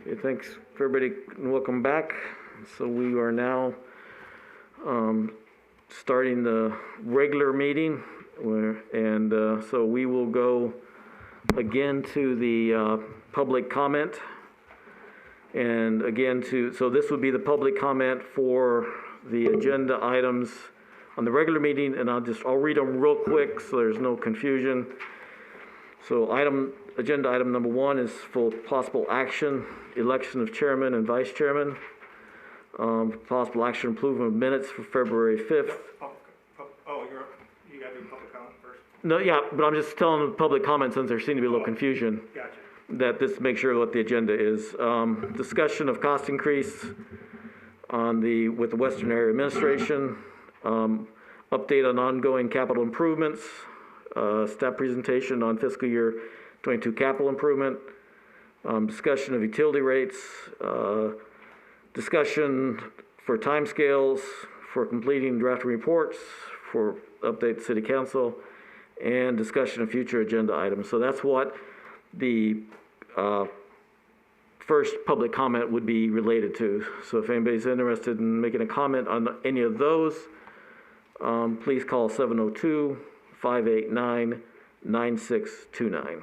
Okay, thanks for everybody and welcome back. So we are now starting the regular meeting, so we will go again to the public comment. And again so this would be the public comment for the agenda items on the regular meeting, and I'll read them real quick so there's no confusion. So agenda item number 1 is for possible action, election of chairman and vice chairman. Possible action, approval of minutes for February 5th. You gotta do public comment first? No, yeah, but I'm just telling the public comment since there seemed to be a little confusion. Gotcha. That this make sure what the agenda is. Discussion of cost increase with the Western Area Administration. Update on ongoing capital improvements. Staff presentation on fiscal year 22 capital improvement. Discussion of utility rates. Discussion for timescales for completing drafting reports for update to City Council, and discussion of future agenda items. So that's what the first public comment would be related to. So if anybody's interested in making a comment on any of those, please call 702-589-9629.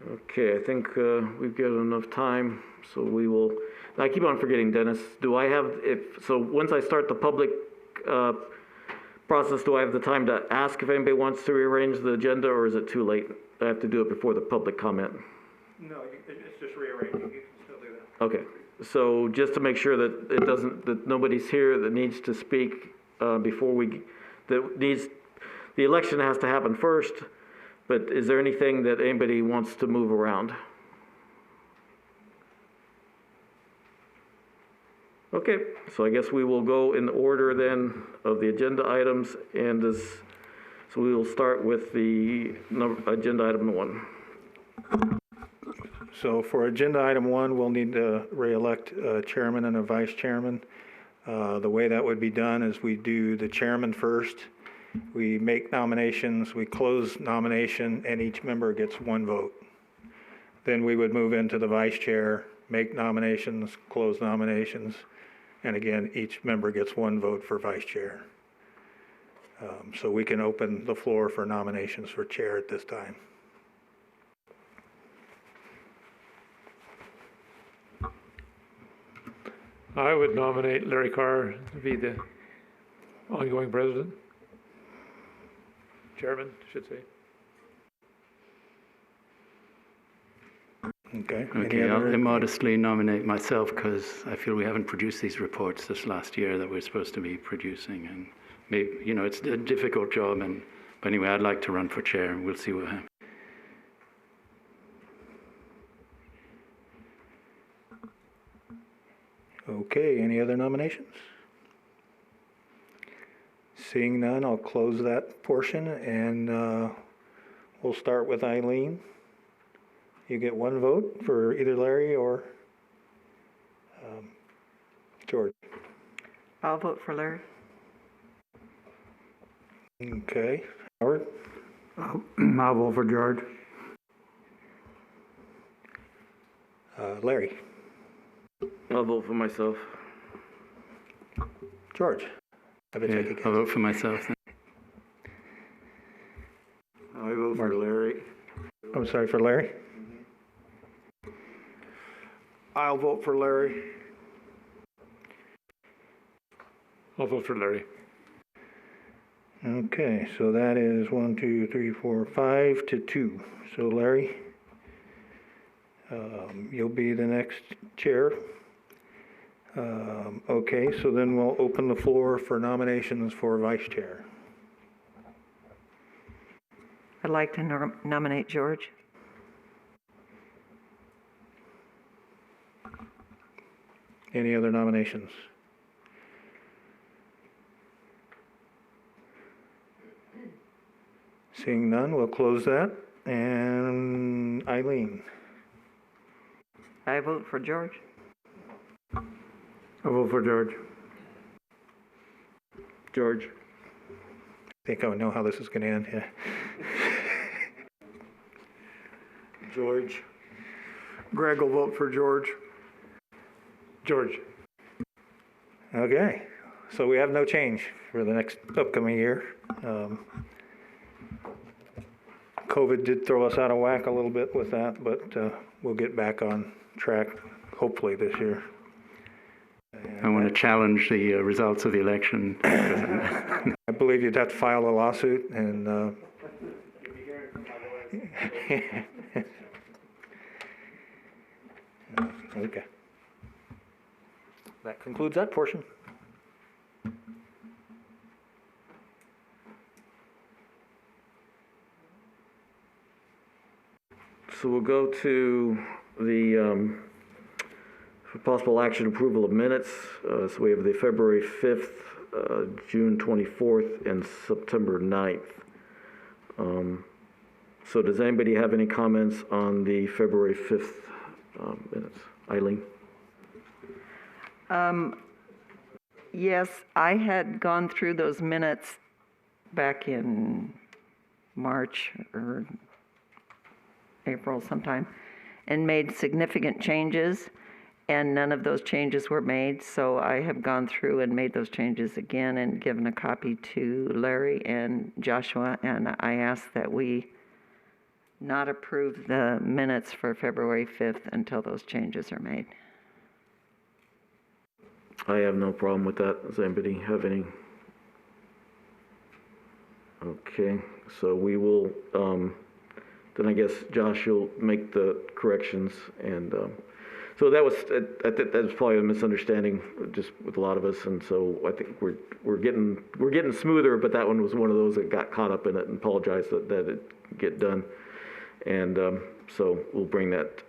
Okay, I think we've got enough time, so we will. I keep on forgetting, Dennis. Do I have once I start the public process, do I have the time to ask if anybody wants to rearrange the agenda, or is it too late? I have to do it before the public comment. No, it's just rearranging. You can still do that. Okay, so just to make sure that that nobody's here that needs to speak before the election has to happen first. But is there anything that anybody wants to move around? Okay, so I guess we will go in order then of the agenda items, and so we will start with the agenda item 1. So for agenda item 1, we'll need to re-elect a chairman and a vice chairman. The way that would be done is we do the chairman first. We make nominations, we close nomination, and each member gets 1 vote. Then we would move into the vice chair, make nominations, close nominations, and again, each member gets 1 vote for vice chair. So we can open the floor for nominations for chair at this time. I would nominate Larry Carr to be the ongoing president. Chairman, I should say. Okay. I'll immodestly nominate myself because I feel we haven't produced these reports this last year that we're supposed to be producing, and maybe, it's a difficult job. But anyway, I'd like to run for chair, and we'll see what happens. Okay, any other nominations? Seeing none, I'll close that portion, and we'll start with Eileen. You get 1 vote for either Larry or George. I'll vote for Larry. Okay, Howard? I'll vote for George. Larry? I'll vote for myself. George? I'll vote for myself then. I vote for Larry. I'm sorry, for Larry? I'll vote for Larry. I'll vote for Larry. Okay, so that is 1, 2, 3, 4, 5 to 2. So Larry, you'll be the next chair. Okay, so then we'll open the floor for nominations for vice chair. I'd like to nominate George. Any other nominations? Seeing none, we'll close that. And Eileen, I vote for George. I vote for George. George? I think I know how this is going to end, yeah. George. Greg will vote for George. George. Okay, so we have no change for the next upcoming year. COVID did throw us out of whack a little bit with that, but we'll get back on track hopefully this year. I want to challenge the results of the election. I believe you'd have to file a lawsuit and okay. That concludes that portion. So we'll go to the for possible action approval of minutes. So we have the February 5th, June 24th, and September 9th. So does anybody have any comments on the February 5th minutes? Eileen? Yes, I had gone through those minutes back in March or April sometime and made significant changes, and none of those changes were made. So I have gone through and made those changes again and given a copy to Larry and Joshua, and I ask that we not approve the minutes for February 5th until those changes are made. I have no problem with that. Does anybody have any? Okay, so we will, then I guess Josh, you'll make the corrections. And so that was, I think that was probably a misunderstanding just with a lot of us. And so I think we're getting smoother, but that one was one of those that got caught up in it, and apologize that it get done. And so we'll bring that.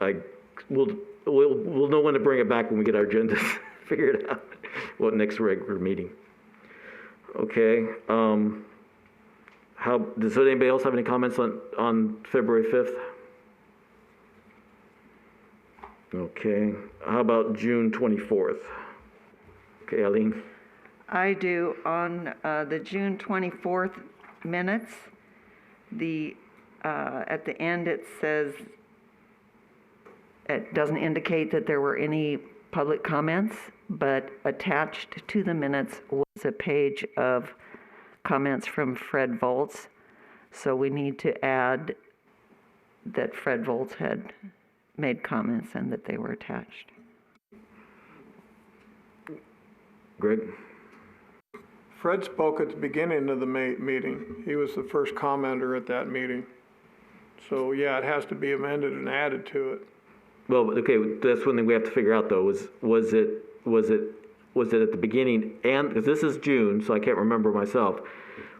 We'll know when to bring it back when we get our agendas figured out. What next regular meeting? Okay. Does anybody else have any comments on February 5th? Okay. How about June 24th? Okay, Eileen. I do. On the June 24th minutes, at the end it says, it doesn't indicate that there were any public comments, but attached to the minutes was a page of comments from Fred Volz. So we need to add that Fred Volz had made comments and that they were attached. Greg? Fred spoke at the beginning of the meeting. He was the first commenter at that meeting. So, yeah, it has to be amended and added to it. Well, okay, that's one thing we have to figure out though, was it at the beginning and, because this is June, so I can't remember myself,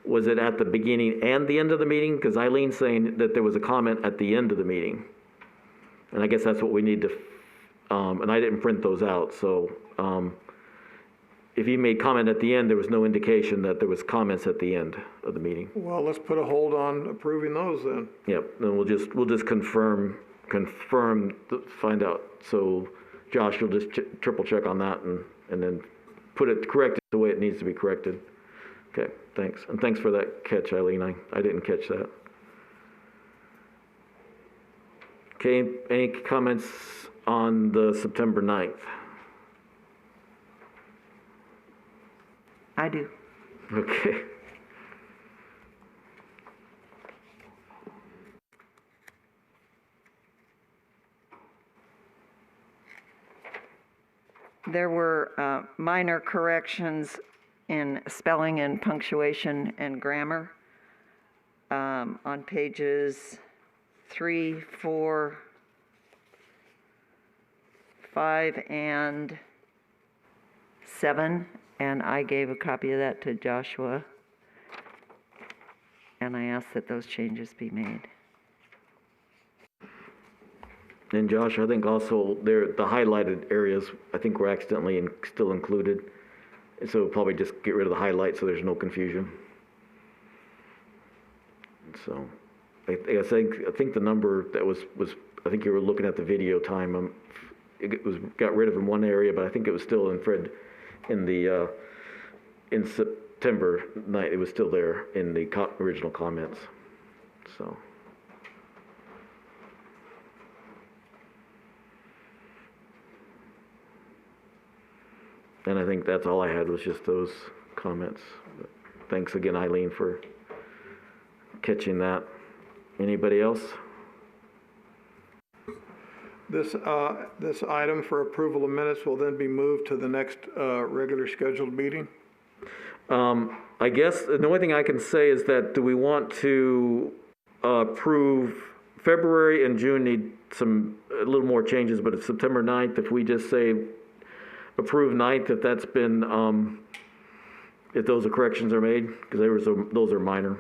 was it at the beginning and the end of the meeting? Because Eileen's saying that there was a comment at the end of the meeting. And I guess that's what we need to, and I didn't print those out, so if he made comment at the end, there was no indication that there was comments at the end of the meeting. Well, let's put a hold on approving those then. Yep, then we'll just confirm, find out. So Josh, you'll just triple check on that and then correct it the way it needs to be corrected. Okay, thanks. And thanks for that catch, Eileen. I didn't catch that. Okay, any comments on the September 9th? I do. Okay. There were minor corrections in spelling and punctuation and grammar on pages 3, 4, 5, and 7. And I gave a copy of that to Joshua. And I asked that those changes be made. And Josh, I think also there, the highlighted areas, I think were accidentally still included. So probably just get rid of the highlight so there's no confusion. So I think the number that was I think you were looking at the video time. It was got rid of in one area, but I think it was still in Fred in the in September night. It was still there in the original comments. So. And I think that's all I had was just those comments. But thanks again, Eileen, for catching that. Anybody else? This item for approval of minutes will then be moved to the next regular scheduled meeting? I guess the only thing I can say is that do we want to approve February and June need a little more changes, but if September 9th, if we just say approve 9th, if that's been, if those corrections are made, because those are minor.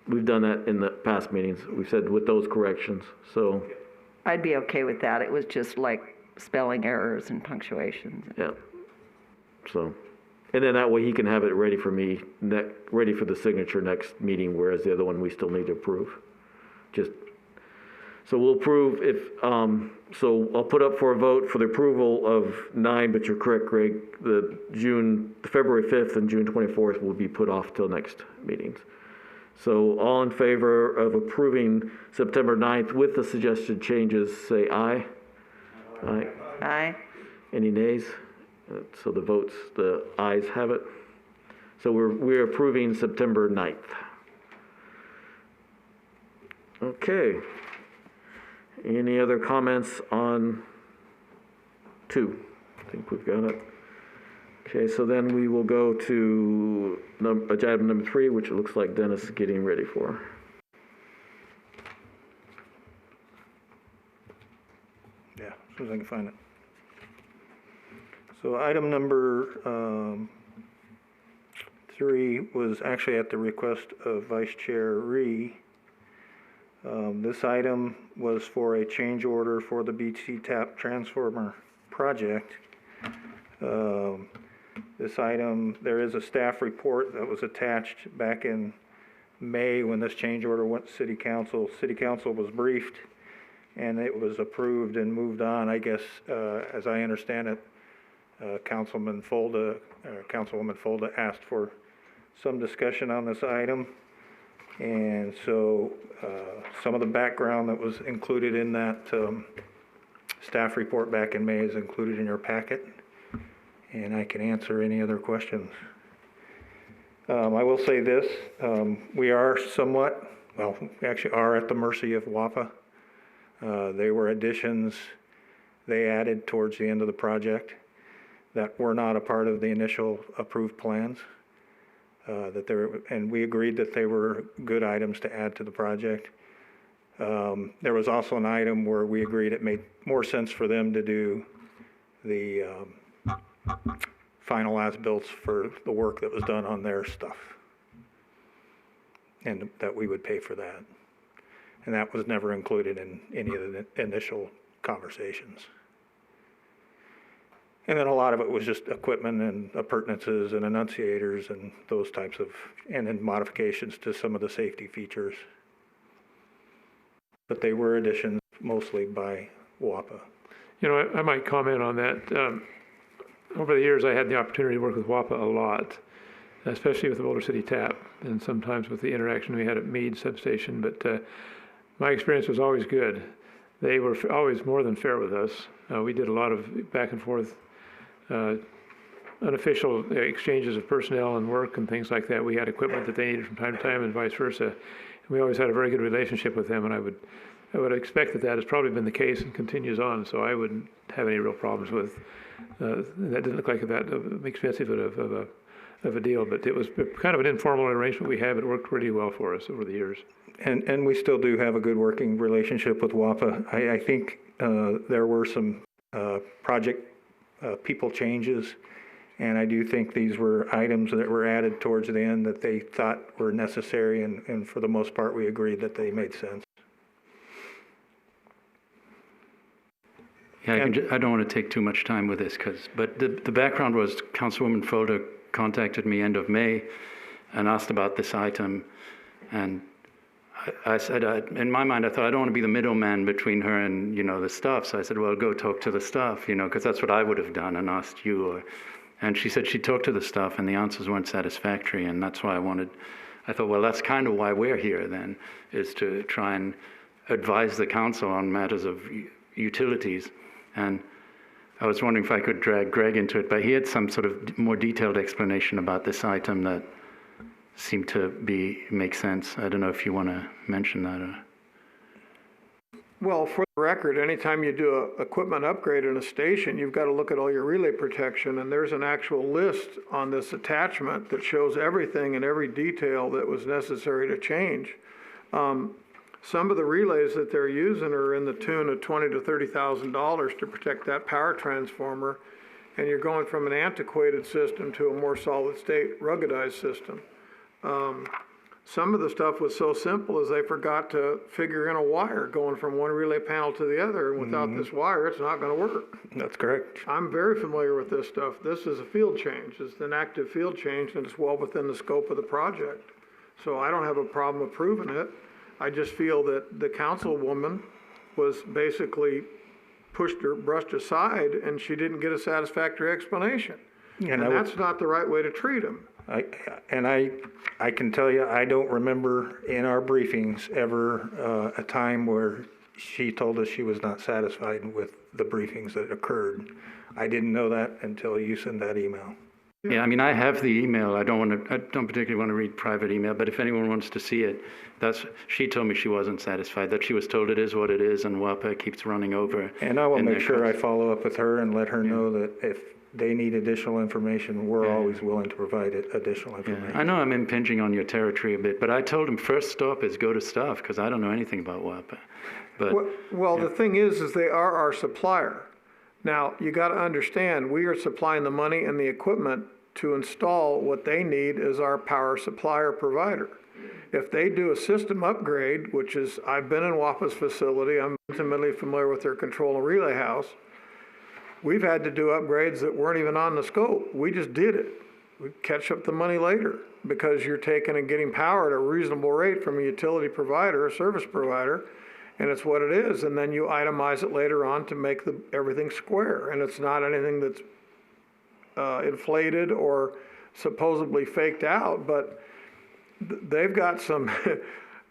We've done that in the past meetings. We've said with those corrections, so. I'd be okay with that. It was just like spelling errors and punctuations. Yeah. So, and then that way he can have it ready for me, ready for the signature next meeting, whereas the other one we still need to approve. So we'll approve so I'll put up for a vote for the approval of 9, but you're correct, Greg, the February 5th and June 24th will be put off till next meetings. So all in favor of approving September 9th with the suggested changes, say aye. Aye. Aye. Any nays? So the ayes have it. So we're approving September 9th. Okay. Any other comments on 2? I think we've got it. Okay, so then we will go to item number 3, which it looks like Dennis is getting ready for. Yeah, as soon as I can find it. So item number 3 was actually at the request of Vice Chair Ree. This item was for a change order for the BC Tap Transformer project. This item, there is a staff report that was attached back in May when this change order went to City Council. City Council was briefed and it was approved and moved on. I guess, as I understand it, Councilwoman Folda asked for some discussion on this item. And so some of the background that was included in that staff report back in May is included in your packet. And I can answer any other questions. I will say this, we are we actually are at the mercy of WAPA. They were additions they added towards the end of the project that were not a part of the initial approved plans. And we agreed that they were good items to add to the project. There was also an item where we agreed it made more sense for them to do the final as-built for the work that was done on their stuff, and that we would pay for that. And that was never included in any of the initial conversations. And then a lot of it was just equipment and appurtenances and enunciators and those types of, and then modifications to some of the safety features. But they were additions mostly by WAPA. You know, I might comment on that. Over the years, I had the opportunity to work with WAPA a lot, especially with the Boulder City Tap, and sometimes with the interaction we had at Meade Substation. But my experience was always good. They were always more than fair with us. We did a lot of back and forth unofficial exchanges of personnel and work and things like that. We had equipment that they needed from time to time and vice versa. And we always had a very good relationship with them, and I would expect that has probably been the case and continues on, so I wouldn't have any real problems with That didn't look like that expensive of a deal, but it was kind of an informal arrangement we had, but it worked really well for us over the years. And we still do have a good working relationship with WAPA. I think there were some project people changes, and I do think these were items that were added towards the end that they thought were necessary, and for the most part, we agreed that they made sense. Yeah, I don't want to take too much time with this, but the background was Councilwoman Folder contacted me end of May and asked about this item, and I said, in my mind, I thought I don't want to be the middleman between her and, the staff. So I said, well, go talk to the staff, because that's what I would have done and asked you. And she said she talked to the staff and the answers weren't satisfactory. And that's why I thought, well, that's kind of why we're here then, is to try and advise the council on matters of utilities. And I was wondering if I could drag Greg into it, but he had some sort of more detailed explanation about this item that seemed to make sense. I don't know if you want to mention that. Well, for the record, anytime you do a equipment upgrade in a station, you've got to look at all your relay protection, and there's an actual list on this attachment that shows everything and every detail that was necessary to change. Some of the relays that they're using are in the tune of $20,000 to $30,000 to protect that power transformer, and you're going from an antiquated system to a more solid state ruggedized system. Some of the stuff was so simple as they forgot to figure in a wire going from one relay panel to the other, and without this wire, it's not going to work. That's correct. I'm very familiar with this stuff. This is a field change. It's an active field change, and it's well within the scope of the project. So I don't have a problem approving it. I just feel that the councilwoman was basically brushed aside, and she didn't get a satisfactory explanation. And that's not the right way to treat them. I can tell you, I don't remember in our briefings ever a time where she told us she was not satisfied with the briefings that occurred. I didn't know that until you sent that email. Yeah, I mean, I have the email. I don't particularly want to read private email, but if anyone wants to see it, she told me she wasn't satisfied, that she was told it is what it is, and WAPA keeps running over. And I will make sure I follow up with her and let her know that if they need additional information, we're always willing to provide additional information. I know I'm impinging on your territory a bit, but I told him first stop is go to staff, because I don't know anything about WAPA. But the thing is they are our supplier. Now, you got to understand, we are supplying the money and the equipment to install what they need as our power supplier provider. If they do a system upgrade, which is, I've been in WAPA's facility, I'm intimately familiar with their control and relay house, we've had to do upgrades that weren't even on the scope. We just did it. We catch up the money later because you're taking and getting power at a reasonable rate from a utility provider, a service provider, and it's what it is. And then you itemize it later on to make everything square. And it's not anything that's inflated or supposedly faked out, but they've got some,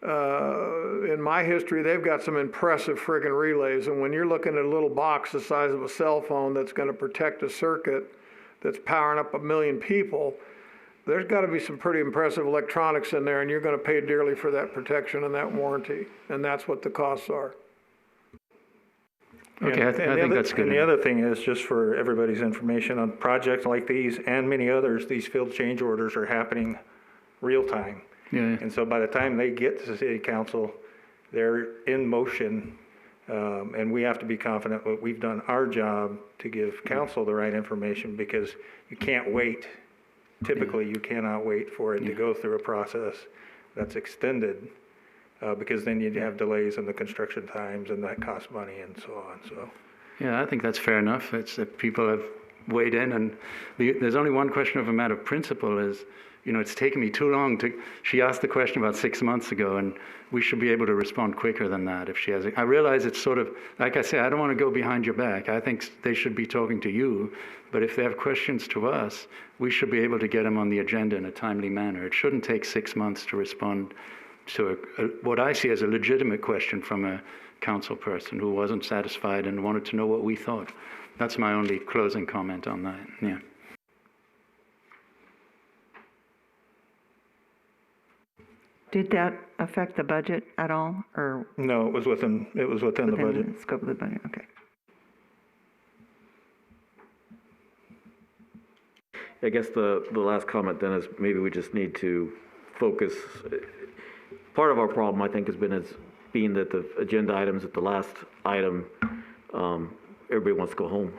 in my history, they've got some impressive friggin' relays. And when you're looking at a little box the size of a cell phone that's going to protect a circuit that's powering up 1 million people, there's got to be some pretty impressive electronics in there, and you're going to pay dearly for that protection and that warranty. And that's what the costs are. Okay, I think that's good. And the other thing is, just for everybody's information, on projects like these and many others, these field change orders are happening real time. Yeah. And so by the time they get to the city council, they're in motion, and we have to be confident that we've done our job to give council the right information, because you can't wait. Typically, you cannot wait for it to go through a process that's extended, because then you'd have delays in the construction times, and that costs money and so on. So, yeah, I think that's fair enough. It's that people have weighed in, and there's only one question of a matter of principle is, it's taken me too long she asked the question about 6 months ago, and we should be able to respond quicker than that if she has I realize it's sort of, like I say, I don't want to go behind your back. I think they should be talking to you, but if they have questions to us, we should be able to get them on the agenda in a timely manner. It shouldn't take 6 months to respond to what I see as a legitimate question from a council person who wasn't satisfied and wanted to know what we thought. That's my only closing comment on that. Yeah. Did that affect the budget at all, or? no, it was within the budget. The scope of the budget, okay. I guess the last comment then is maybe we just need to focus. Part of our problem, I think, has being that the agenda items at the last item, everybody wants to go home.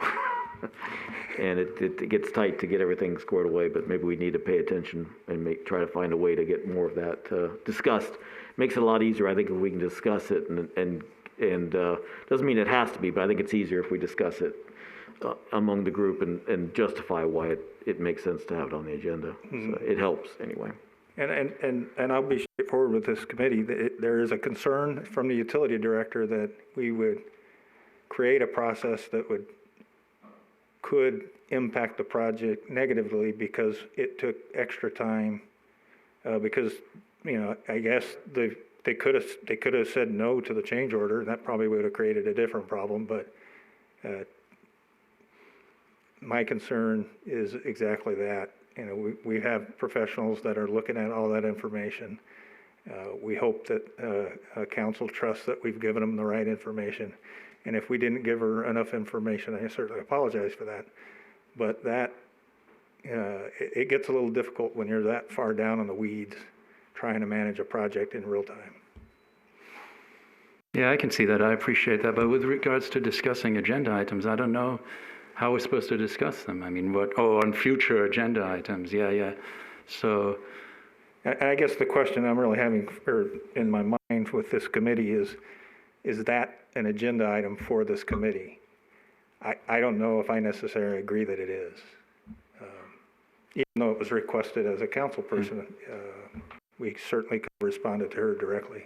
And it gets tight to get everything squared away, but maybe we need to pay attention and try to find a way to get more of that discussed. Makes it a lot easier, I think, if we can discuss it and doesn't mean it has to be, but I think it's easier if we discuss it among the group and justify why it makes sense to have it on the agenda. So it helps anyway. And I'll be straightforward with this committee. There is a concern from the utility director that we would create a process that could impact the project negatively because it took extra time. Because, I guess they could have said no to the change order. That probably would have created a different problem. But my concern is exactly that. We have professionals that are looking at all that information. We hope that council trusts that we've given them the right information. And if we didn't give her enough information, I certainly apologize for that. But it gets a little difficult when you're that far down in the weeds trying to manage a project in real time. Yeah, I can see that. I appreciate that. But with regards to discussing agenda items, I don't know how we're supposed to discuss them. I mean, on future agenda items. Yeah. So. And I guess the question I'm really having in my mind with this committee is that an agenda item for this committee? I don't know if I necessarily agree that it is. Even though it was requested as a council person, we certainly could have responded to her directly.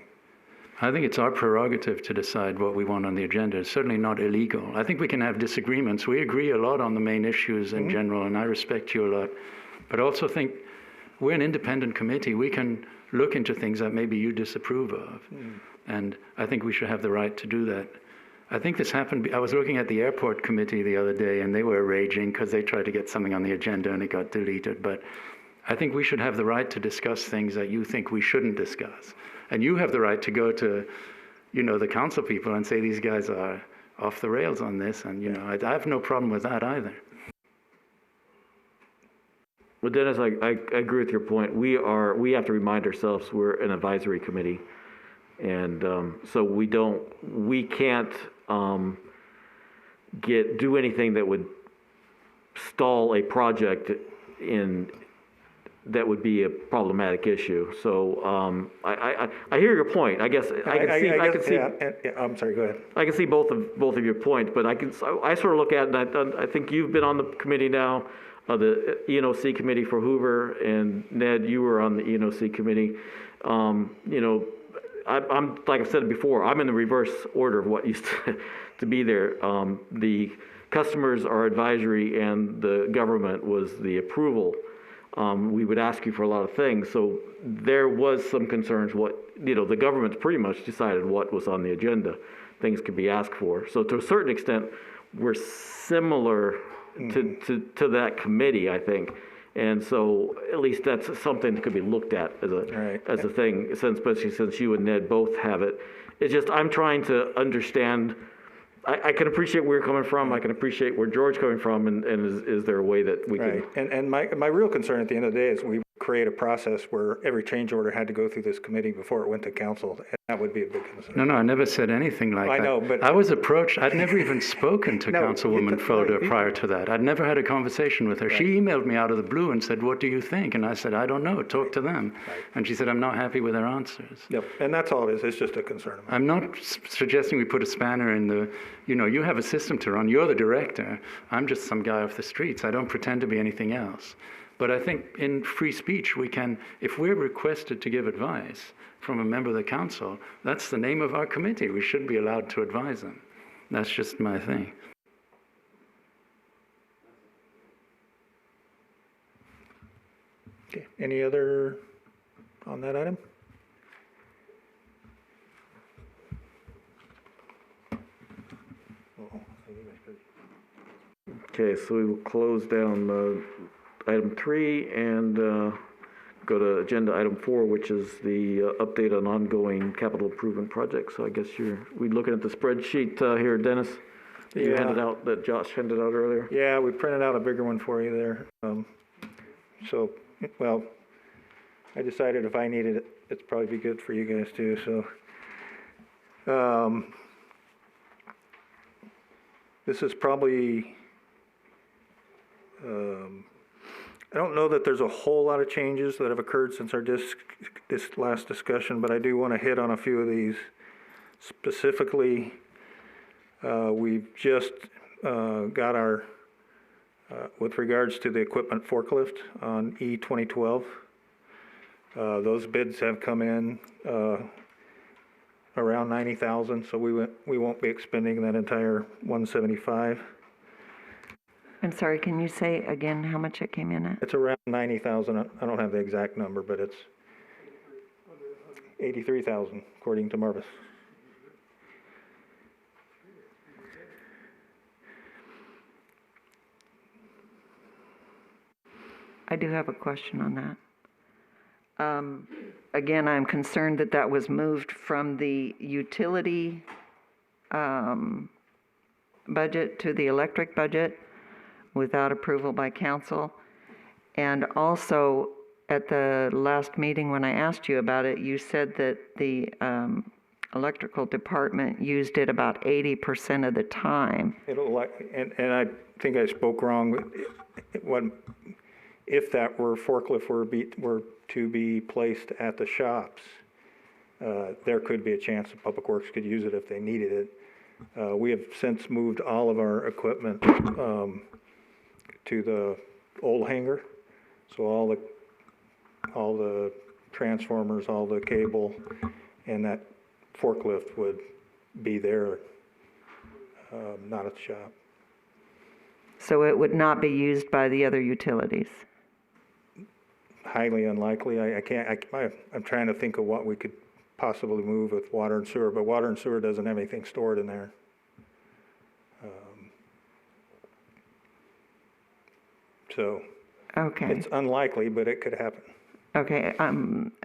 I think it's our prerogative to decide what we want on the agenda. It's certainly not illegal. I think we can have disagreements. We agree a lot on the main issues in general, and I respect you a lot. But I also think we're an independent committee. We can look into things that maybe you disapprove of. And I think we should have the right to do that. I think this happened, I was looking at the airport committee the other day, and they were raging because they tried to get something on the agenda and it got deleted. But I think we should have the right to discuss things that you think we shouldn't discuss. And you have the right to go to, the council people and say these guys are off the rails on this. And, I have no problem with that either. Well, Dennis, I agree with your point. We have to remind ourselves we're an advisory committee. And so we can't do anything that would stall a project that would be a problematic issue. So I hear your point. I guess I can see. I'm sorry. Go ahead. I can see both of your points, but I sort of look at it, and I think you've been on the committee now, the ENOC committee for Hoover, and Ned, you were on the ENOC committee. I'm like I've said before, I'm in the reverse order of what used to be there. The customers are advisory, and the government was the approval. We would ask you for a lot of things, so there was some concerns. The government's pretty much decided what was on the agenda. Things could be asked for. So to a certain extent, we're similar to that committee, I think. And so at least that's something that could be looked at as a thing, especially since you and Ned both have it. It's just I'm trying to understand. I can appreciate where you're coming from. I can appreciate where George's coming from, and is there a way that we can? Right. And my real concern at the end of the day is we create a process where every change order had to go through this committee before it went to council, and that would be a big concern. No, I never said anything like that. I know, but I was approached. I'd never even spoken to Councilwoman Fodor prior to that. I'd never had a conversation with her. Right. She emailed me out of the blue and said, "What do you think?" And I said, "I don't know. Talk to them." Right. And she said, "I'm not happy with their answers." Yep, and that's all it is. It's just a concern of mine. I'm not suggesting we put a spanner in the. You have a system to run. You're the director. I'm just some guy off the streets. I don't pretend to be anything else. But I think in free speech, we can, if we're requested to give advice from a member of the council, that's the name of our committee. We should be allowed to advise them. That's just my thing. Okay. Any other on that item? Okay, so we will close down item 3 and go to agenda item 4, which is the update on ongoing capital improvement projects. So I guess we're looking at the spreadsheet here, Dennis, that you handed out, that Josh handed out earlier. Yeah, we printed out a bigger one for you there. So, well, I decided if I needed it, it'd probably be good for you guys too, so. This is probably, I don't know that there's a whole lot of changes that have occurred since our this last discussion, but I do want to hit on a few of these. Specifically, we've just got our, with regards to the equipment forklift on E-2012, those bids have come in around 90,000, so we won't be expending that entire 175. I'm sorry, can you say again how much it came in at? It's around 90,000. I don't have the exact number, but it's 83,000 according to Marvis. I do have a question on that. Again, I'm concerned that that was moved from the utility budget to the electric budget without approval by council. And also, at the last meeting when I asked you about it, you said that the electrical department used it about 80% of the time. And I think I spoke wrong. If that forklift were to be placed at the shops, there could be a chance that Public Works could use it if they needed it. We have since moved all of our equipment to the old hangar, so all the transformers, all the cable, and that forklift would be there, not at the shop. So it would not be used by the other utilities? Highly unlikely. I'm trying to think of what we could possibly move with water and sewer, but water and sewer doesn't have anything stored in there. So Okay. it's unlikely, but it could happen. Okay,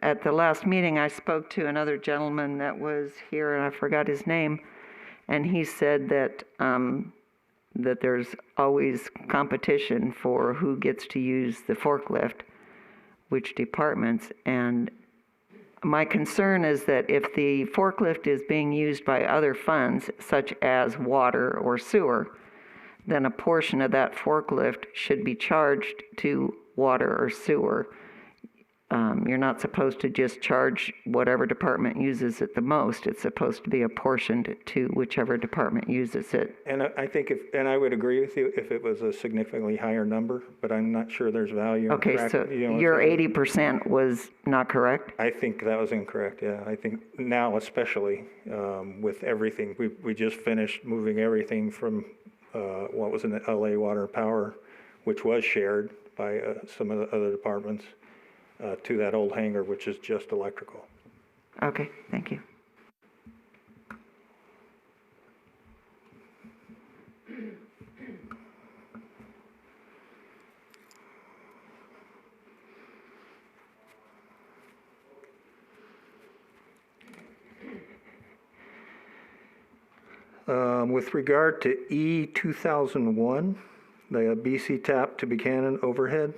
at the last meeting, I spoke to another gentleman that was here, and I forgot his name, and he said that, that there's always competition for who gets to use the forklift, which departments, and my concern is that if the forklift is being used by other funds, such as water or sewer, then a portion of that forklift should be charged to water or sewer. You're not supposed to just charge whatever department uses it the most. It's supposed to be apportioned to whichever department uses it. And I think and I would agree with you if it was a significantly higher number, but I'm not sure there's value in Okay, so your 80% was not correct? I think that was incorrect, yeah. I think now especially, with everything, we just finished moving everything from what was in the LA Water and Power, which was shared by some of the other departments, to that old hangar, which is just electrical. Okay, thank you. With regard to E-2001, the BC tap to Buchanan overhead,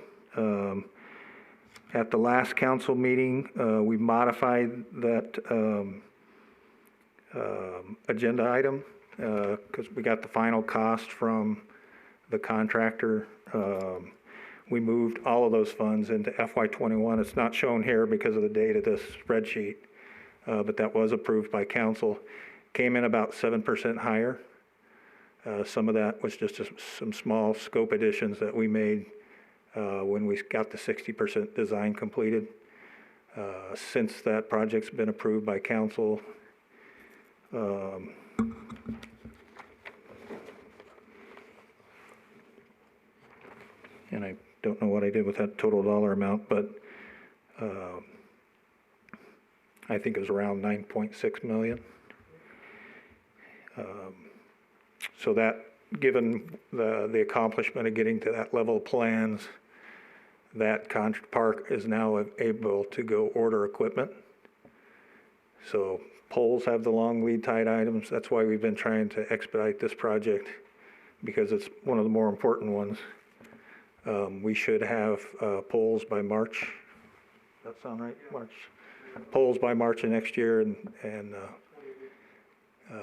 at the last council meeting, we modified that agenda item because we got the final cost from the contractor. We moved all of those funds into FY21. It's not shown here because of the date of this spreadsheet, but that was approved by council. Came in about 7% higher. Some of that was just some small scope additions that we made when we got the 60% design completed. Since that project's been approved by council, and I don't know what I did with that total dollar amount, but I think it was around 9.6 million. So that, given the accomplishment of getting to that level of plans, that park is now able to go order equipment. So poles have the long lead time items. That's why we've been trying to expedite this project, because it's one of the more important ones. We should have polls by March. Does that sound right? March. Polls by March of next year, and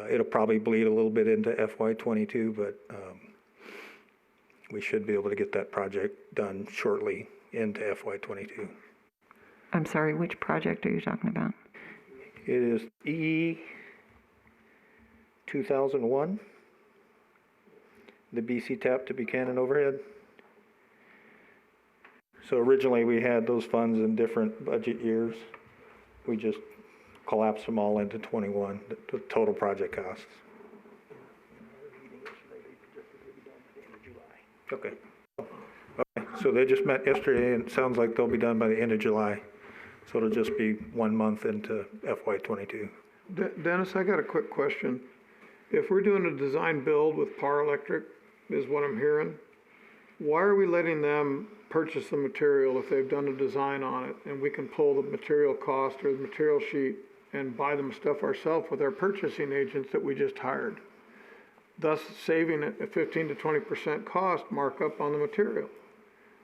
it'll probably bleed a little bit into FY22, but we should be able to get that project done shortly into FY22. I'm sorry, which project are you talking about? It is E 2001, the BC tap to Buchanan overhead. So originally we had those funds in different budget years. We just collapsed them all into 21, the total project costs. Okay. Okay, so they just met yesterday, and it sounds like they'll be done by the end of July. So it'll just be 1 month into FY22. Dennis, I got a quick question. If we're doing a design build with Power Electric, is what I'm hearing, why are we letting them purchase the material if they've done a design on it, and we can pull the material cost or the material sheet and buy them stuff ourselves with our purchasing agents that we just hired, thus saving a 15 to 20% cost markup on the material?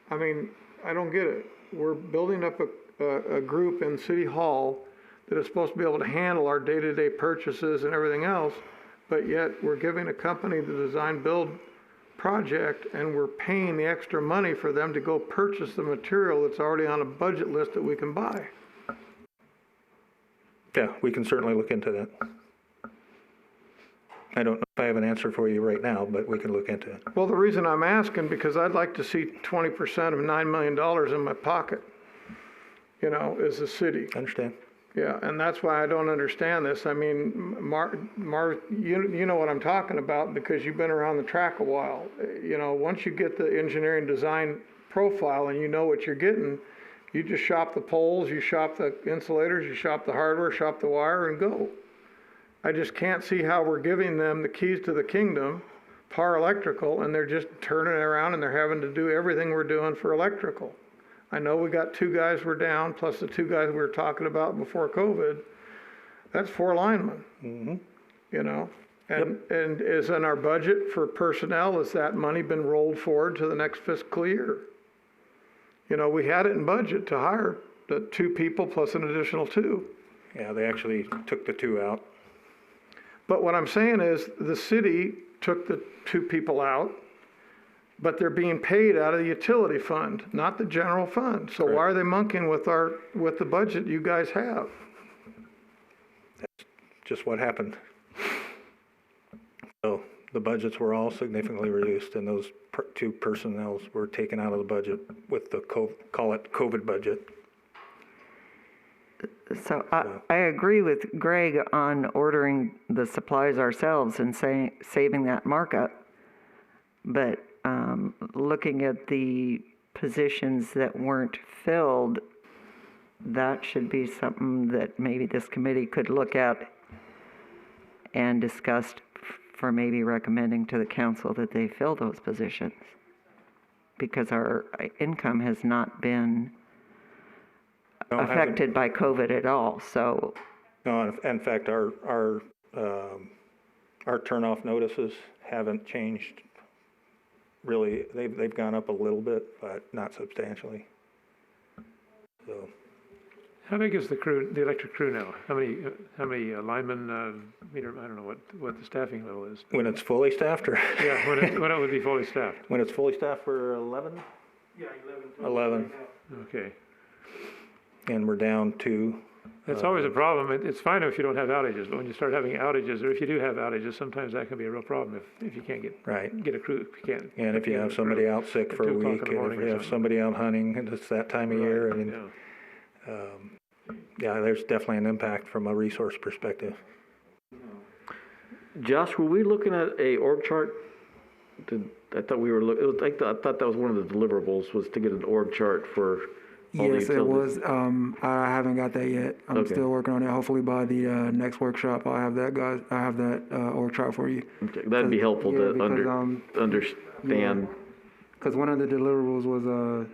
I mean, I don't get it. We're building up a group in City Hall that is supposed to be able to handle our day-to-day purchases and everything else, but yet we're giving a company the design build project, and we're paying the extra money for them to go purchase the material that's already on a budget list that we can buy. Yeah, we can certainly look into that. I don't know if I have an answer for you right now, but we can look into it. Well, the reason I'm asking, because I'd like to see 20% of $9 million in my pocket, you know, as a city. I understand. Yeah, and that's why I don't understand this. I mean, you know what I'm talking about because you've been around the track a while. You know, once you get the engineering design profile and you know what you're getting, you just shop the poles, you shop the insulators, you shop the hardware, shop the wire, and go. I just can't see how we're giving them the keys to the kingdom, Power Electrical, and they're just turning it around and they're having to do everything we're doing for electrical. I know we got 2 guys we're down, plus the 2 guys we were talking about before COVID. That's 4 linemen, you know? And is in our budget for personnel, has that money been rolled forward to the next fiscal year? You know, we had it in budget to hire the 2 people plus an additional 2. Yeah, they actually took the 2 out. But what I'm saying is the city took the 2 people out, but they're being paid out of the utility fund, not the general fund. So why are they monkeying with the budget you guys have? That's just what happened. So the budgets were all significantly reduced, and those 2 personnels were taken out of the budget with the call it COVID budget. So I agree with Greg on ordering the supplies ourselves and saving that markup. But looking at the positions that weren't filled, that should be something that maybe this committee could look at and discuss for maybe recommending to the council that they fill those positions. Because our income has not been affected by COVID at all, so. No, in fact, our turnoff notices haven't changed. Really, they've gone up a little bit, but not substantially. So. How big is the crew, the electric crew now? How many linemen, I don't know what the staffing level is. When it's fully staffed, or? Yeah, when it would be fully staffed. When it's fully staffed for 11? Yeah, 11. Okay. And we're down to. That's always a problem. It's fine if you don't have outages, but when you start having outages, or if you do have outages, sometimes that can be a real problem if you can't get a crew, if you can't. And if you have somebody out sick for a week, and if you have somebody out hunting, and it's that time of year, I mean, yeah, there's definitely an impact from a resource perspective. Josh, were we looking at a org chart? I thought we were I thought that was one of the deliverables, was to get an org chart for all the Yes, it utilities. was. I haven't got that yet. I'm Okay. still working on it. Hopefully by the next workshop, I'll have that org chart for you. Okay, that'd be helpful to understand. Because one of the deliverables was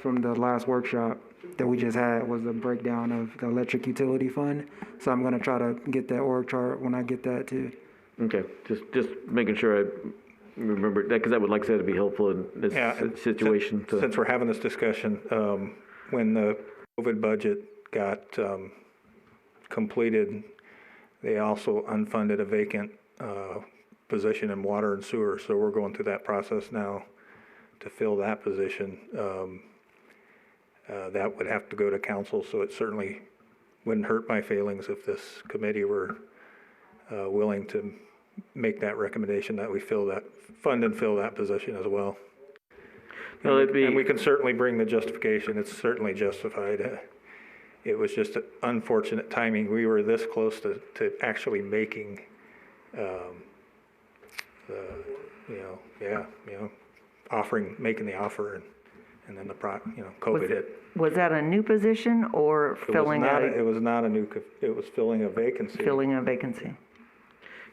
from the last workshop that we just had was a breakdown of the electric utility fund. So I'm gonna try to get that org chart when I get that too. Okay, just making sure remember that, because that would, like I said, be helpful in this Yeah, and situation. Since we're having this discussion, when the COVID budget got completed, they also unfunded a vacant position in water and sewer, so we're going through that process now to fill that position. That would have to go to council, so it certainly wouldn't hurt my feelings if this committee were willing to make that recommendation that we fund and fill that position as well. Well, it'd be, And we can certainly bring the justification, it's certainly justified. It was just unfortunate timing. We were this close to actually making, making the offer, and then COVID hit. Was that a new position or filling It was not a new, it was filling a vacancy. filling a vacancy?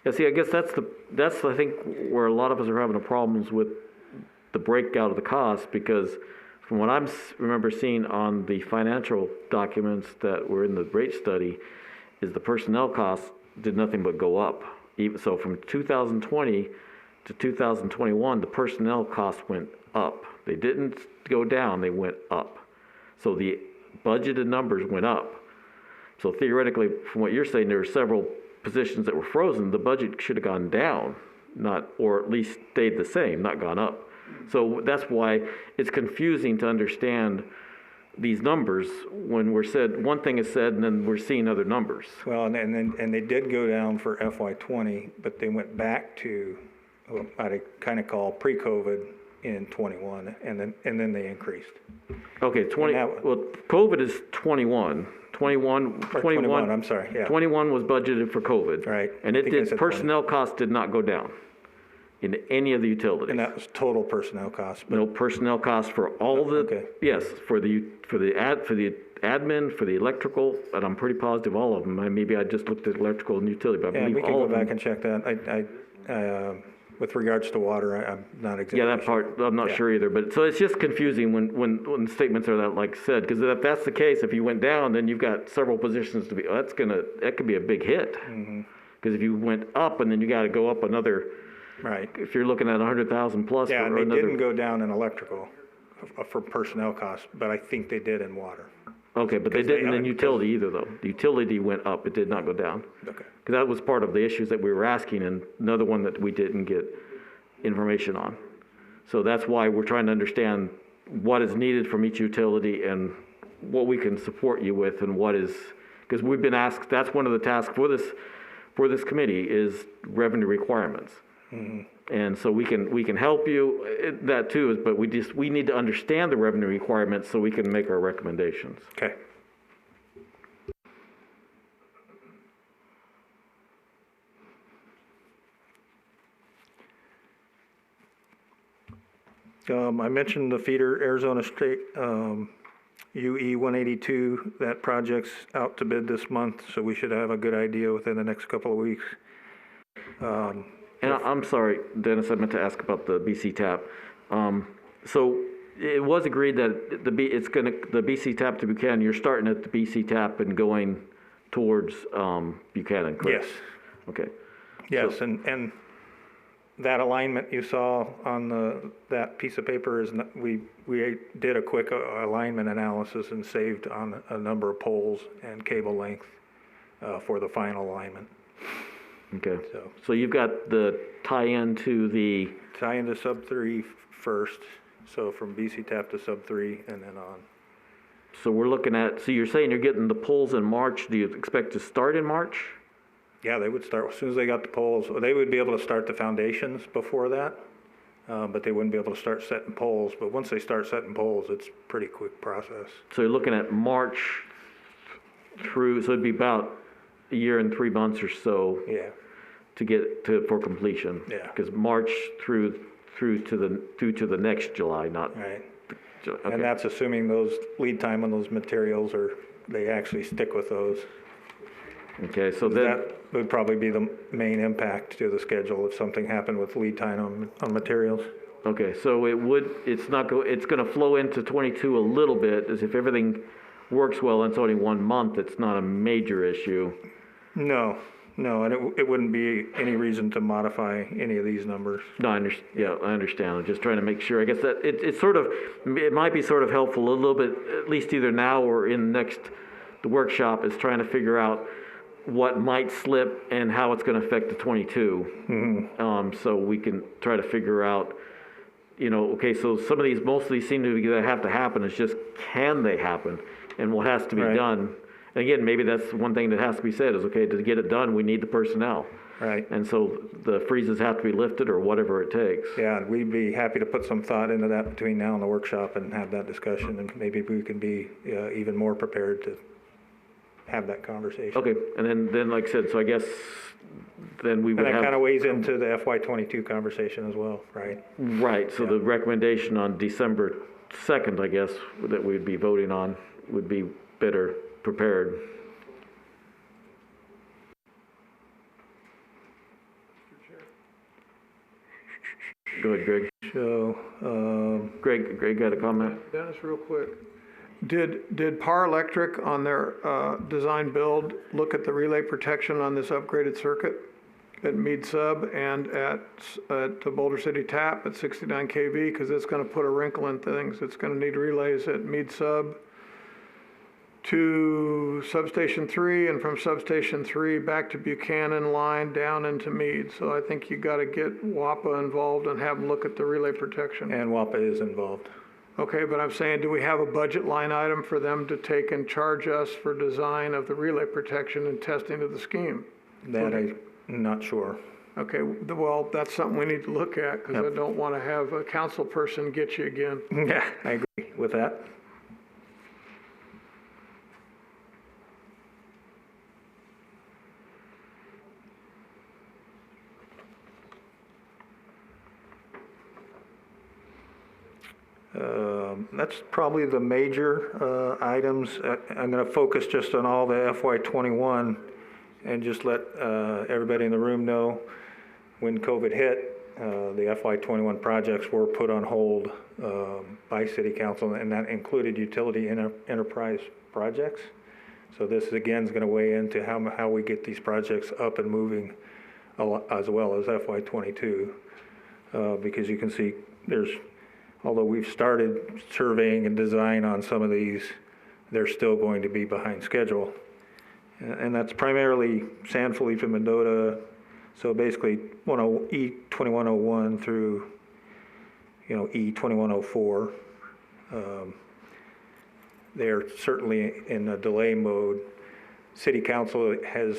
yeah, see, I guess that's I think where a lot of us are having problems with the breakout of the cost, because from what I remember seeing on the financial documents that were in the rate study, is the personnel costs did nothing but go up. Even so, from 2020 to 2021, the personnel costs went up. They didn't go down, they went up. So the budgeted numbers went up. So theoretically, from what you're saying, there are several positions that were frozen. The budget should have gone down, or at least stayed the same, not gone up. So that's why it's confusing to understand these numbers when one thing is said and then we're seeing other numbers. Well, and they did go down for FY20, but they went back to what I kind of call pre-COVID in 21, and then they increased. Okay, well, COVID is 21. 21, I'm sorry, yeah. 21 was budgeted for COVID. Right. And I think I said 20. personnel costs did not go down in any of the utilities. And that was total personnel costs. But No personnel costs for all the, Okay. yes, for the admin, for the electrical, and I'm pretty positive all of them. Maybe I just looked at electrical and utility, but I yeah, believe we can all go of them. back and check that. With regards to water, I'm not exactly Yeah, that sure. part, I'm not Yeah. sure either, but, so it's just confusing when statements are that, like said, because if that's the case, if you went down, then you've got several positions to be, that could be a big hit. Because if you went up and then you gotta go up another, Right. if you're looking at 100,000 plus Yeah, for and they another. didn't go down in electrical for personnel costs, but I think they did in water. Okay, but they 'cause they didn't in haven't- utility either, though. The utility went up, it did not go down. Okay. Because that was part of the issues that we were asking, and another one that we didn't get information on. So that's why we're trying to understand what is needed from each utility and what we can support you with, and what is, because we've been asked, that's one of the tasks for this committee is revenue requirements. And so we can help you, that too, but we need to understand the revenue requirements so we can make our recommendations. Okay. I mentioned the feeder Arizona State UE 182. That project's out to bid this month, so we should have a good idea within the next couple of weeks. And I'm sorry, Dennis, I meant to ask about the BC TAP. So it was agreed that the BC TAP to Buchanan, you're starting at the BC TAP and going towards Buchanan, correct? Yes. Okay. Yes, and that alignment you saw on that piece of paper is, we did a quick alignment analysis and saved on a number of poles and cable length for the final alignment. Okay. So you've got the tie-in to the, Tie into sub 3 first, so from BC TAP to sub 3 and then on. so we're looking at, so you're saying you're getting the poles in March. Do you expect to start in March? Yeah, they would start, as soon as they got the poles, they would be able to start the foundations before that, but they wouldn't be able to start setting poles. But once they start setting poles, it's a pretty quick process. So you're looking at March through, so it'd be about a year and 3 months or so Yeah, to get to, for completion. Yeah. Because March through to the next July, not. right. Okay. And that's assuming those lead time on those materials, or they actually stick with those. Okay, so then, That would probably be the main impact to the schedule if something happened with lead time on materials. okay, so it's gonna flow into 22 a little bit, as if everything works well and it's only 1 month, it's not a major issue. No, No, and it wouldn't be any reason to modify any of these numbers. No, I understand. I'm just trying to make sure. I guess that it's sort of, it might be sort of helpful a little bit, at least either now or in the workshop, is trying to figure out what might slip and how it's going to affect the 22. So we can try to figure out, okay, so most of these seem to have to happen. It's just, can they happen? And what has to be Right. done? And again, maybe that's one thing that has to be said is, okay, to get it done, we need the personnel. Right. And so the freezes have to be lifted or whatever it takes. Yeah, and we'd be happy to put some thought into that between now and the workshop and have that discussion, and maybe we can be even more prepared to have that conversation. Okay, and then like I said, so I guess then we And would that kind have, of weighs into the FY22 conversation as well, right? right, so the recommendation on December 2nd, I guess, that we'd be voting on would be better prepared. Go ahead, Greg. So, Greg got a comment? Dennis, real quick. Did Par Electric on their design build look at the relay protection on this upgraded circuit at Mead Sub and at the Boulder City Tap at 69 kV? Because it's going to put a wrinkle in things. It's going to need relays at Mead Sub to Substation 3 and from Substation 3 back to Buchanan line down into Mead. So I think you got to get WAPA involved and have them look at the relay protection. and WAPA is involved. Okay, but I'm saying, do we have a budget line item for them to take and charge us for design of the relay protection and testing of the scheme? That I'm not sure. Okay, well, that's something we need to look at, because I don't want to have a council person get you again. Yeah, I agree with that. That's probably the major items. I'm going to focus just on all the FY21 and just let everybody in the room know when COVID hit, the FY21 projects were put on hold by City Council, and that included utility enterprise projects. So this again is going to weigh into how we get these projects up and moving as well as FY22, because you can see although we've started surveying and design on some of these, they're still going to be behind schedule. And that's primarily San Felipe and Mendota, so basically E2101 through, E2104. They're certainly in a delay mode. City Council has,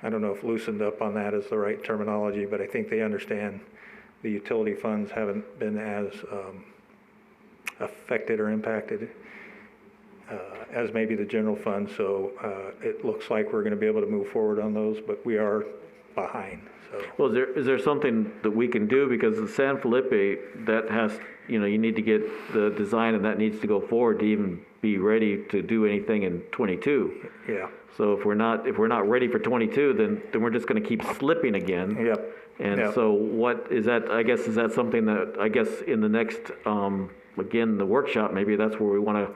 I don't know if loosened up on that is the right terminology, but I think they understand the utility funds haven't been as affected or impacted as maybe the general fund. So it looks like we're going to be able to move forward on those, but we are behind. So. Well, is there something that we can do, because the San Felipe, that has, you need to get the design and that needs to go forward to even be ready to do anything in 22. Yeah. So if we're not ready for 22, then we're just going to keep slipping again. Yep. And Yep. so what is that, I guess, is that something that, I guess, in the next, again, the workshop, maybe that's where we want to.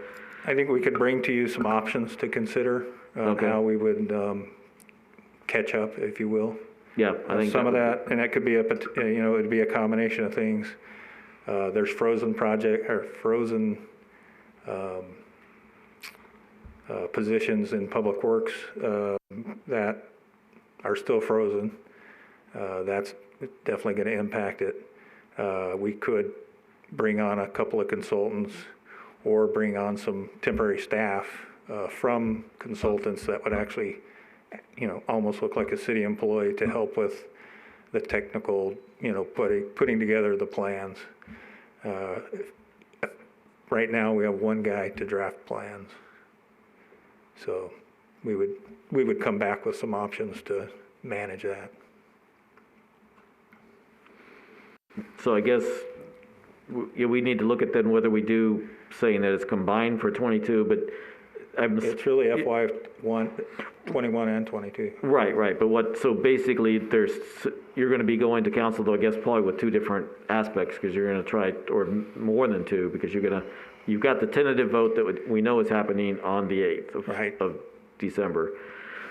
I think we could bring to you some options to consider Okay. how we would catch up, if you will. Yeah, I think Some of would- that, and that could be it'd be a combination of things. There's frozen positions in Public Works that are still frozen. That's definitely going to impact it. We could bring on a couple of consultants or bring on some temporary staff from consultants that would actually, almost look like a city employee to help with the technical, putting together the plans. Right now, we have one guy to draft plans. So we would come back with some options to manage that. So I guess we need to look at then whether we do, saying that it's combined for 22, but It's really FY21 and 22. Right, but so basically you're going to be going to council, though, I guess probably with two different aspects, because you're going to try, or more than two, because you've got the tentative vote that we know is happening on the 8th Right. of December.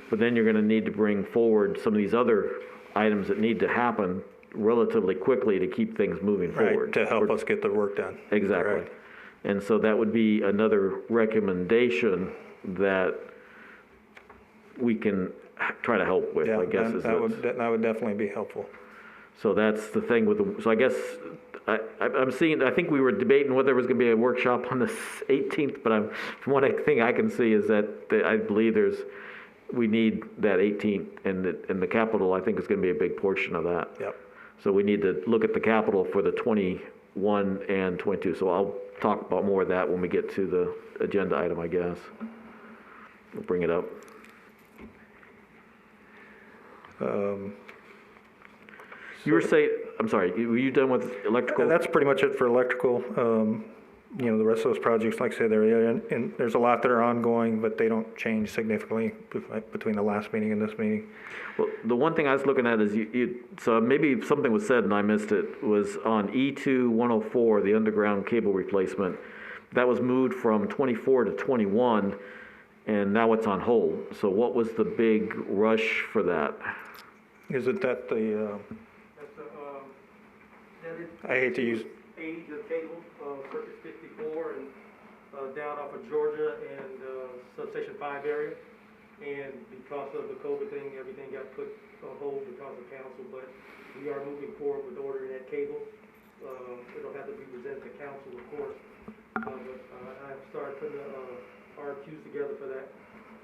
but then you're gonna need to bring forward some of these other items that need to happen relatively quickly to keep things moving Right, forward. to help us get the work done. Exactly. Correct. And so that would be another recommendation that we can try to help with, Yeah, I guess. is that what's- would definitely be helpful. So that's the thing with the, so I guess, I'm seeing, I think we were debating whether there was gonna be a workshop on the 18th, but from what I think I can see is that I believe we need that 18th, and the capital, I think, is gonna be a big portion of that. Yep. So we need to look at the capital for the 21 and 22. So I'll talk about more of that when we get to the agenda item, I guess. We'll bring it up. You were saying, I'm sorry, were you done with electrical? That's pretty much it for electrical. You know, the rest of those projects, like I said, and there's a lot that are ongoing, but they don't change significantly between the last meeting and this meeting. Well, the one thing I was looking at is so maybe something was said and I missed it, was on E2 104, the underground cable replacement. That was moved from 24 to 21, and now it's on hold. So what was the big rush for that? Is it that the, That's that is I hate to use, age of cable, Circuit 54 and, down off of Georgia and, substation 5 area. And because of the COVID thing, everything got put on hold because of council, but we are moving forward with ordering that cable. It'll have to be presented to council, of course. But I've started putting RFQs together for that,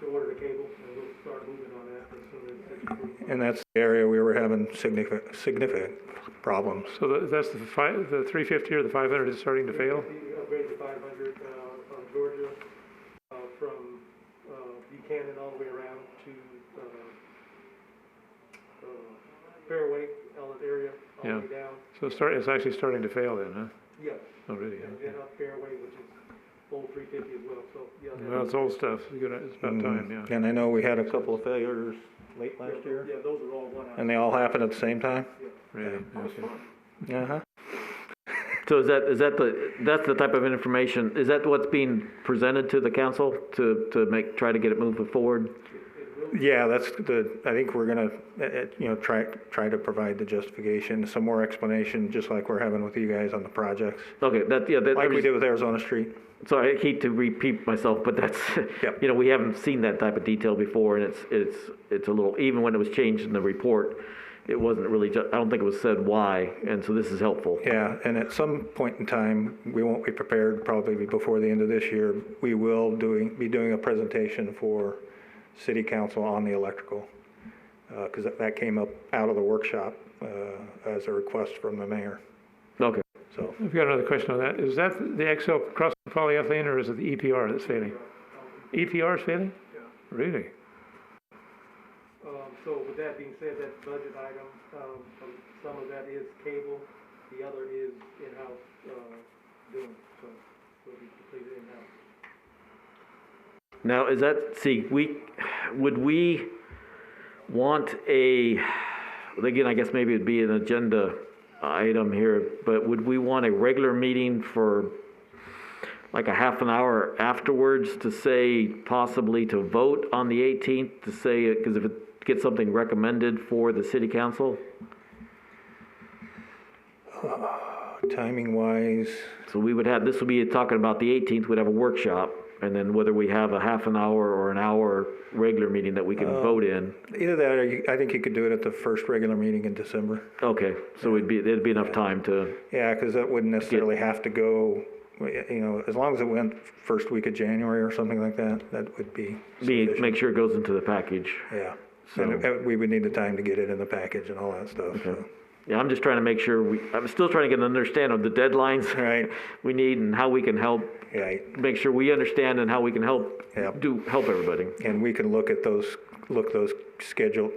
to order the cable, and we'll start moving on that as soon as it's approved. and that's the area we were having significant problems. So that's the 350 or the 500 is starting to fail? We upgraded to 500 on Georgia, from Buchanan all the way around to Fairway, Ellis area, all the way down. So it's actually starting to fail then, huh? Yeah, Oh, really? and then up Fairway, which is old 350 as well, so, yeah. Well, it's old stuff. It's about time, yeah. And I know we had a couple of failures late last year, Yeah, those are all one out. and they all happened at the same time? Really? Okay. Uh-huh. So that's the type of information, is that what's being presented to the council to try to get it moving forward? Yeah, I think we're gonna, you know, try to provide the justification, some more explanation, just like we're having with you guys on the projects. Okay, Like we did with Arizona Street. So I hate to repeat myself, but that's, Yep. you know, we haven't seen that type of detail before, and it's a little, even when it was changed in the report, it wasn't really, I don't think it was said why, and so this is helpful. Yeah, and at some point in time, we won't be prepared, probably before the end of this year, we will be doing a presentation for city council on the electrical, because that came up out of the workshop as a request from the mayor, Okay. so. I've got another question on that. Is that the XL cross polyethylene or is it the EPR that's failing? EPR is failing? Yeah. Really? So with that being said, that budget item, some of that is cable, the other is in-house, doing, so will be completed in-house. Now, is that, would we want again, I guess maybe it'd be an agenda item here, but would we want a regular meeting for like a half an hour afterwards to say, possibly to vote on the 18th, to say, because if it gets something recommended for the city council? Timing wise, So this would be talking about the 18th, we'd have a workshop, and then whether we have a half an hour or an hour regular meeting that we can vote in. either that or I think you could do it at the first regular meeting in December. Okay, so there'd be enough time to, Yeah, because that wouldn't necessarily have to go, you know, as long as it went first week of January or something like that, that would be sufficient. make sure it goes into the package. Yeah, So- and we would need the time to get it in the package and all that stuff, so. Yeah, I'm just trying to make sure I'm still trying to get an understanding of the deadlines Right, we need and how we can help, yeah, make sure we understand and how we can help, Yep. help everybody. and we can look at those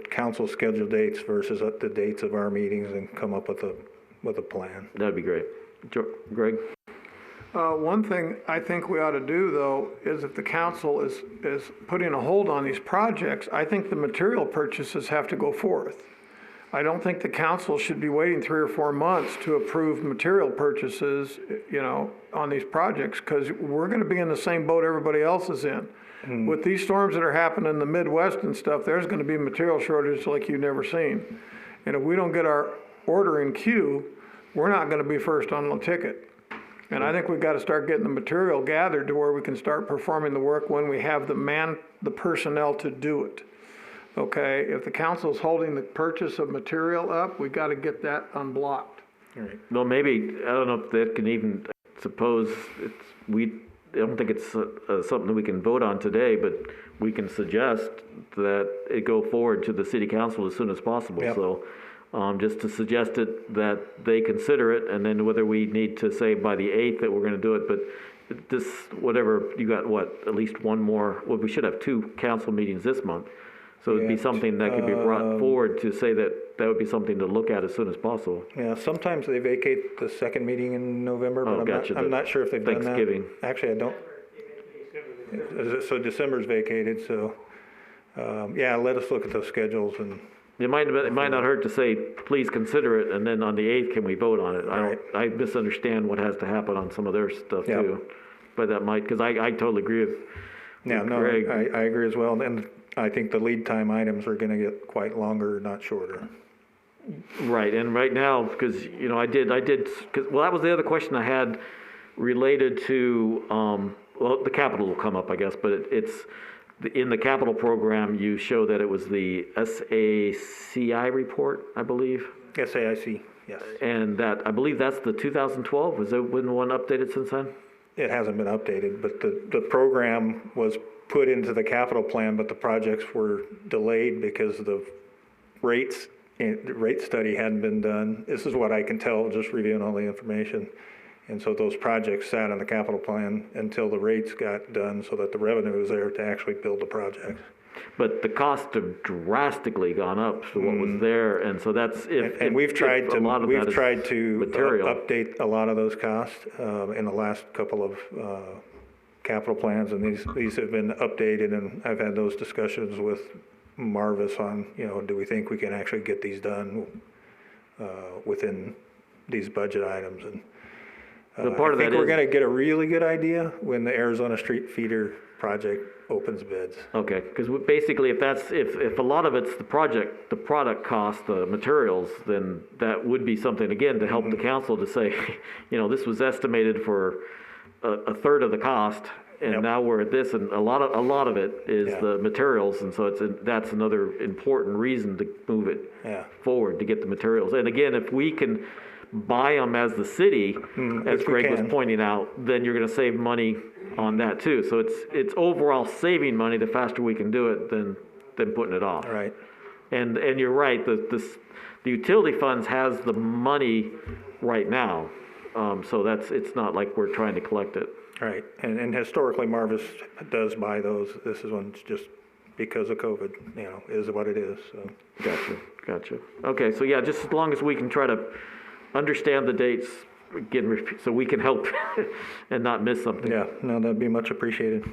council scheduled dates versus the dates of our meetings and come up with a plan. That'd be great. Greg? One thing I think we ought to do, though, is if the council is putting a hold on these projects, I think the material purchases have to go forth. I don't think the council should be waiting 3 or 4 months to approve material purchases, you know, on these projects, because we're gonna be in the same boat everybody else is in. With these storms that are happening in the Midwest and stuff, there's gonna be material shortage like you've never seen. And if we don't get our order in queue, we're not gonna be first on the ticket. And I think we've gotta start getting the material gathered to where we can start performing the work when we have the personnel to do it. Okay, if the council's holding the purchase of material up, we gotta get that unblocked. Right. Well, maybe, I don't know if that can even, suppose I don't think it's something that we can vote on today, but we can suggest that it go forward to the city council as soon as possible. Yep. So, just to suggest it, that they consider it, and then whether we need to say by the 8th that we're gonna do it, but this, whatever, you got what, at least one more, well, we should have 2 council meetings this month. So it'd be Yeah, something that could be brought forward to say that would be something to look at as soon as possible. Yeah, sometimes they vacate the second meeting in November, but Oh, gotcha, I'm not sure if they've done that. Thanksgiving. Actually, I don't. So December's vacated, so, yeah, let us look at those schedules and, It might not hurt to say, please consider it, and then on the 8th, can we vote on it? I misunderstand what has to happen on some of their stuff Yep. too. But that might, because I totally agree with yeah, no, Greg. I agree as well. And I think the lead time items are gonna get quite longer, not shorter. Right, and right now, because, you know, well, that was the other question I had related to, well, the capital will come up, I guess, but it's, in the capital program, you show that it was the SACI report, I believe, SAIC, yes. and that, I believe that's the 2012, was there been one updated since then? It hasn't been updated, but the program was put into the capital plan, but the projects were delayed because the rate study hadn't been done. This is what I can tell, just reviewing all the information. And so those projects sat on the capital plan until the rates got done so that the revenue was there to actually build the projects. But the costs have drastically gone up to what was there, and so that's if. And we've tried to material. update a lot of those costs in the last couple of capital plans, and these have been updated, and I've had those discussions with Marvis on, you know, do we think we can actually get these done within these budget items? And So part of I think that we're is- gonna get a really good idea when the Arizona Street Feeder project opens bids. Okay, because basically if a lot of it's the product cost, the materials, then that would be something, again, to help the council to say, you know, this was estimated for a third of the cost, and Yep. now we're at this, and a lot of it is Yeah. the materials, and so that's another important reason to move it Yeah. forward, to get the materials. And again, if we can buy them as the city, as which we Greg was can. pointing out, then you're gonna save money on that too. So it's overall saving money the faster we can do it than putting it off. All right. And you're right, the utility funds has the money right now. So it's not like we're trying to collect it. Right, and historically Marvis does buy those. This is one's just because of COVID, you know, is what it is, so. Gotcha. Okay, so yeah, just as long as we can try to understand the dates, again, so we can help and not miss something. Yeah, no, that'd be much appreciated.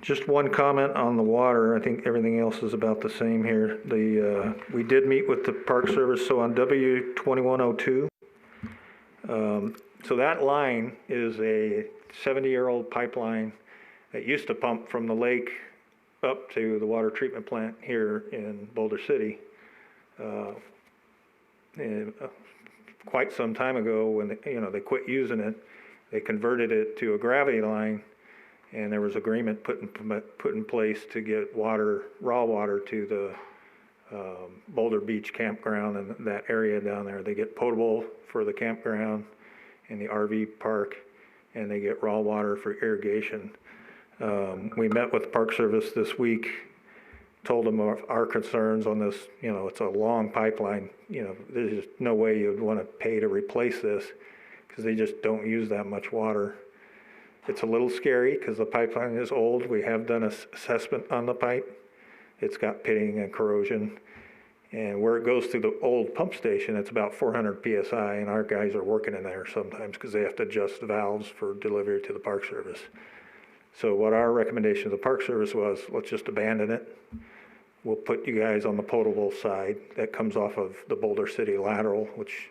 Just one comment on the water. I think everything else is about the same here. We did meet with the Park Service, so on W 2102. So that line is a 70-year-old pipeline that used to pump from the lake up to the water treatment plant here in Boulder City. Quite some time ago, when they quit using it, they converted it to a gravity line, and there was agreement put in place to get raw water to the Boulder Beach campground and that area down there. They get potable for the campground and the RV park, and they get raw water for irrigation. We met with the Park Service this week, told them our concerns on this. You know, it's a long pipeline. You know, there's just no way you'd want to pay to replace this because they just don't use that much water. It's a little scary because the pipeline is old. We have done an assessment on the pipe. It's got pitting and corrosion. And where it goes through the old pump station, it's about 400 PSI, and our guys are working in there sometimes because they have to adjust the valves for delivery to the Park Service. So what our recommendation to the Park Service was, let's just abandon it. We'll put you guys on the potable side that comes off of the Boulder City lateral, which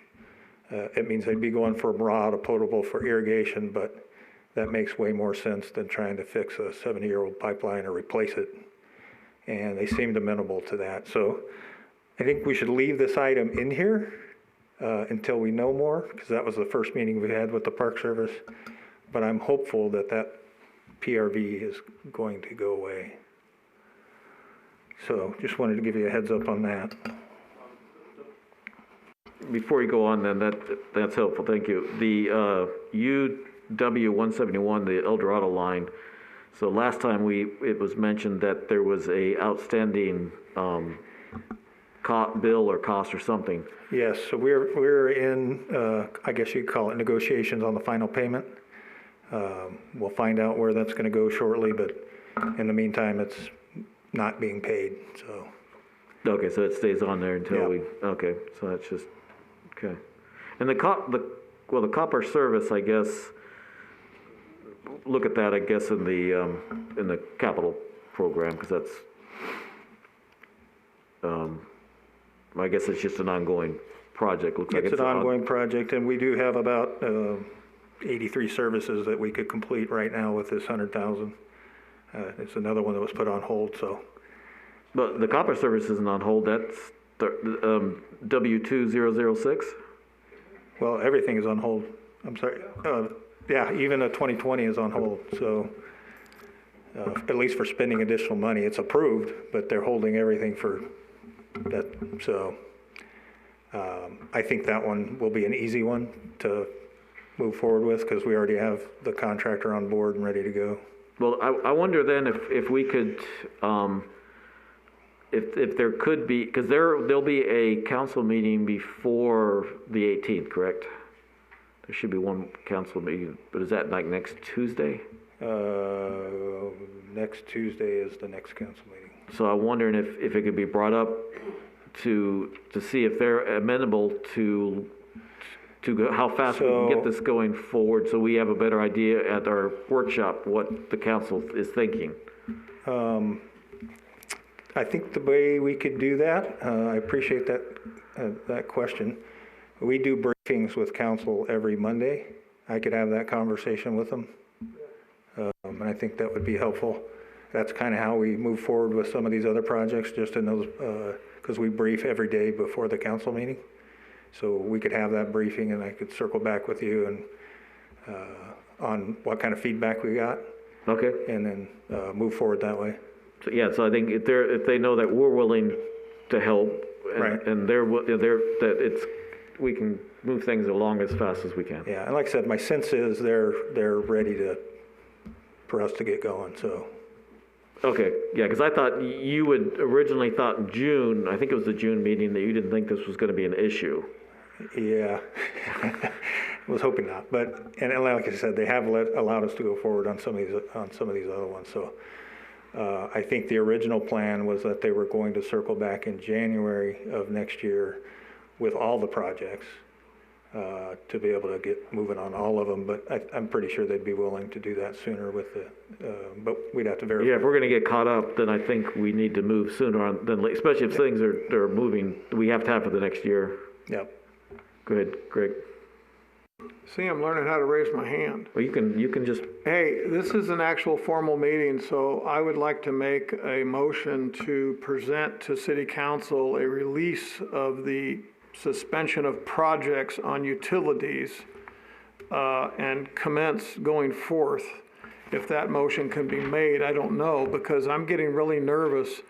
It means they'd be going from raw to potable for irrigation, but that makes way more sense than trying to fix a 70-year-old pipeline or replace it. And they seemed amenable to that. So I think we should leave this item in here until we know more, because that was the first meeting we had with the Park Service. But I'm hopeful that that PRV is going to go away. So just wanted to give you a heads up on that. Before you go on then, that's helpful, thank you. The UW 171, the El Dorado line, so last time it was mentioned that there was a outstanding bill or cost or something. Yes, so we're in, I guess you'd call it negotiations on the final payment. We'll find out where that's going to go shortly, but in the meantime, it's not being paid, so. Okay, so it stays on there until okay, so that's just, okay. And the copper service, I guess, look at that, I guess, in the capital program, because that's, I guess it's just an ongoing project. Looks like It's an ongoing project, and we do have about 83 services that we could complete right now with this 100,000. It's another one that was put on hold, so. But the copper service isn't on hold, that's W2006? Well, everything is on hold. I'm sorry. Yeah, even a 2020 is on hold, so at least for spending additional money. It's approved, but they're holding everything for that. So I think that one will be an easy one to move forward with, because we already have the contractor on board and ready to go. Well, I wonder then if we could, if there could be, because there'll be a council meeting before the 18th, correct? There should be one council meeting, but is that like next Tuesday? Next Tuesday is the next council meeting. So I'm wondering if it could be brought up to see if they're amenable to how fast we can get this going forward, so we have a better idea at our workshop what the council is thinking. I think the way we could do that, I appreciate that question. We do briefings with council every Monday. I could have that conversation with them. And I think that would be helpful. That's kind of how we move forward with some of these other projects, just in those, because we brief every day before the council meeting. So we could have that briefing, and I could circle back with you and on what kind of feedback we got. Okay. And then move forward that way. So, yeah, so I think if they know that we're willing to help, and, Right. and we can move things along as fast as we can. Yeah, and like I said, my sense is they're ready for us to get going. So. Okay, yeah, because I thought you had originally thought in June, I think it was the June meeting, that you didn't think this was going to be an issue. Yeah, I was hoping not, but and like I said, they have allowed us to go forward on some of these other ones. So I think the original plan was that they were going to circle back in January of next year with all the projects to be able to get moving on all of them. But I'm pretty sure they'd be willing to do that sooner with but we'd have to verify. Yeah, if we're going to get caught up, then I think we need to move sooner on than later, especially if things are moving. We have to have for the next year. Yep. Go ahead, Greg. See, I'm learning how to raise my hand. Well, you can just. Hey, this is an actual formal meeting, so I would like to make a motion to present to City Council a release of the suspension of projects on utilities and commence going forth. If that motion can be made, I don't know, because I'm getting really nervous.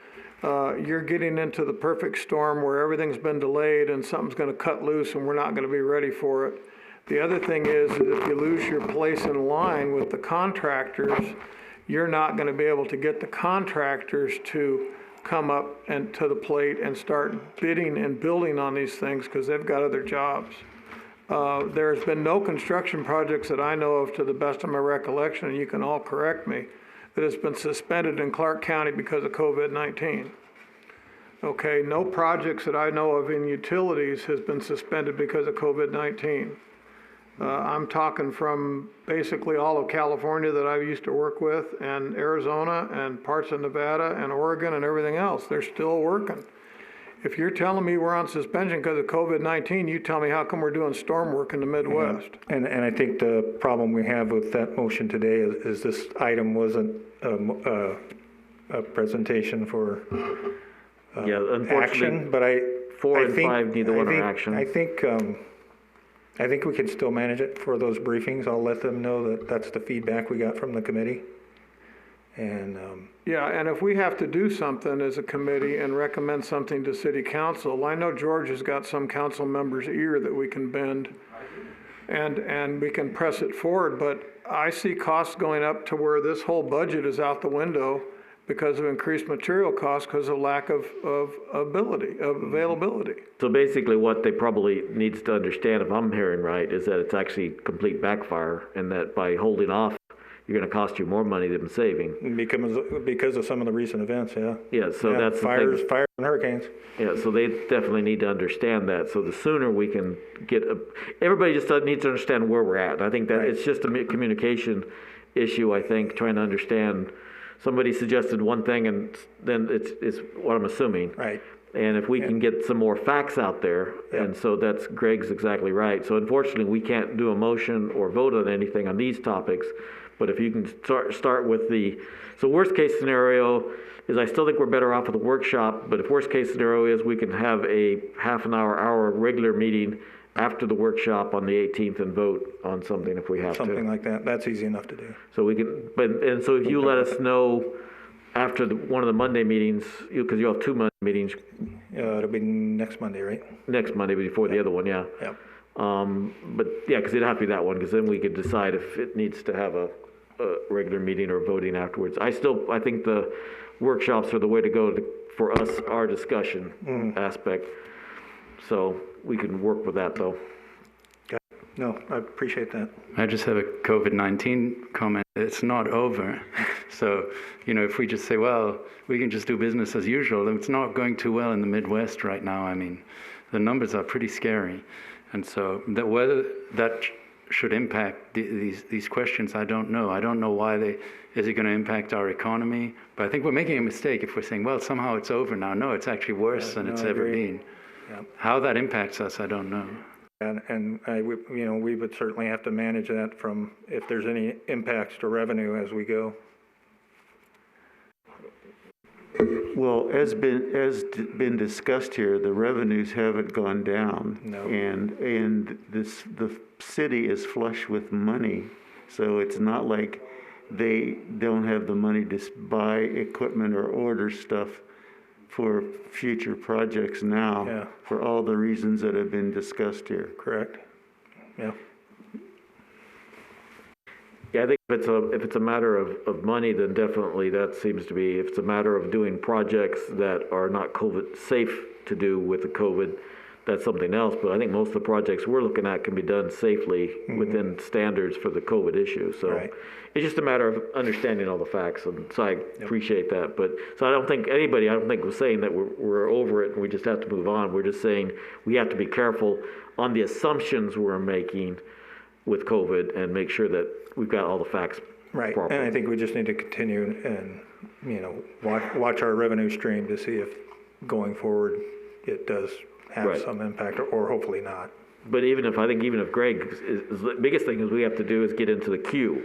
You're getting into the perfect storm where everything's been delayed and something's going to cut loose and we're not going to be ready for it. The other thing is that if you lose your place in line with the contractors, you're not going to be able to get the contractors to come up and to the plate and start bidding and building on these things because they've got other jobs. There's been no construction projects that I know of, to the best of my recollection, and you can all correct me, that has been suspended in Clark County because of COVID-19. Okay, no projects that I know of in utilities has been suspended because of COVID-19. I'm talking from basically all of California that I used to work with, and Arizona and parts of Nevada and Oregon and everything else. They're still working. If you're telling me we're on suspension because of COVID-19, you tell me how come we're doing storm work in the Midwest? And I think the problem we have with that motion today is this item wasn't a presentation for Yeah, unfortunately, action, but I 4 I and think- 5 neither one are think- action. I think we can still manage it for those briefings. I'll let them know that that's the feedback we got from the committee. And, Yeah, and if we have to do something as a committee and recommend something to city council, I know George has got some council members' ear that we can bend and we can press it forward, but I see costs going up to where this whole budget is out the window because of increased material costs because of lack of availability. So basically what they probably needs to understand, if I'm hearing right, is that it's actually complete backfire and that by holding off, you're gonna cost you more money than saving. because of some of the recent events, yeah. Yeah, so Yeah, that's the thing. fires and hurricanes. Yeah, so they definitely need to understand that. So the sooner we can get, everybody just needs to understand where we're at. I think that Right. it's just a communication issue, I think, trying to understand. Somebody suggested one thing and then it's what I'm assuming. Right. And if we can get some more facts out there, and so that's, Greg's exactly right. So unfortunately, we can't do a motion or vote on anything on these topics, but if you can start with so worst case scenario is I still think we're better off with a workshop, but if worst case scenario is we can have a half an hour regular meeting after the workshop on the 18th and vote on something if we have to. Something like that. That's easy enough to do. So we can, and so if you let us know after one of the Monday meetings, because you'll have 2 Monday meetings It'll be next Monday, right? next Monday before the other one, yeah. Yep. But yeah, because it'd have to be that one, because then we could decide if it needs to have a regular meeting or voting afterwards. I think the workshops are the way to go for us, our discussion aspect. So we can work with that though. No, I appreciate that. I just have a COVID-19 comment. It's not over. So, if we just say, well, we can just do business as usual, it's not going too well in the Midwest right now. I mean, the numbers are pretty scary. And so whether that should impact these questions, I don't know. I don't know why is it going to impact our economy? But I think we're making a mistake if we're saying, well, somehow it's over now. No, it's actually worse than no, it's I ever agree. been. Yeah. How that impacts us, I don't know. And we would certainly have to manage that from if there's any impacts to revenue as we go. Well, as been discussed here, the revenues haven't gone down. No. And the city is flush with money, so it's not like they don't have the money to buy equipment or order stuff for future projects now. Yeah. For all the reasons that have been discussed here. Correct? Yeah. Yeah, I think if it's a matter of money, then definitely that seems to be, if it's a matter of doing projects that are not COVID safe to do with the COVID, that's something else. But I think most of the projects we're looking at can be done safely within standards for the COVID issue. So Right. it's just a matter of understanding all the facts. And so I appreciate that. But so I don't think anybody was saying that we're over it and we just have to move on. We're just saying we have to be careful on the assumptions we're making with COVID and make sure that we've got all the facts Right. properly. And I think we just need to continue and, watch our revenue stream to see if going forward it does have Right. some impact or hopefully not. But even if Greg, the biggest thing is we have to do is get into the queue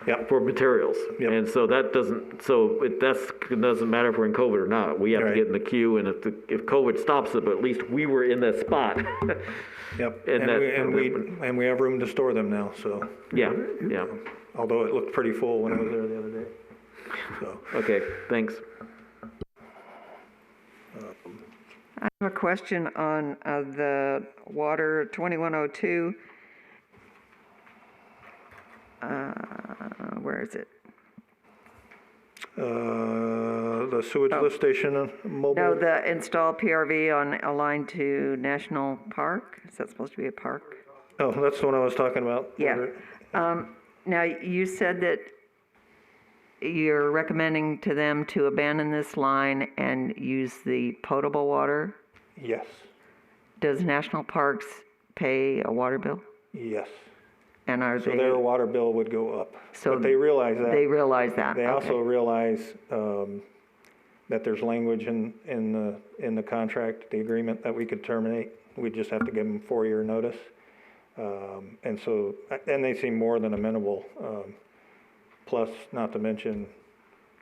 Yep. for materials. Yep. And so that doesn't matter if we're in COVID or not. We have to Right. get in the queue, and if COVID stops it, but at least we were in that spot. Yep. And And we have room to store them now, so, Yeah, although it looked pretty full when I was there the other day. So, okay, thanks. I have a question on the water 2102. Where is it? the sewage lift station mobile. No, the install PRV on a line to National Park. Is that supposed to be a park? Oh, that's the one I was talking about. Yeah. Now, you said that you're recommending to them to abandon this line and use the potable water. Yes, Does National Parks pay a water bill? yes. And are So they? their water bill would go up. So But they realize that. They realize that. They Okay. also realize that there's language in the contract, the agreement that we could terminate. We just have to give them 4-year notice. And they seem more than amenable. Plus, not to mention,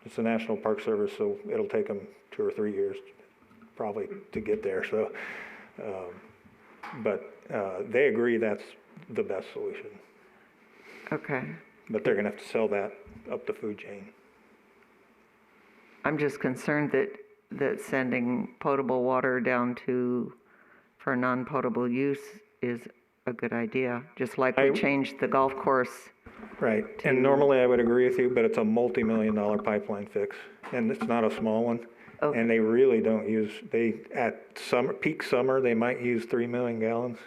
it's the National Park Service, so it'll take them 2 or 3 years probably to get there. So, they agree that's the best solution. Okay. But they're gonna have to sell that up the food chain. I'm just concerned that sending potable water down for non-potable use is a good idea, just like we changed the golf course. Right, and normally I would agree with you, but it's a multi-million-dollar pipeline fix, and it's not a small one. Okay. And they really don't use, at peak summer, they might use 3 million gallons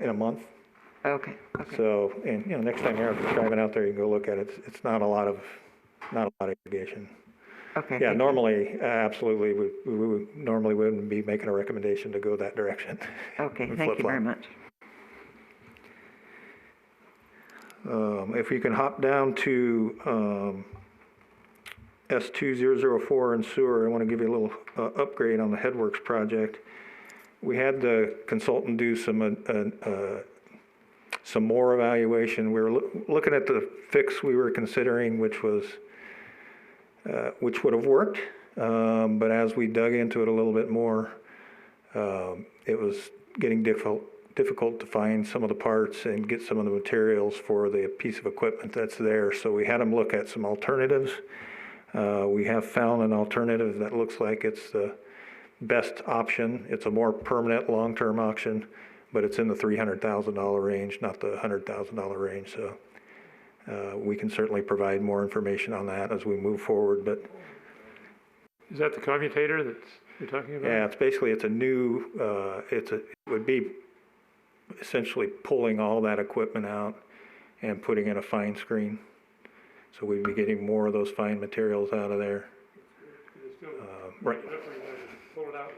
in a month. Okay. So, and, next time you're driving out there, you can go look at it. It's not a lot of irrigation. Okay. Yeah, thank normally, absolutely, we normally wouldn't be making a recommendation to go that direction. you. Okay, And thank you very flip-flop. much. If we can hop down to S2004 in sewer, I want to give you a little upgrade on the Headworks project. We had the consultant do some more evaluation. We were looking at the fix we were considering, which would have worked, but as we dug into it a little bit more, it was getting difficult to find some of the parts and get some of the materials for the piece of equipment that's there. So we had them look at some alternatives. We have found an alternative that looks like it's the best option. It's a more permanent, long-term option, but it's in the $300,000 range, not the $100,000 range. So we can certainly provide more information on that as we move forward. But Is that the commutator that you're talking about? yeah, it's a new. It would be essentially pulling all that equipment out and putting in a fine screen. So we'd be getting more of those fine materials out of there. Right. Pull it out.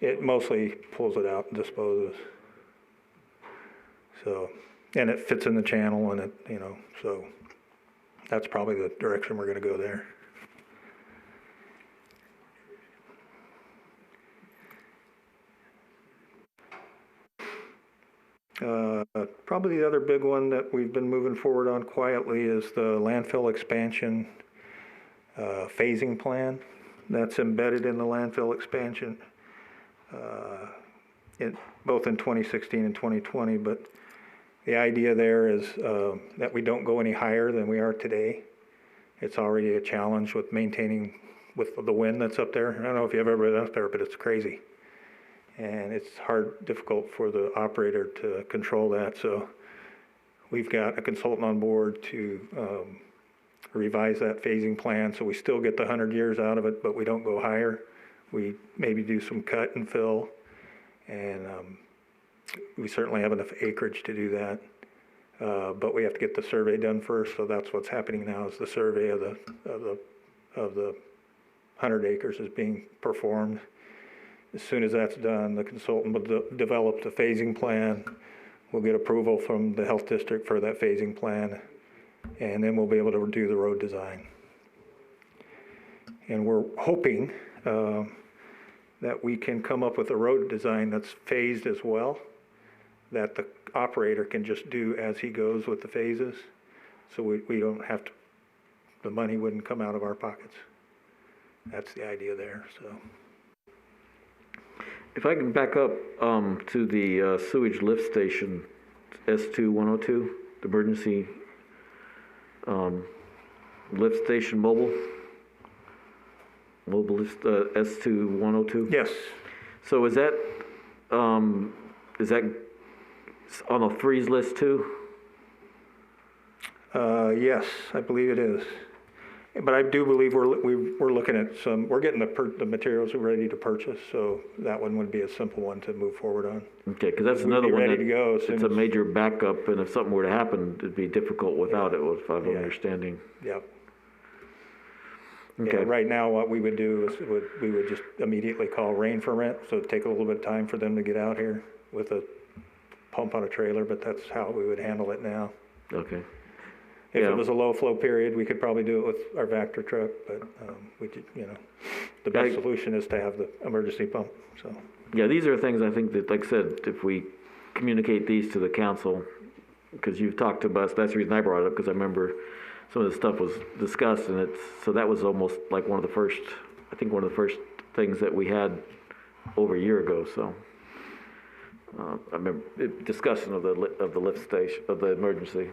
It mostly pulls it out and disposes. So, and it fits in the channel and so that's probably the direction we're gonna go there. Probably the other big one that we've been moving forward on quietly is the landfill expansion phasing plan that's embedded in the landfill expansion, both in 2016 and 2020. But the idea there is that we don't go any higher than we are today. It's already a challenge with maintaining with the wind that's up there. I don't know if you've ever been up there, but it's crazy. And it's difficult for the operator to control that. So we've got a consultant on board to revise that phasing plan so we still get the 100 years out of it, but we don't go higher. We maybe do some cut and fill, and we certainly have enough acreage to do that. But we have to get the survey done first, so that's what's happening now is the survey of the 100 acres is being performed. As soon as that's done, the consultant will develop the phasing plan. We'll get approval from the health district for that phasing plan, and then we'll be able to do the road design. And we're hoping that we can come up with a road design that's phased as well, that the operator can just do as he goes with the phases, so we don't have to, the money wouldn't come out of our pockets. That's the idea there, so. If I can back up to the sewage lift station, S2102, the emergency lift station mobile lift, S2102? Yes. So is that on the freeze list too? Yes, I believe it is. But I do believe we're looking at we're getting the materials ready to purchase, so that one would be a simple one to move forward on. Okay, because that's We'd another be one ready that to go as soon it's a as- major backup, and if something were to happen, it'd be difficult without it, if I'm Yeah. understanding. Yep. Okay. Yeah, right now, what we would do is we would just immediately call rain for rent, so it'd take a little bit of time for them to get out here with a pump on a trailer, but that's how we would handle it now. Okay. If Yeah. it was a low flow period, we could probably do it with our Vector truck, but, we did, the best solution is to have the emergency pump, so. Yeah, these are things I think that, like I said, if we communicate these to the council, because you've talked to us, that's the reason I brought it up, because I remember some of the stuff was discussed, and so that was almost like one of the first things that we had over a year ago, so. I remember discussion of the lift station, of the emergency.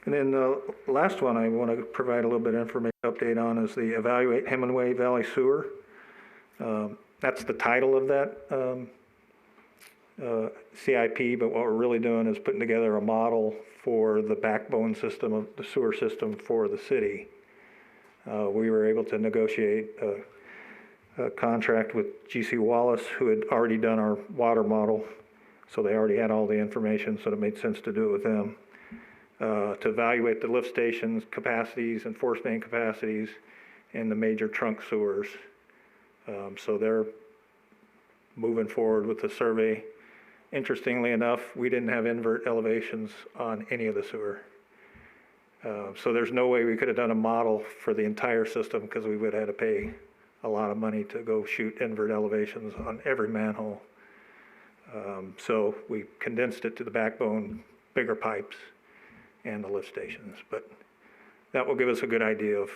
And then the last one I want to provide a little bit of information update on is the Evaluate Hemingway Valley Sewer. That's the title of that CIP, but what we're really doing is putting together a model for the backbone system of the sewer system for the city. We were able to negotiate a contract with GC Wallace, who had already done our water model, so they already had all the information, so it made sense to do it with them. To evaluate the lift stations, capacities, and force main capacities, and the major trunk sewers. So they're moving forward with the survey. Interestingly enough, we didn't have invert elevations on any of the sewer. So there's no way we could have done a model for the entire system, because we would have had to pay a lot of money to go shoot invert elevations on every manhole. So we condensed it to the backbone, bigger pipes, and the lift stations. But that will give us a good idea of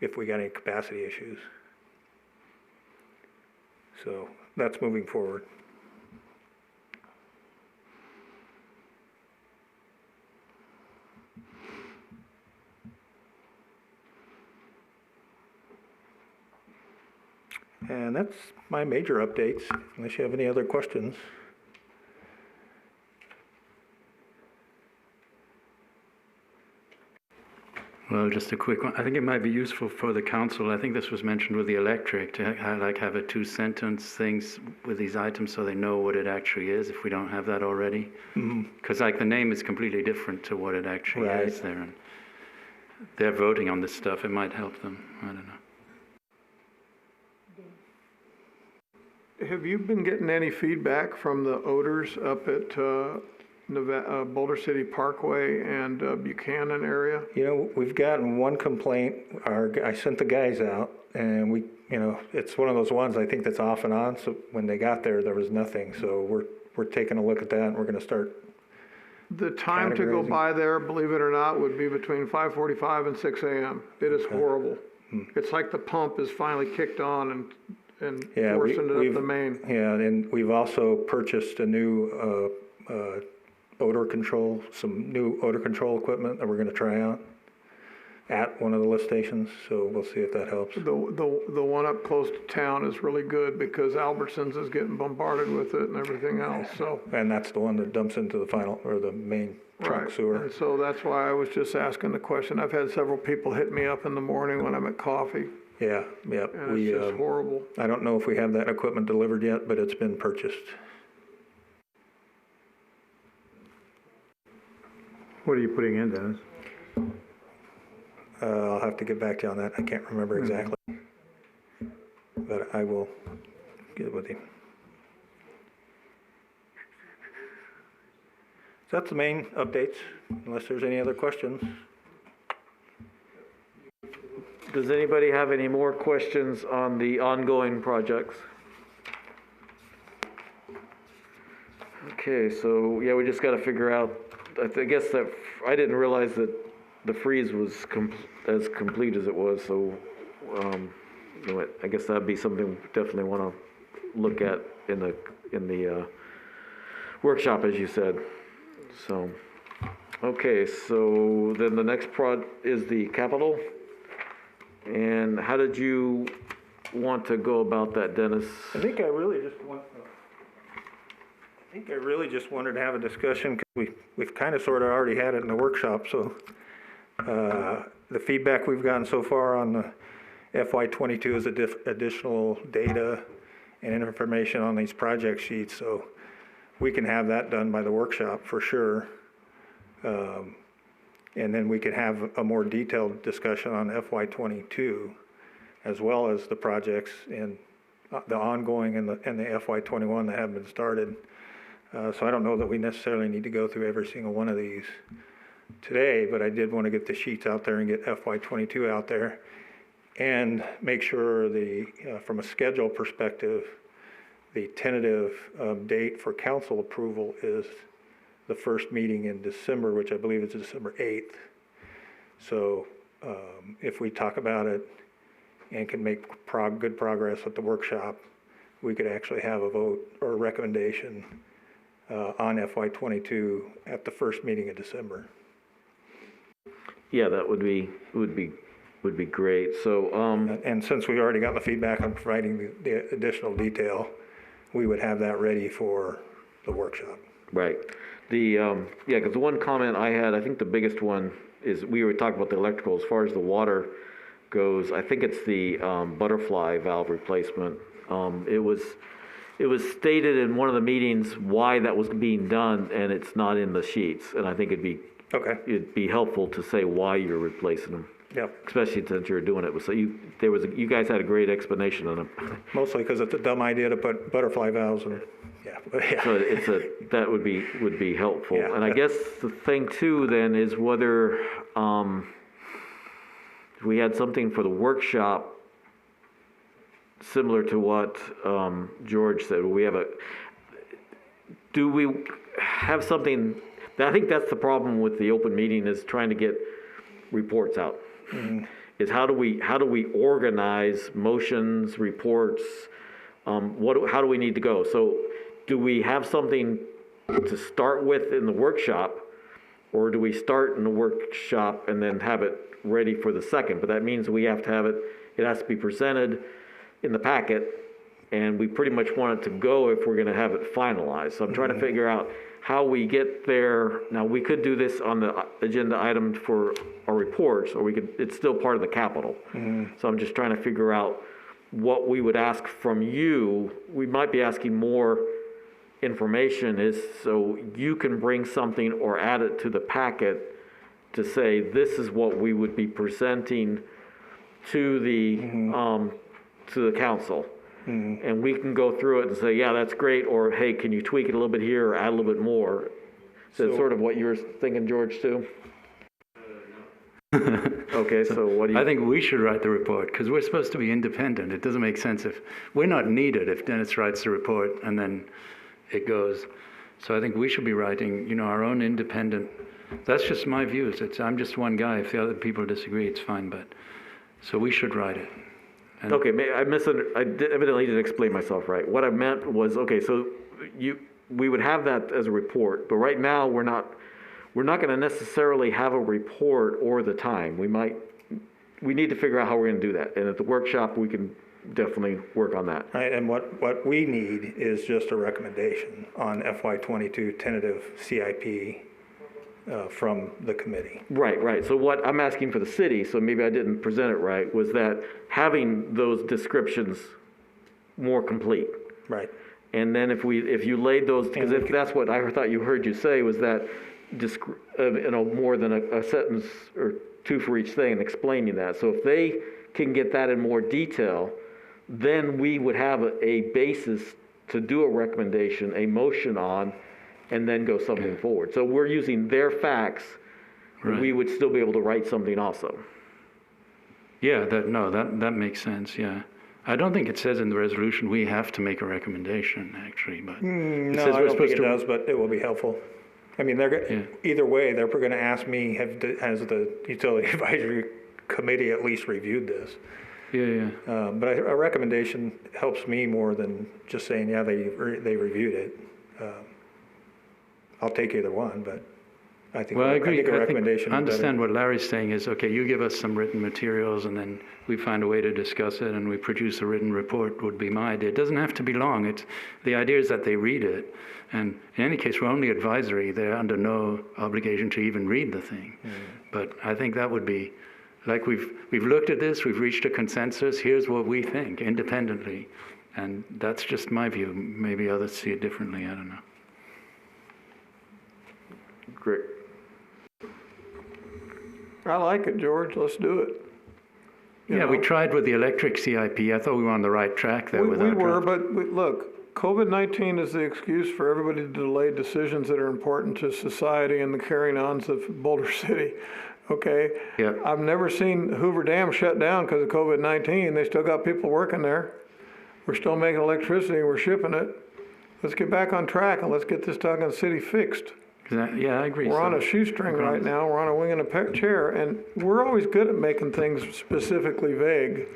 if we got any capacity issues. So that's moving forward. And that's my major updates, unless you have any other questions. Well, just a quick one. I think it might be useful for the council. I think this was mentioned with the electric to have a 2-sentence things with these items so they know what it actually is if we don't have that already. Because the name is completely different to what it actually is there. And they're voting on this stuff. It might help them. I don't know. Have you been getting any feedback from the odors up at Boulder City Parkway and Buchanan area? We've gotten one complaint. I sent the guys out, and it's one of those ones I think that's off and on. So when they got there was nothing. So we're taking a look at that, and we're going to start. The time to go by there, believe it or not, would be between 5:45 and 6 a.m. It is horrible. It's like the pump is finally kicked on and forcing it up the main. Yeah, and we've also purchased a new some new odor control equipment that we're going to try out at one of the lift stations, so we'll see if that helps. The one up close to town is really good because Albertsons is getting bombarded with it and everything else, so. And that's the one that dumps into the main trunk sewer. And so that's why I was just asking the question. I've had several people hit me up in the morning when I'm at coffee. Yeah, yep. And it's just horrible. I don't know if we have that equipment delivered yet, but it's been purchased. What are you putting in, Dennis? I'll have to get back to you on that. I can't remember exactly. But I will get with you. So that's the main updates, unless there's any other questions. Does anybody have any more questions on the ongoing projects? Okay, so yeah, we just got to figure out. I guess that I didn't realize that the freeze was as complete as it was. So I guess that'd be something we definitely want to look at in the workshop, as you said. So okay, so then the next prod is the capital. And how did you want to go about that, Dennis? I think I really just wanted to have a discussion, because we've kind of sort of already had it in the workshop. So the feedback we've gotten so far on the FY22 is additional data and information on these project sheets. So we can have that done by the workshop for sure. And then we could have a more detailed discussion on FY22, as well as the projects in the ongoing and the FY21 that have been started. So I don't know that we necessarily need to go through every single one of these. today, but I did want to get the sheets out there and get FY22 out there and make sure from a schedule perspective, the tentative date for council approval is the first meeting in December, which I believe is December 8th. So if we talk about it and can make good progress at the workshop, we could actually have a vote or a recommendation on FY22 at the first meeting in December. Yeah, that would be great. So, And since we already got the feedback on providing the additional detail, we would have that ready for the workshop. right. Because the one comment I had, I think the biggest one is we were talking about the electrical. As far as the water goes, I think it's the butterfly valve replacement. It was stated in one of the meetings why that was being done, and it's not in the sheets. And I think it'd be helpful to say why you're replacing them. Yep. Especially since you're doing it. So you guys had a great explanation on them. Mostly because it's a dumb idea to put butterfly valves in. Yeah. So that would be helpful. Yeah. And I guess the thing too then is whether we had something for the workshop similar to what George said. Do we have something? I think that's the problem with the open meeting is trying to get reports out. Mm-hmm. Is how do we organize motions, reports? How do we need to go? So do we have something to start with in the workshop, or do we start in the workshop and then have it ready for the second? But that means we have to have it has to be presented in the packet, and we pretty much want it to go if we're going to have it finalized. So I'm trying to figure out how we get there. Now, we could do this on the agenda item for our reports, or it's still part of the capital. Mm-hmm. So I'm just trying to figure out what we would ask from you. We might be asking more information is so you can bring something or add it to the packet to say this is what we would be presenting to the to the council. Mm-hmm. And we can go through it and say, yeah, that's great, or hey, can you tweak it a little bit here or add a little bit more? So that's sort of what you're thinking, George, too? No. Okay, so what do you... I think we should write the report, because we're supposed to be independent. It doesn't make sense if... We're not needed if Dennis writes the report and then it goes. So I think we should be writing, our own independent... That's just my views. I'm just one guy. If the other people disagree, it's fine, but... So we should write it. And okay, I evidently didn't explain myself right. What I meant was, okay, so we would have that as a report, but right now we're not going to necessarily have a report or the time. We need to figure out how we're going to do that. And at the workshop, we can definitely work on that. Right, and what we need is just a recommendation on FY22 tentative CIP from the committee. Right. So what I'm asking for the city, so maybe I didn't present it right, was that having those descriptions more complete. Right. And then if you laid those, because if that's what I thought you heard you say was that just more than a sentence or two for each thing and explaining that. So if they can get that in more detail, then we would have a basis to do a recommendation, a motion on, and then go something forward. So we're using their facts, right. We would still be able to write something also. Yeah, that makes sense, yeah. I don't think it says in the resolution we have to make a recommendation, actually, but... No, I don't think it does, but it will be helpful. I mean, either way, they're going to ask me, has the Utility Advisory Committee at least reviewed this? Yeah. But a recommendation helps me more than just saying, yeah, they reviewed it. I'll take either one, but I think I agree. I think a recommendation I understand what Larry's saying is, okay, you give us some written materials and then we find a way to discuss it and we produce a written report would be my idea. It doesn't have to be long. The idea is that they read it. And in any case, we're only advisory. They're under no obligation to even read the thing. Mm. But I think that would be, like we've looked at this, we've reached a consensus, here's what we think independently. And that's just my view. Maybe others see it differently, I don't know. Great. I like it, George. Let's do it. We tried with the electric CIP. I thought we were on the right track there. We were, but look, COVID-19 is the excuse for everybody to delay decisions that are important to society and the carrying ons of Boulder City, okay? Yeah. I've never seen Hoover Dam shut down because of COVID-19. They still got people working there. We're still making electricity, we're shipping it. Let's get back on track and let's get this Doggone city fixed. Yeah, I agree. We're on So- a shoestring right now, we're on a wing and a chair, and we're always good at making things specifically vague.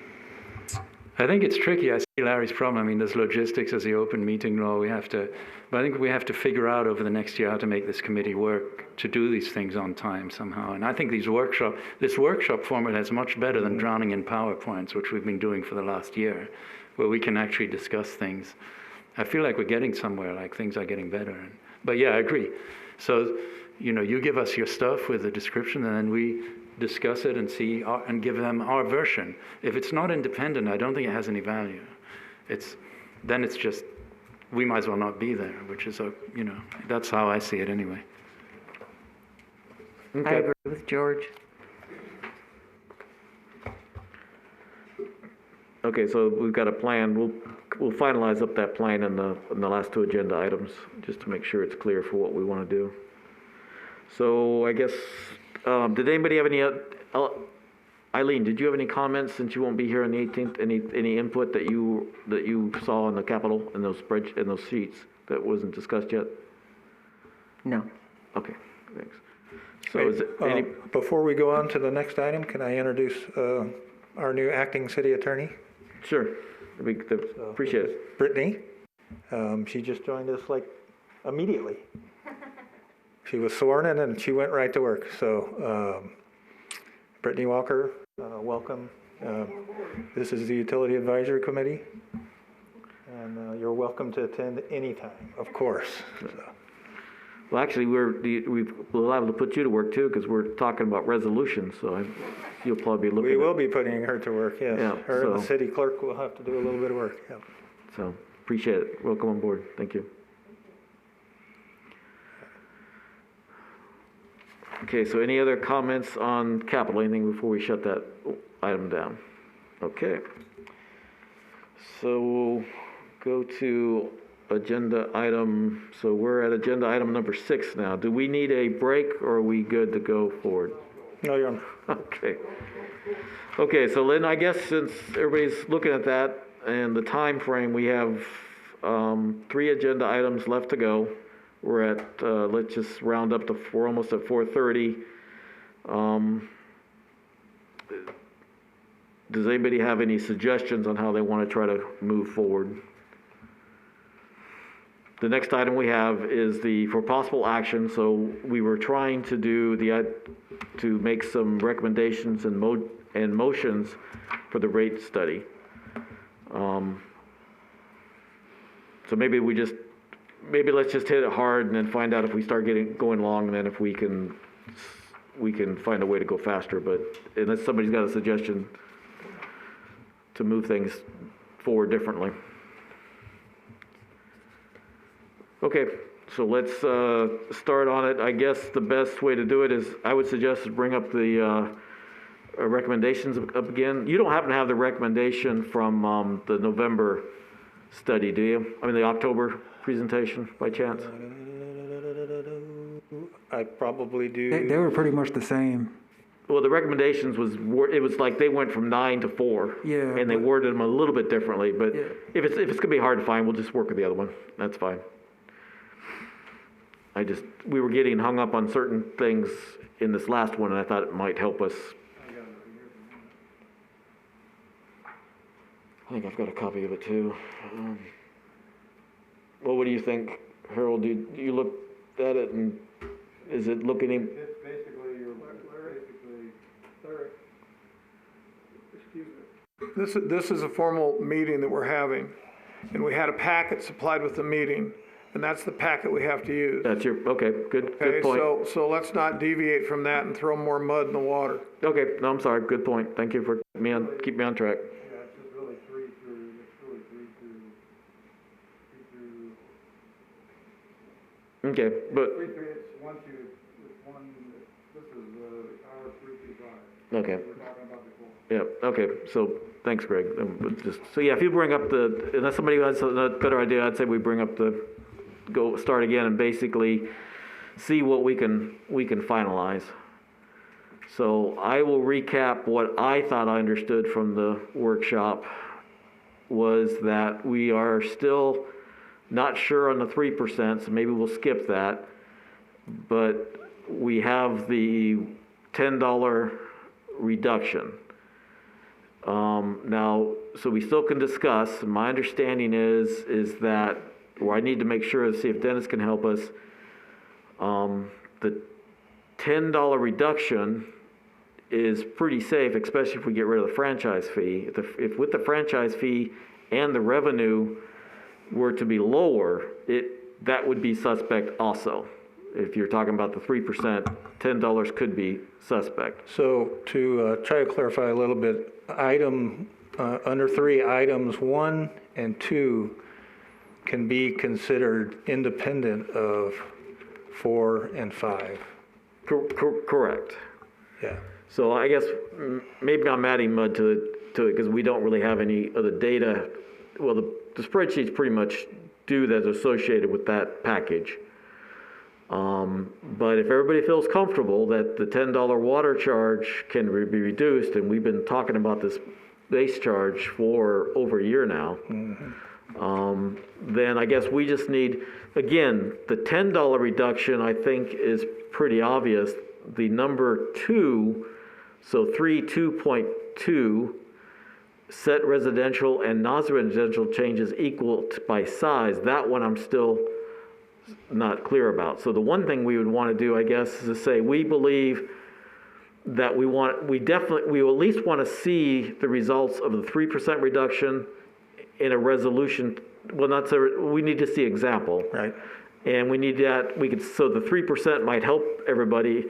I think it's tricky. I see Larry's problem. I mean, there's logistics as the open meeting law. But I think we have to figure out over the next year how to make this committee work to do these things on time somehow. And I think this workshop format is much better than drowning in PowerPoints, which we've been doing for the last year, where we can actually discuss things. I feel like we're getting somewhere, like things are getting better. But yeah, I agree. So, you give us your stuff with a description, and then we discuss it and see and give them our version. If it's not independent, I don't think it has any value. Then it's just, we might as well not be there, which is that's how I see it anyway. I agree with George. Okay, so we've got a plan. We'll finalize up that plan in the last two agenda items, just to make sure it's clear for what we want to do. So I guess, did anybody have any, Eileen, did you have any comments since you won't be here on the 18th? Any input that you saw in the Capitol, in those sheets that wasn't discussed yet? No. Okay, thanks. So is it any? Before we go on to the next item, can I introduce our new acting city attorney? Sure, appreciate it. Brittany. She just joined us immediately. She was sworn in and she went right to work. So, Brittany Walker, welcome. This is the Utility Advisory Committee, and you're welcome to attend anytime, of course. So. Well, actually, we're liable to put you to work too, because we're talking about resolutions, so you'll probably be looking. We will be putting her to work, yes. Yeah, Her and the city clerk will have to do a little bit of work, yeah. So, appreciate it. Welcome on board. Thank you. Okay, so any other comments on capital, anything before we shut that item down? Okay. So we'll go to agenda item, so we're at agenda item number 6 now. Do we need a break or are we good to go forward? No, you're. Okay. Okay, so then I guess since everybody's looking at that and the time frame, we have 3 agenda items left to go. We're at, let's just round up to, we're almost at 4:30. Does anybody have any suggestions on how they want to try to move forward? The next item we have is for possible action. So we were trying to do to make some recommendations and motions for the rate study. So maybe let's just hit it hard and then find out if we start going long, and then if we can find a way to go faster. But unless somebody's got a suggestion to move things forward differently. Okay, so let's start on it. I guess the best way to do it is, I would suggest, to bring up the recommendations up again. You don't happen to have the recommendation from the November study, do you? I mean, the October presentation, by chance? I probably do. They were pretty much the same. Well, the recommendations it was like they went from 9 to 4. Yeah. And they worded them a little bit differently, but Yeah. if it's gonna be hard to find, we'll just work with the other one. That's fine. We were getting hung up on certain things in this last one, and I thought it might help us. I think I've got a copy of it too. Well, what do you think, Harold? Do you look at it, and is it looking? It's basically, Larry, excuse me. This is a formal meeting that we're having, and we had a packet supplied with the meeting, and that's the packet we have to use. That's okay, good Okay, point. so let's not deviate from that and throw more mud in the water. Okay, no, I'm sorry, good point. Thank you for keep me on track. Yeah, it's just really 3 through. Okay, but, It's this is hour 3 through 5. okay. We're talking about before. Yeah, okay, so, thanks, Greg. But just, so yeah, if you bring up unless somebody has a better idea, I'd say we bring up start again and basically see what we can finalize. So I will recap what I thought I understood from the workshop was that we are still not sure on the 3%, so maybe we'll skip that. But we have the $10 reduction. Now, so we still can discuss. My understanding is that, or I need to make sure to see if Dennis can help us. The $10 reduction is pretty safe, especially if we get rid of the franchise fee. If with the franchise fee and the revenue were to be lower, that would be suspect also. If you're talking about the 3%, $10 could be suspect. So to try to clarify a little bit, under 3, items 1 and 2 can be considered independent of 4 and 5. Correct. Yeah. So I guess maybe I'm adding mud to it because we don't really have any of the data. Well, the spreadsheets pretty much do that's associated with that package. But if everybody feels comfortable that the $10 water charge can be reduced, and we've been talking about this base charge for over a year now, then I guess we just need, again, the $10 reduction I think is pretty obvious. The number 2, so 3.2.2, set residential and non-residential changes equal by size. That one I'm still not clear about. So the one thing we would want to do, I guess, is to say we believe that we will at least want to see the results of the 3% reduction in a resolution. Well, not so, we need to see example. Right. And we need that, so the 3% might help everybody,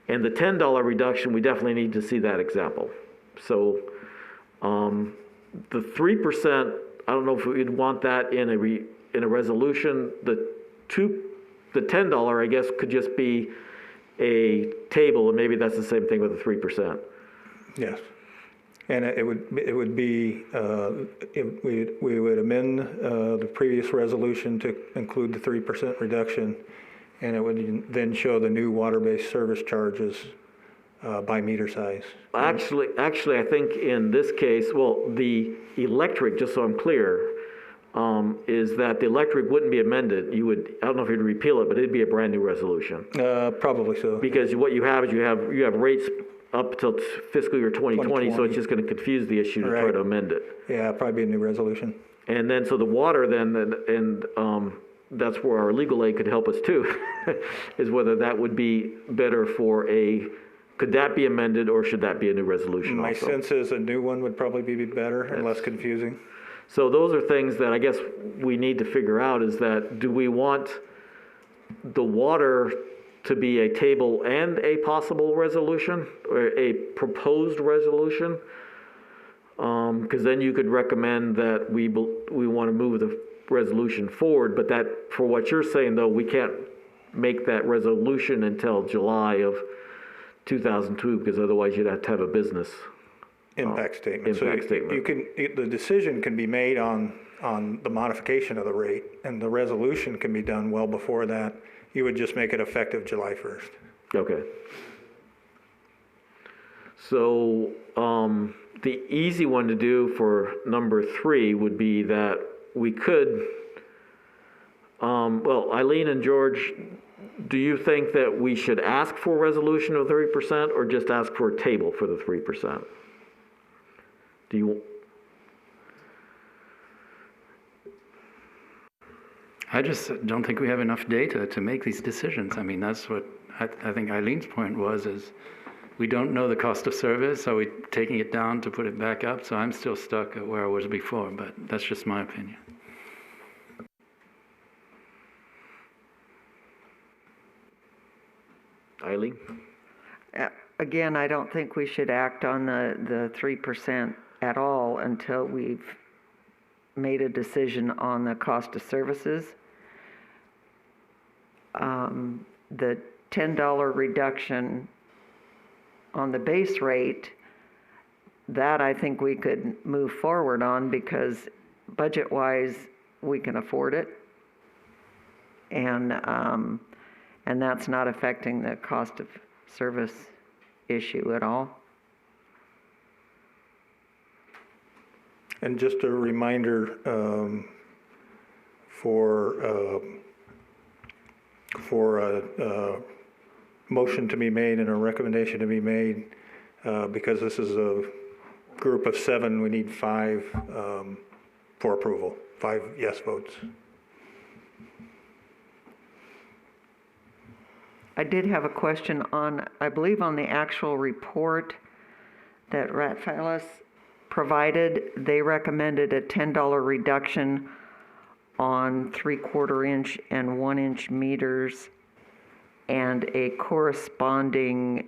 and the $10 reduction, we definitely need to see that example. So the 3%, I don't know if we'd want that in a resolution. The $10, I guess, could just be a table, and maybe that's the same thing with the 3%. Yes. And it would be, we would amend the previous resolution to include the 3% reduction, and it would then show the new water-based service charges by meter size. Actually, I think in this case, well, the electric, just so I'm clear, is that the electric wouldn't be amended. You would, I don't know if you'd repeal it, but it'd be a brand new resolution. Probably so. Because what you have is you have rates up till fiscal year 2020, so it's just going to confuse the issue to try to amend it. Yeah, probably a new resolution. And then, so the water then, and that's where our legal aid could help us too, is whether that would be better could that be amended, or should that be a new resolution My also? sense is a new one would probably be better and less confusing. So those are things that I guess we need to figure out, is that, do we want the water to be a table and a possible resolution, or a proposed resolution? Because then you could recommend that we want to move the resolution forward, but that, for what you're saying though, we can't make that resolution until July of 2002, because otherwise you'd have to have a business Impact statement. Impact statement. You can, the decision can be made on the modification of the rate, and the resolution can be done well before that. You would just make it effective July 1st. Okay. So the easy one to do for number 3 would be that we could, well, Eileen and George, do you think that we should ask for a resolution of 3%, or just ask for a table for the 3%? Do you? I just don't think we have enough data to make these decisions. I mean, that's what I think Eileen's point was, is we don't know the cost of service. Are we taking it down to put it back up? So I'm still stuck at where I was before, but that's just my opinion. Eileen? Again, I don't think we should act on the 3% at all until we've made a decision on the cost of services. The $10 reduction on the base rate that I think we could move forward on because budget-wise, we can afford it. And that's not affecting the cost of service issue at all. And just a reminder, for a motion to be made and a recommendation to be made, because this is a group of 7, we need 5 for approval, 5 yes votes. I did have a question on, I believe on the actual report that Ratfilas provided, they recommended a $10 reduction on 3/4 inch and 1 inch meters and a corresponding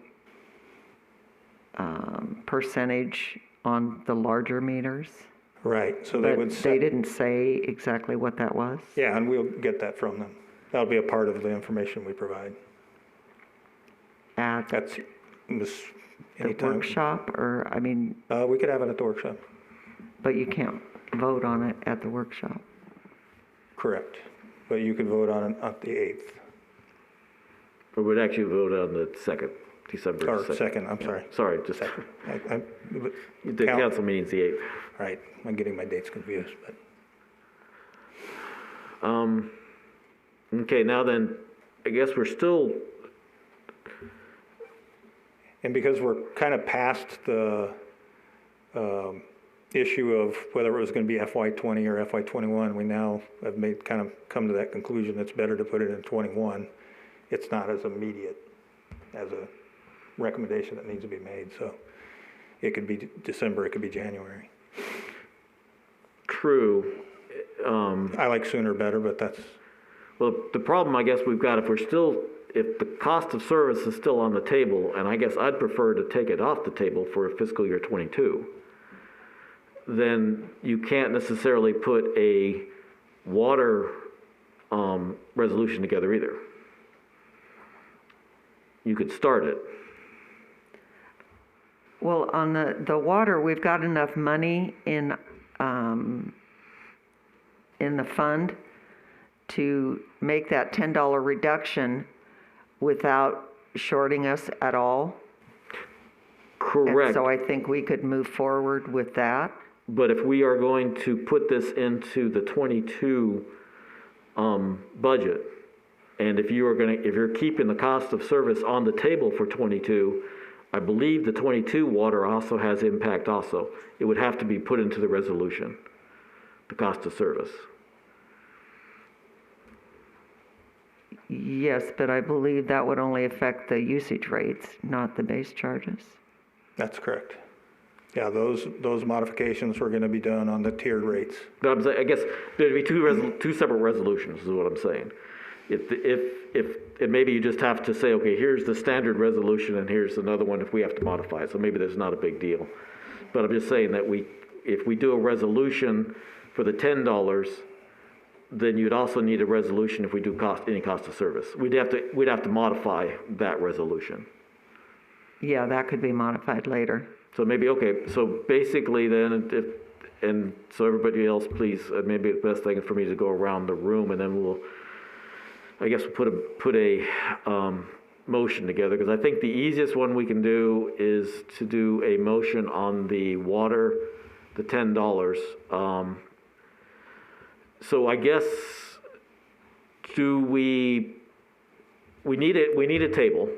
percentage on the larger meters. Right, so they But would they set, didn't say exactly what that was. yeah, and we'll get that from them. That'll be a part of the information we provide. At That's, this, the anytime. workshop, or, I mean, We could have it at the workshop, but you can't vote on it at the workshop. correct. But you could vote on it on the 8th, Or we'd actually vote on the 2nd, December or 2nd. 2nd, I'm sorry. Sorry, just, But the council meeting's the 8th. Right, I'm getting my dates confused, but. Okay, now then, I guess we're still, And because we're kind of past the issue of whether it was going to be FY20 or FY21, we now have kind of come to that conclusion, it's better to put it in 21. It's not as immediate as a recommendation that needs to be made, so it could be December, it could be January. true. I like sooner better, but that's, Well, the problem, I guess, we've got, if the cost of service is still on the table, and I guess I'd prefer to take it off the table for fiscal year '22, then you can't necessarily put a water resolution together either. You could start it. Well, on the water, we've got enough money in the fund to make that $10 reduction without shorting us at all. And Correct. so I think we could move forward with that. But if we are going to put this into the '22 budget, and if you're keeping the cost of service on the table for '22, I believe the '22 water also has impact also. It would have to be put into the resolution, the cost of service. Yes, but I believe that would only affect the usage rates, not the base charges. that's correct. Yeah, those modifications were going to be done on the tiered rates. But I'm saying, I guess there'd be two separate resolutions, is what I'm saying. If maybe you just have to say, okay, here's the standard resolution and here's another one if we have to modify it. So maybe there's not a big deal. But I'm just saying that if we do a resolution for the $10, then you'd also need a resolution if we do any cost of service. We'd have to modify that resolution. Yeah, that could be modified later. So maybe, okay, so basically then, and so everybody else, please, maybe the best thing is for me to go around the room and then I guess we'll put a motion together, because I think the easiest one we can do is to do a motion on the water, the $10. So I guess, we need a table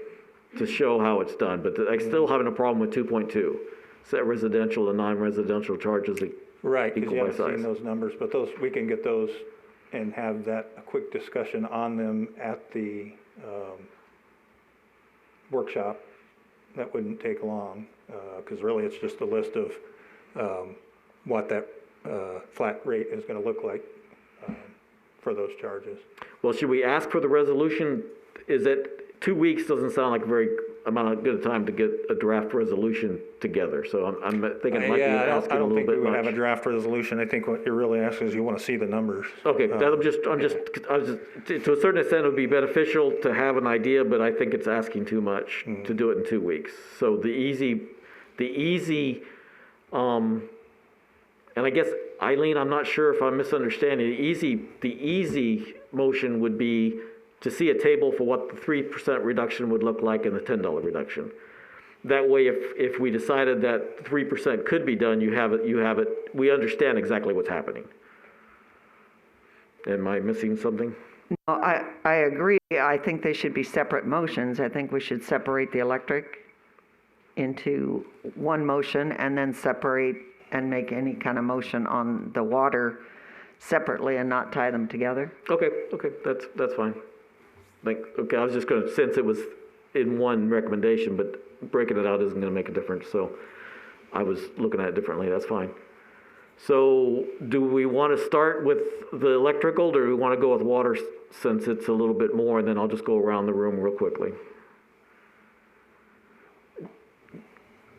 to show how it's done, but I'm still having a problem with 2.2. Set residential and non-residential charges Right, because equal you by haven't seen size. those numbers, but we can get those and have a quick discussion on them at the workshop. That wouldn't take long, because really it's just a list of what that flat rate is going to look like for those charges. Well, should we ask for the resolution? Is it 2 weeks? Doesn't sound like a very good time to get a draft resolution together. So I'm thinking it might be Yeah, I asking a don't little think we bit would have a much. draft resolution. I think what you're really asking is you want to see the numbers. Okay, to a certain extent, it would be beneficial to have an idea, but I think it's asking too much to do it in 2 weeks. So the easy And I guess, Eileen, I'm not sure if I'm misunderstanding. The easy motion would be to see a table for what the 3% reduction would look like and the $10 reduction. That way, if we decided that 3% could be done, you have it, we understand exactly what's happening. Am I missing something? No, I agree. I think they should be separate motions. I think we should separate the electric into one motion and then separate and make any kind of motion on the water separately and not tie them together. Okay, that's fine. Okay, I was just gonna, since it was in one recommendation, but breaking it out isn't gonna make a difference, so I was looking at it differently, that's fine. So, do we wanna start with the electrical, or do we wanna go with water since it's a little bit more, and then I'll just go around the room real quickly?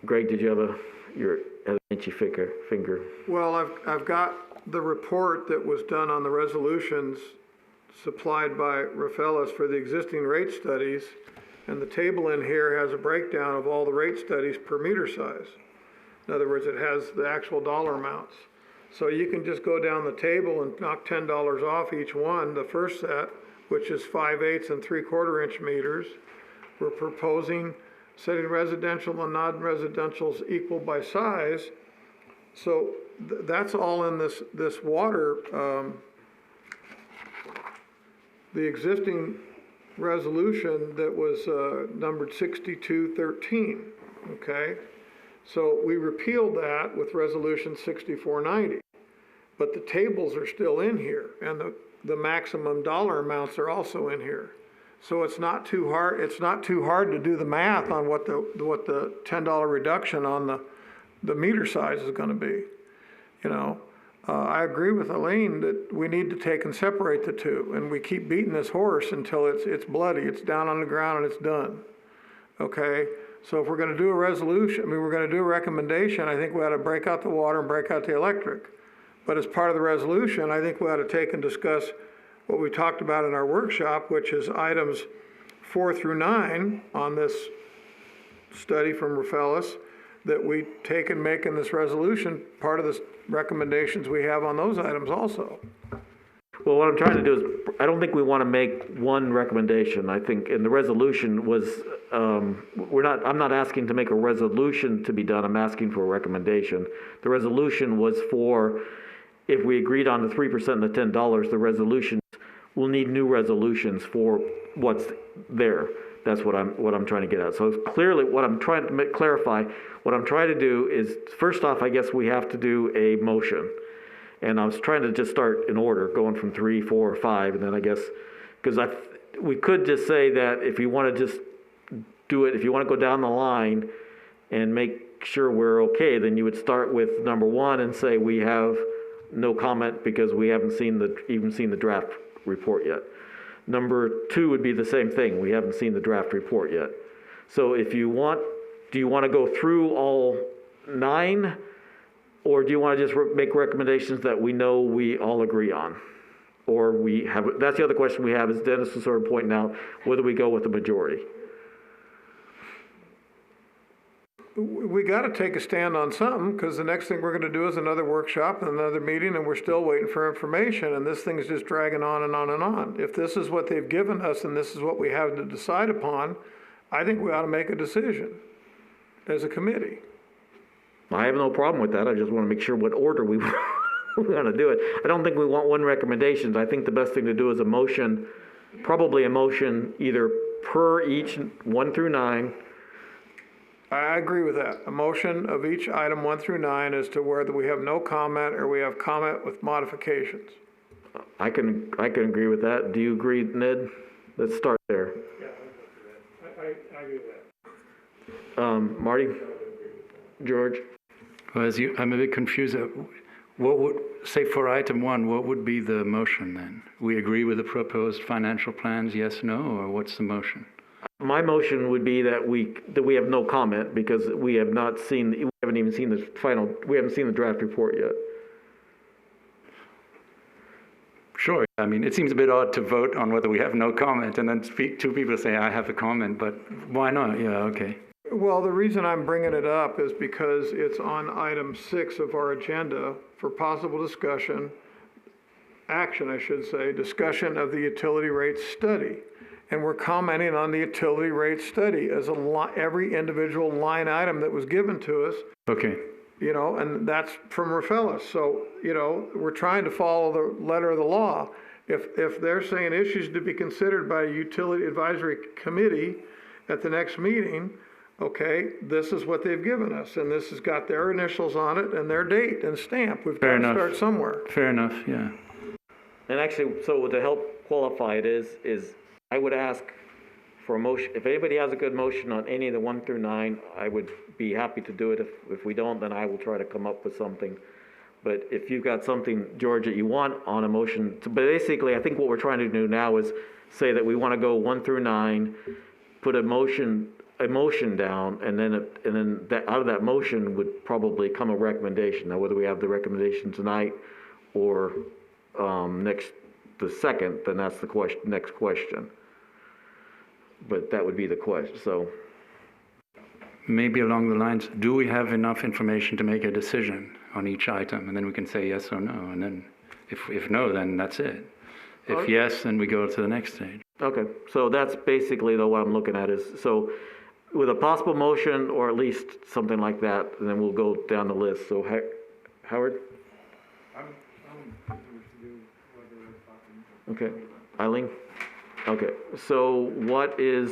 Greg, did you have your itchy finger? Well, I've got the report that was done on the resolutions supplied by Rafaelis for the existing rate studies, and the table in here has a breakdown of all the rate studies per meter size. In other words, it has the actual dollar amounts. So you can just go down the table and knock $10 off each one. The first set, which is 5/8 and 3/4 inch meters, we're proposing setting residential and non-residential's equal by size. So that's all in this water. The existing resolution that was numbered 6213, okay? So we repealed that with resolution 6490. But the tables are still in here, and the maximum dollar amounts are also in here. So it's not too hard to do the math on what the $10 reduction on the meter size is gonna be, you know? I agree with Elaine that we need to take and separate the two, and we keep beating this horse until it's bloody, it's down on the ground and it's done, okay? So if we're gonna do a resolution, we're gonna do a recommendation, I think we ought to break out the water and break out the electric. But as part of the resolution, I think we ought to take and discuss what we talked about in our workshop, which is items 4 through 9 on this study from Rafaelis, that we take and make in this resolution part of the recommendations we have on those items also. Well, what I'm trying to do is, I don't think we want to make one recommendation. I think, and the resolution was, I'm not asking to make a resolution to be done, I'm asking for a recommendation. The resolution was for, if we agreed on the 3% and the $10, the resolution, we'll need new resolutions for what's there. That's what I'm trying to get at. So clearly, what I'm trying to clarify, what I'm trying to do is, first off, I guess we have to do a motion. And I was trying to just start in order, going from 3, 4, 5, and then I guess, because we could just say that if you want to just do it, if you want to go down the line and make sure we're okay, then you would start with number 1 and say we have no comment because we haven't even seen the draft report yet. Number 2 would be the same thing. We haven't seen the draft report yet. So if you want, do you want to go through all 9? Or do you want to just make recommendations that we know we all agree on? Or we have, that's the other question we have, is Dennis was sort of pointing out, whether we go with the majority. We got to take a stand on something, because the next thing we're going to do is another workshop and another meeting, and we're still waiting for information, and this thing's just dragging on and on and on. If this is what they've given us and this is what we have to decide upon, I think we ought to make a decision as a committee. I have no problem with that. I just want to make sure what order we want to do it. I don't think we want one recommendation. I think the best thing to do is a motion, probably a motion either per each 1 through 9. I agree with that. A motion of each item 1 through 9 as to whether we have no comment or we have comment with modifications. I can agree with that. Do you agree, Ned? Let's start there. Yeah, I agree with that. Marty? George? Well, I'm a bit confused. What would, say for item 1, what would be the motion then? We agree with the proposed financial plans, yes, no, or what's the motion? My motion would be that we have no comment because we haven't even seen the draft report yet. Sure. I mean, it seems a bit odd to vote on whether we have no comment and then two people say, I have a comment, but why not? Yeah, okay. Well, the reason I'm bringing it up is because it's on item 6 of our agenda for possible discussion, action, I should say, discussion of the utility rate study. And we're commenting on the utility rate study as every individual line item that was given to us, Okay, and that's from Rafaelis. So, we're trying to follow the letter of the law. If they're saying issues to be considered by a utility advisory committee at the next meeting, okay, this is what they've given us, and this has got their initials on it and their date and stamp. We've got Fair to enough. start somewhere. fair enough, yeah. And actually, so to help qualify it is I would ask for a motion, if anybody has a good motion on any of the 1 through 9, I would be happy to do it. If we don't, then I will try to come up with something. But if you've got something, George, that you want on a motion, but basically, I think what we're trying to do now is say that we want to go 1 through 9, put a motion down, and then that, out of that motion would probably come a recommendation. Now, whether we have the recommendation tonight or the second, then that's the next question. But that would be the question, so. Maybe along the lines, do we have enough information to make a decision on each item? And then we can say yes or no. And then if no, then that's it. If yes, then we go to the next stage. Okay, so that's basically though what I'm looking at is, so with a possible motion or at least something like that, and then we'll go down the list. So Howard? Okay, Eileen? Okay, so what is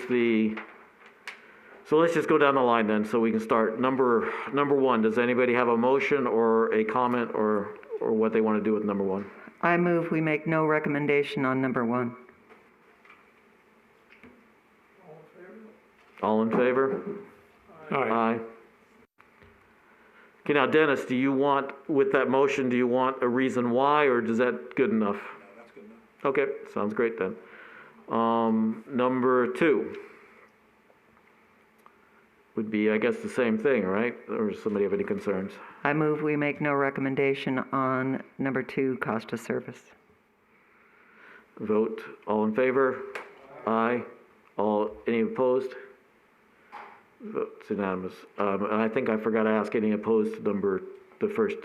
so let's just go down the line then, so we can start. Number 1, does anybody have a motion or a comment or what they want to do with number 1? I move we make no recommendation on number 1. All in favor? Aye. Okay, now Dennis, with that motion, do you want a reason why, or is that good enough? No, that's good enough. Okay, sounds great then. Number 2 would be, I guess, the same thing, right? Or does somebody have any concerns? I move we make no recommendation on number 2, cost of service. Vote, all in favor? Aye. Any opposed? It's unanimous. And I think I forgot to ask any opposed to the first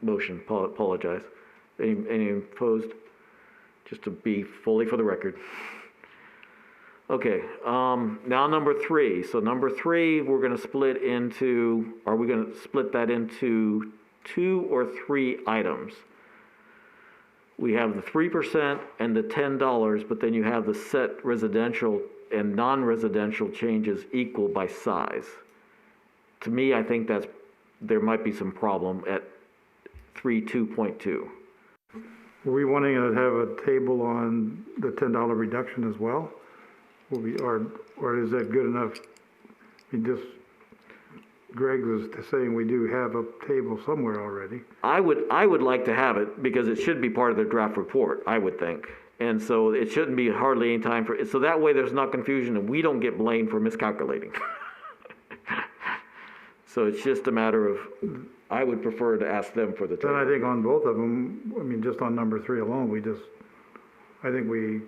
motion. Apologize. Any opposed? Just to be fully for the record. Okay, now number 3. So number 3, we're going to are we going to split that into 2 or 3 items? We have the 3% and the $10, but then you have the set residential and non-residential changes equal by size. To me, I think there might be some problem at 3.2.2. Were we wanting to have a table on the $10 reduction as well? Or is that good enough? Greg was saying we do have a table somewhere already. I would like to have it because it should be part of the draft report, I would think. And so it shouldn't be hardly any time so that way there's not confusion and we don't get blamed for miscalculating. So it's just a matter of, I would prefer to ask them for the table. Then I think on both of them, just on number 3 alone, I think we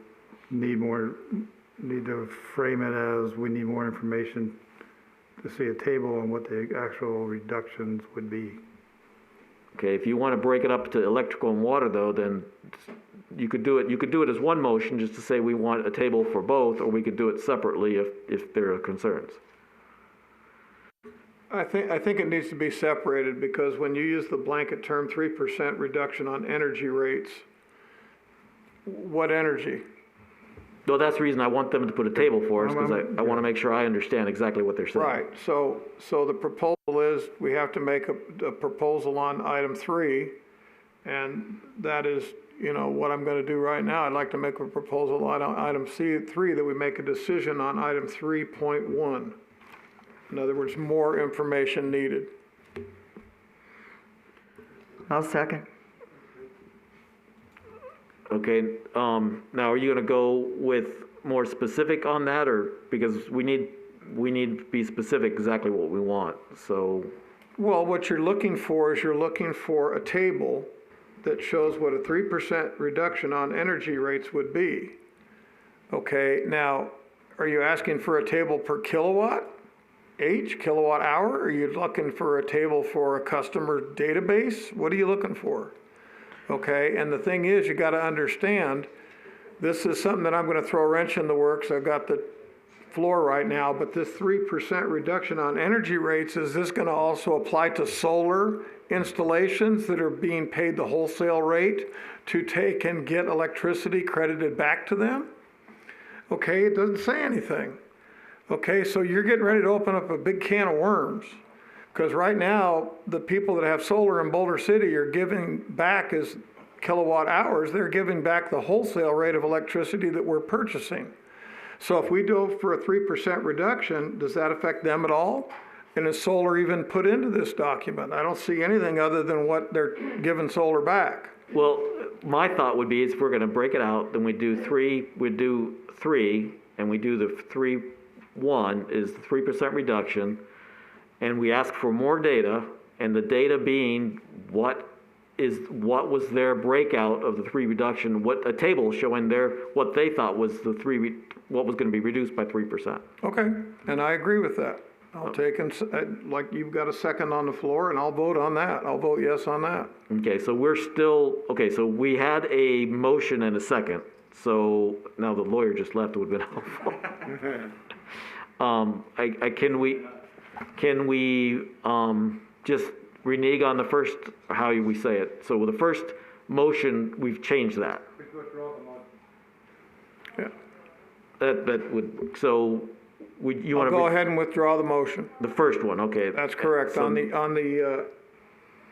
need to frame it as we need more information to see a table on what the actual reductions would be. Okay, if you want to break it up to electrical and water though, then you could do it as one motion just to say we want a table for both, or we could do it separately if there are concerns. I think it needs to be separated because when you use the blanket term 3% reduction on energy rates, what energy? No, that's the reason I want them to put a table for us, because I want to make sure I understand exactly what they're saying. Right, so the proposal is we have to make a proposal on item 3, and that is, what I'm going to do right now. I'd like to make a proposal on item C3 that we make a decision on item 3.1. In other words, more information needed. I'll second. Okay, now are you going to go with more specific on that, or because we need to be specific exactly what we want, so. Well, what you're looking for is you're looking for a table that shows what a 3% reduction on energy rates would be. Okay, now, are you asking for a table per kilowatt? kilowatt hour? Are you looking for a table for a customer database? What are you looking for? Okay, and the thing is, you gotta understand, this is something that I'm gonna throw a wrench in the works. I've got the floor right now, but this 3% reduction on energy rates, is this gonna also apply to solar installations that are being paid the wholesale rate to take and get electricity credited back to them? Okay, it doesn't say anything. Okay, so you're getting ready to open up a big can of worms. Because right now, the people that have solar in Boulder City are giving back as kilowatt hours, they're giving back the wholesale rate of electricity that we're purchasing. So if we go for a 3% reduction, does that affect them at all? And is solar even put into this document? I don't see anything other than what they're giving solar back. Well, my thought would be is if we're gonna break it out, then we do three, and we do the 3-1 is the 3% reduction, and we ask for more data, and the data being what was their breakout of the 3 reduction, what a table showing what they thought was what was gonna be reduced by 3%. Okay, and I agree with that. I'll take, like, you've got a second on the floor, and I'll vote on that. I'll vote yes on that. Okay, so so we had a motion and a second, so now the lawyer just left, it would've been helpful. Can we just renege on the first, how we say it? So with the first motion, we've changed that. Yeah. That would, so, you I'll wanna? go ahead and withdraw the motion. The first one, okay. That's correct, So- on the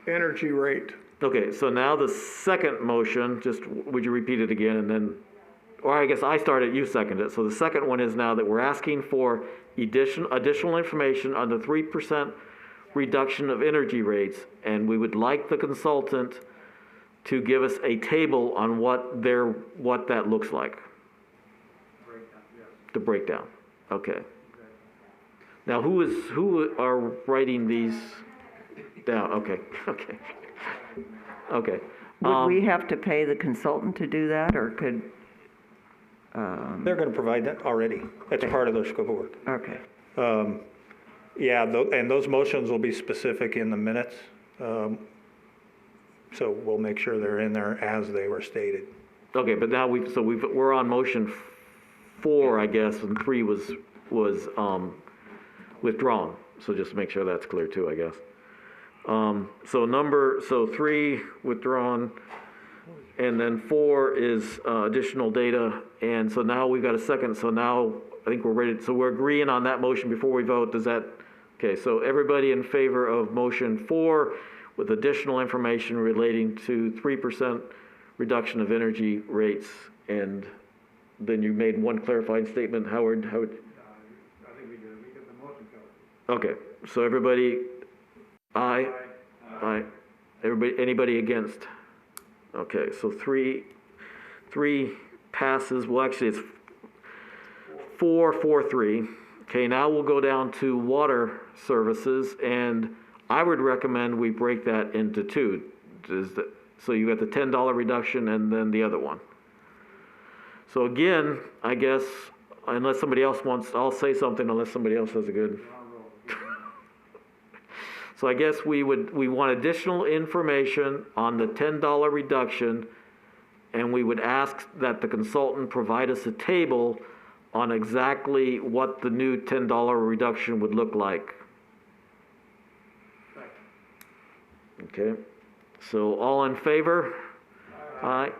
energy rate. Okay, so now the second motion, just, would you repeat it again, and then, or I guess I started, you seconded it. So the second one is now that we're asking for additional information on the 3% reduction of energy rates, and we would like the consultant to give us a table on what that looks like. The breakdown, okay. Now, who are writing these down? Okay. Would we have to pay the consultant to do that, or could, They're gonna provide that already. That's part of their scope of work. okay. Yeah, and those motions will be specific in the minutes. So we'll make sure they're in there as they were stated. Okay, but now we're on motion 4, I guess, and 3 was withdrawn. So just to make sure that's clear too, I guess. So 3 withdrawn, and then 4 is additional data, and so now we've got a second, so now I think we're ready, so we're agreeing on that motion before we vote, does that, okay, so everybody in favor of motion 4 with additional information relating to 3% reduction of energy rates, and then you made one clarifying statement, Howard? I think we did, we got the motion covered. Okay, so everybody, aye? Aye. Everybody, anybody against? Okay, so 3 passes, well, actually, it's 4-4-3. Okay, now we'll go down to water services, and I would recommend we break that into 2. So you got the $10 reduction and then the other one. So again, I guess, unless somebody else wants, I'll say something unless somebody else has a good. So I guess we want additional information on the $10 reduction, and we would ask that the consultant provide us a table on exactly what the new $10 reduction would look like. Okay, so all in favor? Aye.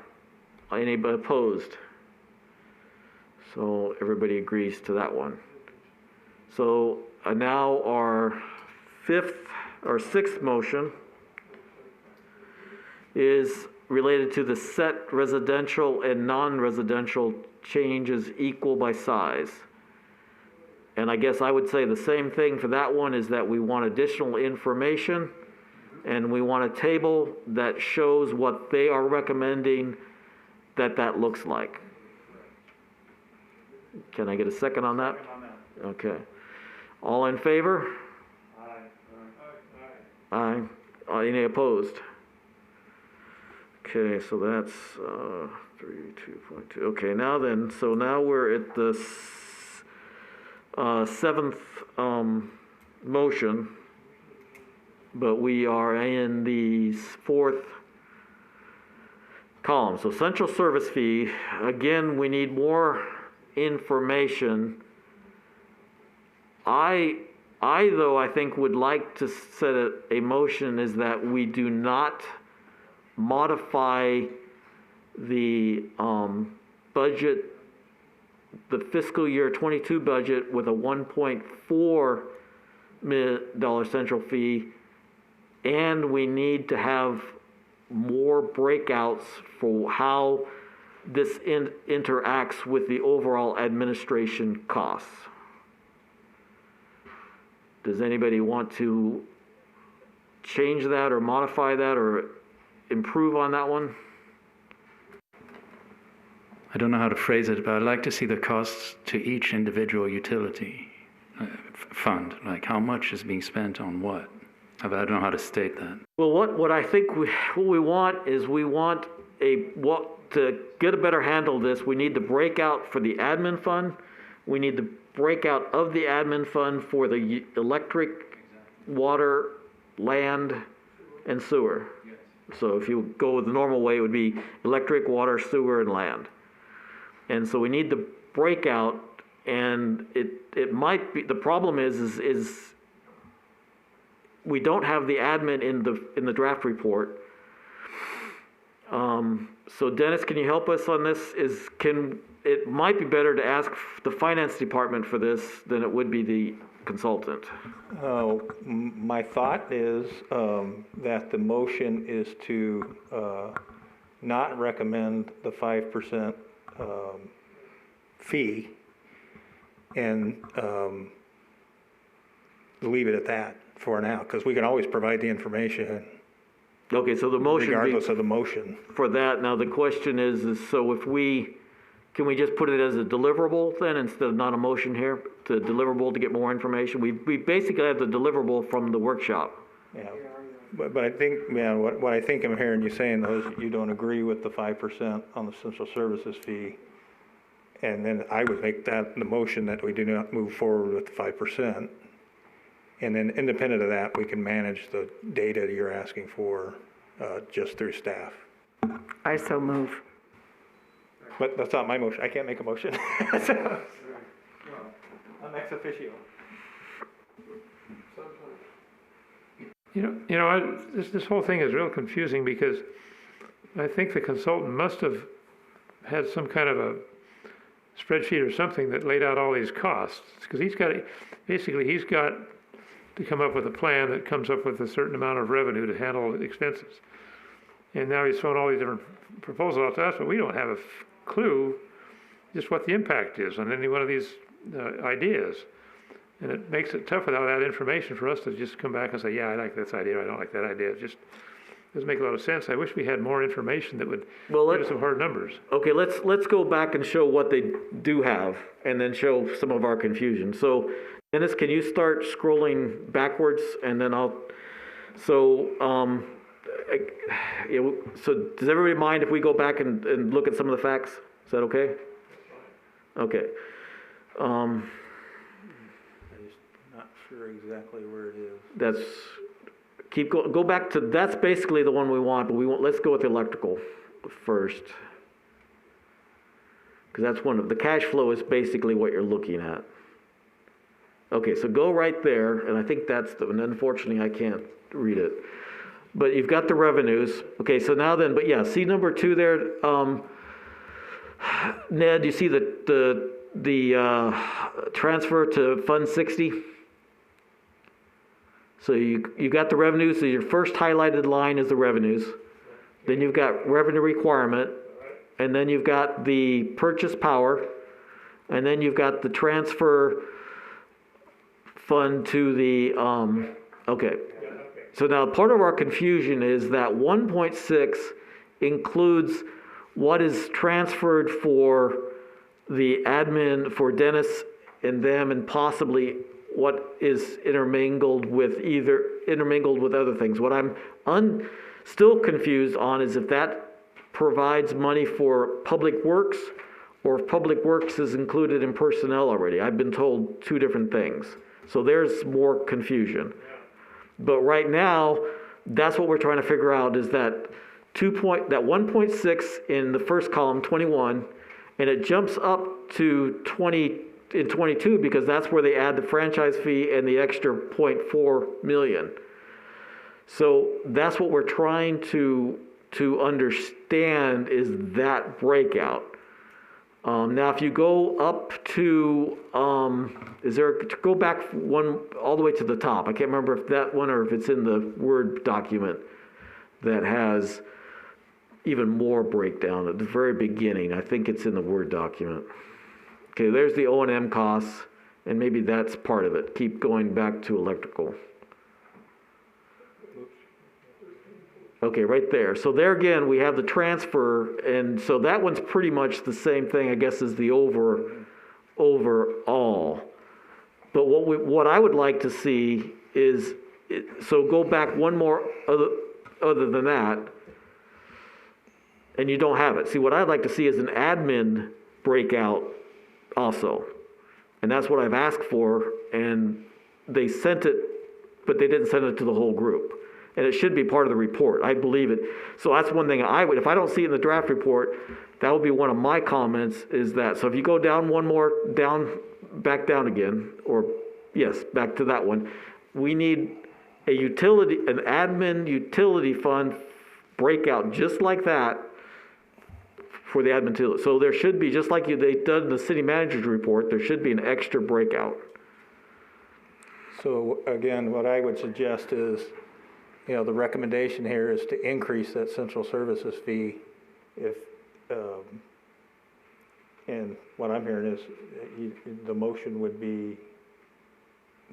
Anybody opposed? So everybody agrees to that one. So now our sixth motion is related to the set residential and non-residential changes equal by size. And I guess I would say the same thing for that one, is that we want additional information, and we want a table that shows what they are recommending that looks like. Can I get a second on that? Okay. All in favor? Aye. Any opposed? Okay, so that's 3.2.2. Okay, now then, so now we're at the seventh motion, but we are in the fourth column. So central service fee, again, we need more information. I though, I think would like to set a motion is that we do not modify the budget, the fiscal year 22 budget with a $1.4 million central fee, and we need to have more breakouts for how this interacts with the overall administration costs. Does anybody want to change that or modify that or improve on that one? I don't know how to phrase it, but I'd like to see the costs to each individual utility fund, like how much is being spent on what. I don't know how to state that. Well, what I think what we want is to get a better handle of this, we need the breakout for the admin fund. We need the breakout of the admin fund for the electric, water, land, and sewer. So if you go the normal way, it would be electric, water, sewer, and land. And so we need the breakout, and it might be, the problem is we don't have the admin in the draft report. So Dennis, can you help us on this? It might be better to ask the finance department for this than it would be the consultant. My thought is that the motion is to not recommend the 5% fee and leave it at that for now, because we can always provide the information Okay, so the motion regardless of the motion. for that. Now the question is so can we just put it as a deliverable then instead of not a motion here, to deliverable to get more information? We basically have the deliverable from the workshop. Yeah, but I think, what I think I'm hearing you saying though is you don't agree with the 5% on the central services fee. And then I would make that the motion that we do not move forward with the 5%. And then independent of that, we can manage the data you're asking for just through staff. I so move. But that's not my motion. I can't make a motion. So, I'm ex officio. This whole thing is real confusing because I think the consultant must have had some kind of a spreadsheet or something that laid out all these costs, because he's got to come up with a plan that comes up with a certain amount of revenue to handle expenses. And now he's thrown all these different proposals out to us, but we don't have a clue just what the impact is on any one of these ideas. And it makes it tough without that information for us to just come back and say, yeah, I like this idea, or I don't like that idea. It just doesn't make a lot of sense. I wish we had more information that would give us some hard numbers. Okay, let's go back and show what they do have, and then show some of our confusion. So, Dennis, can you start scrolling backwards, and then so does everybody mind if we go back and look at some of the facts? Is that okay? Okay. I'm just not sure exactly where it is. Go back to, that's basically the one we want, but let's go with the electrical first. Because that's the cash flow is basically what you're looking at. Okay, so go right there, and I think and unfortunately I can't read it. But you've got the revenues. Okay, so now then, but yeah, see number 2 there, Ned, you see the transfer to Fund 60? So you got the revenues, so your first highlighted line is the revenues. Then you've got revenue requirement, and then you've got the purchase power, and then you've got the transfer fund to the, okay. So now part of our confusion is that 1.6 includes what is transferred for the admin, for Dennis and them, and possibly what is intermingled with other things. What I'm still confused on is if that provides money for public works, or if public works is included in personnel already. I've been told 2 different things. So there's more confusion. But right now, that's what we're trying to figure out is that 1.6 in the first column, 21, and it jumps up to 20 in 22 because that's where they add the franchise fee and the extra 0.4 million. So that's what we're trying to understand is that breakout. Now, if you go up to, go back one all the way to the top. I can't remember if that one or if it's in the Word document that has even more breakdown at the very beginning. I think it's in the Word document. Okay, there's the O&M costs, and maybe that's part of it. Keep going back to electrical. Okay, right there. So there again, we have the transfer, and so that one's pretty much the same thing, I guess, as the overall. But what I would like to see is, so go back one more other than that, and you don't have it. See, what I'd like to see is an admin breakout also. And that's what I've asked for, and they sent it, but they didn't send it to the whole group. And it should be part of the report. I believe it. So that's one thing I would, if I don't see it in the draft report, that would be one of my comments is that. So if you go down one more, back down again, or yes, back to that one. We need an admin utility fund breakout just like that for the admin utility. So there should be, just like they've done in the city manager's report, there should be an extra breakout. So again, what I would suggest is, the recommendation here is to increase that central services fee if, and what I'm hearing is the motion would be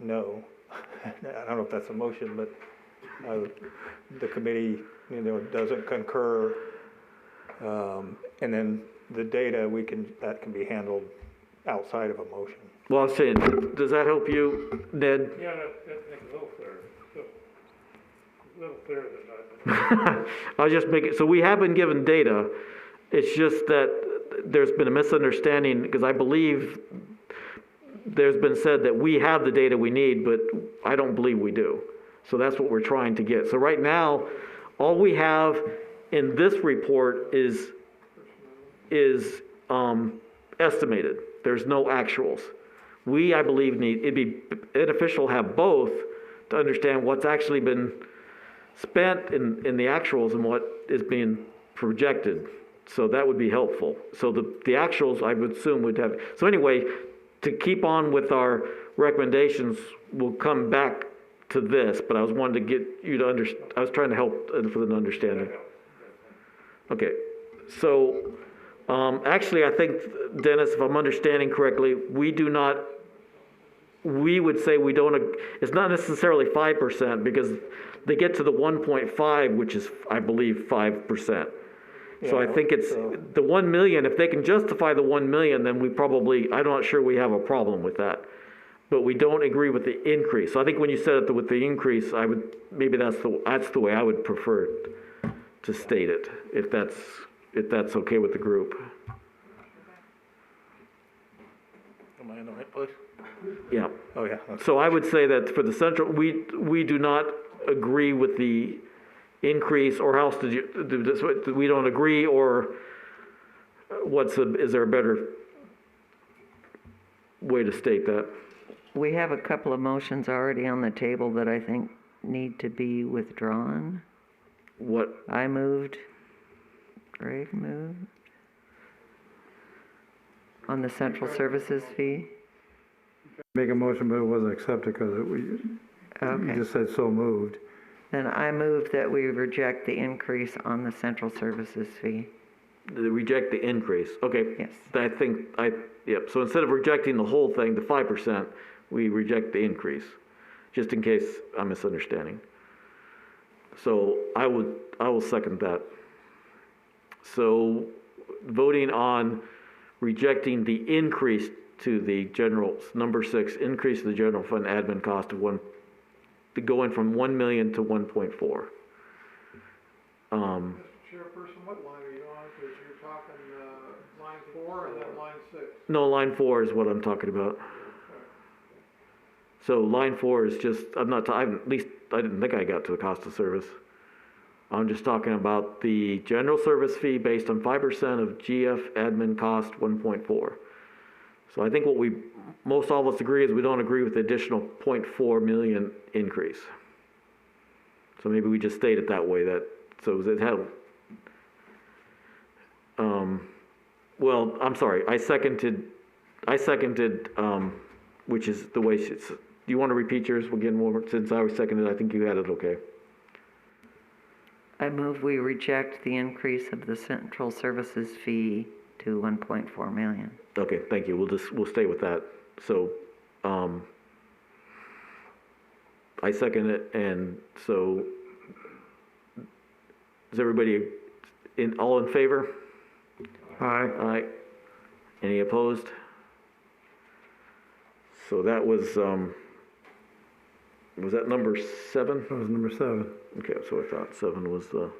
no. I don't know if that's a motion, but the committee, doesn't concur. And then the data, that can be handled outside of a motion. Well, I'm saying, does that help you, Ned? Yeah, that makes it a little clearer. A little clearer than that. I'll just make it, so we have been given data. It's just that there's been a misunderstanding because I believe there's been said that we have the data we need, but I don't believe we do. So that's what we're trying to get. So right now, all we have in this report is estimated. There's no actuals. I believe, it'd be beneficial to have both to understand what's actually been spent in the actuals and what is being projected. So that would be helpful. So the actuals, I would assume, would have. So anyway, to keep on with our recommendations, we'll come back to this, but I was wanting to get you to understand. I was trying to help for the understanding. Okay. So actually, I think, Dennis, if I'm understanding correctly, we would say we don't, it's not necessarily 5% because they get to the 1.5, which is, I believe, 5%. So I think it's the 1 million, if they can justify the 1 million, then I'm not sure we have a problem with that. But we don't agree with the increase. So I think when you said it with the increase, maybe that's the way I would prefer to state it, if that's okay with the group. Am I in the right place? Yeah. Oh, yeah. So I would say that for the central, we do not agree with the increase, or how else did you do this? We don't agree, or is there a better way to state that? We have a couple of motions already on the table that I think need to be withdrawn. What? I moved. Greg moved. On the central services fee. Make a motion, but it wasn't accepted because you just said so moved. Then I move that we reject the increase on the central services fee. Reject the increase. Okay. Yes. Yep. So instead of rejecting the whole thing, the 5%, we reject the increase, just in case I'm misunderstanding. So I will second that. So voting on rejecting the increase to the number 6, increase the general fund admin cost of going from 1 million to 1.4. Mr. Chairperson, what line are you on? Because you're talking line 4 and then line 6. No, line 4 is what I'm talking about. So line 4 is just, at least I didn't think I got to the cost of service. I'm just talking about the general service fee based on 5% of GF admin cost 1.4. So I think what most all of us agree is we don't agree with the additional 0.4 million increase. So maybe we just state it that way, so it had, well, I'm sorry, I seconded, which is the way do you want to repeat yours again more, since I was seconded, I think you had it okay. I move we reject the increase of the central services fee to 1.4 million. Okay, thank you, we'll stay with that. So, I second it, and so, is everybody all in favor? Aye. Aye. Any opposed? So that was that number 7? That was number 7. Okay, so I thought 7 was the.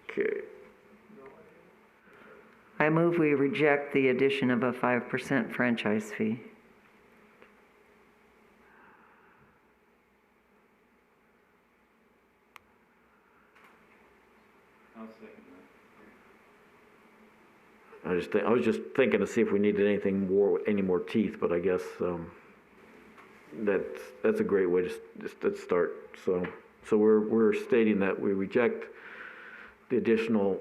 Okay. I move we reject the addition of a 5% franchise fee. I was just thinking to see if we needed any more teeth, but I guess that's a great way to start. So we're stating that we reject the additional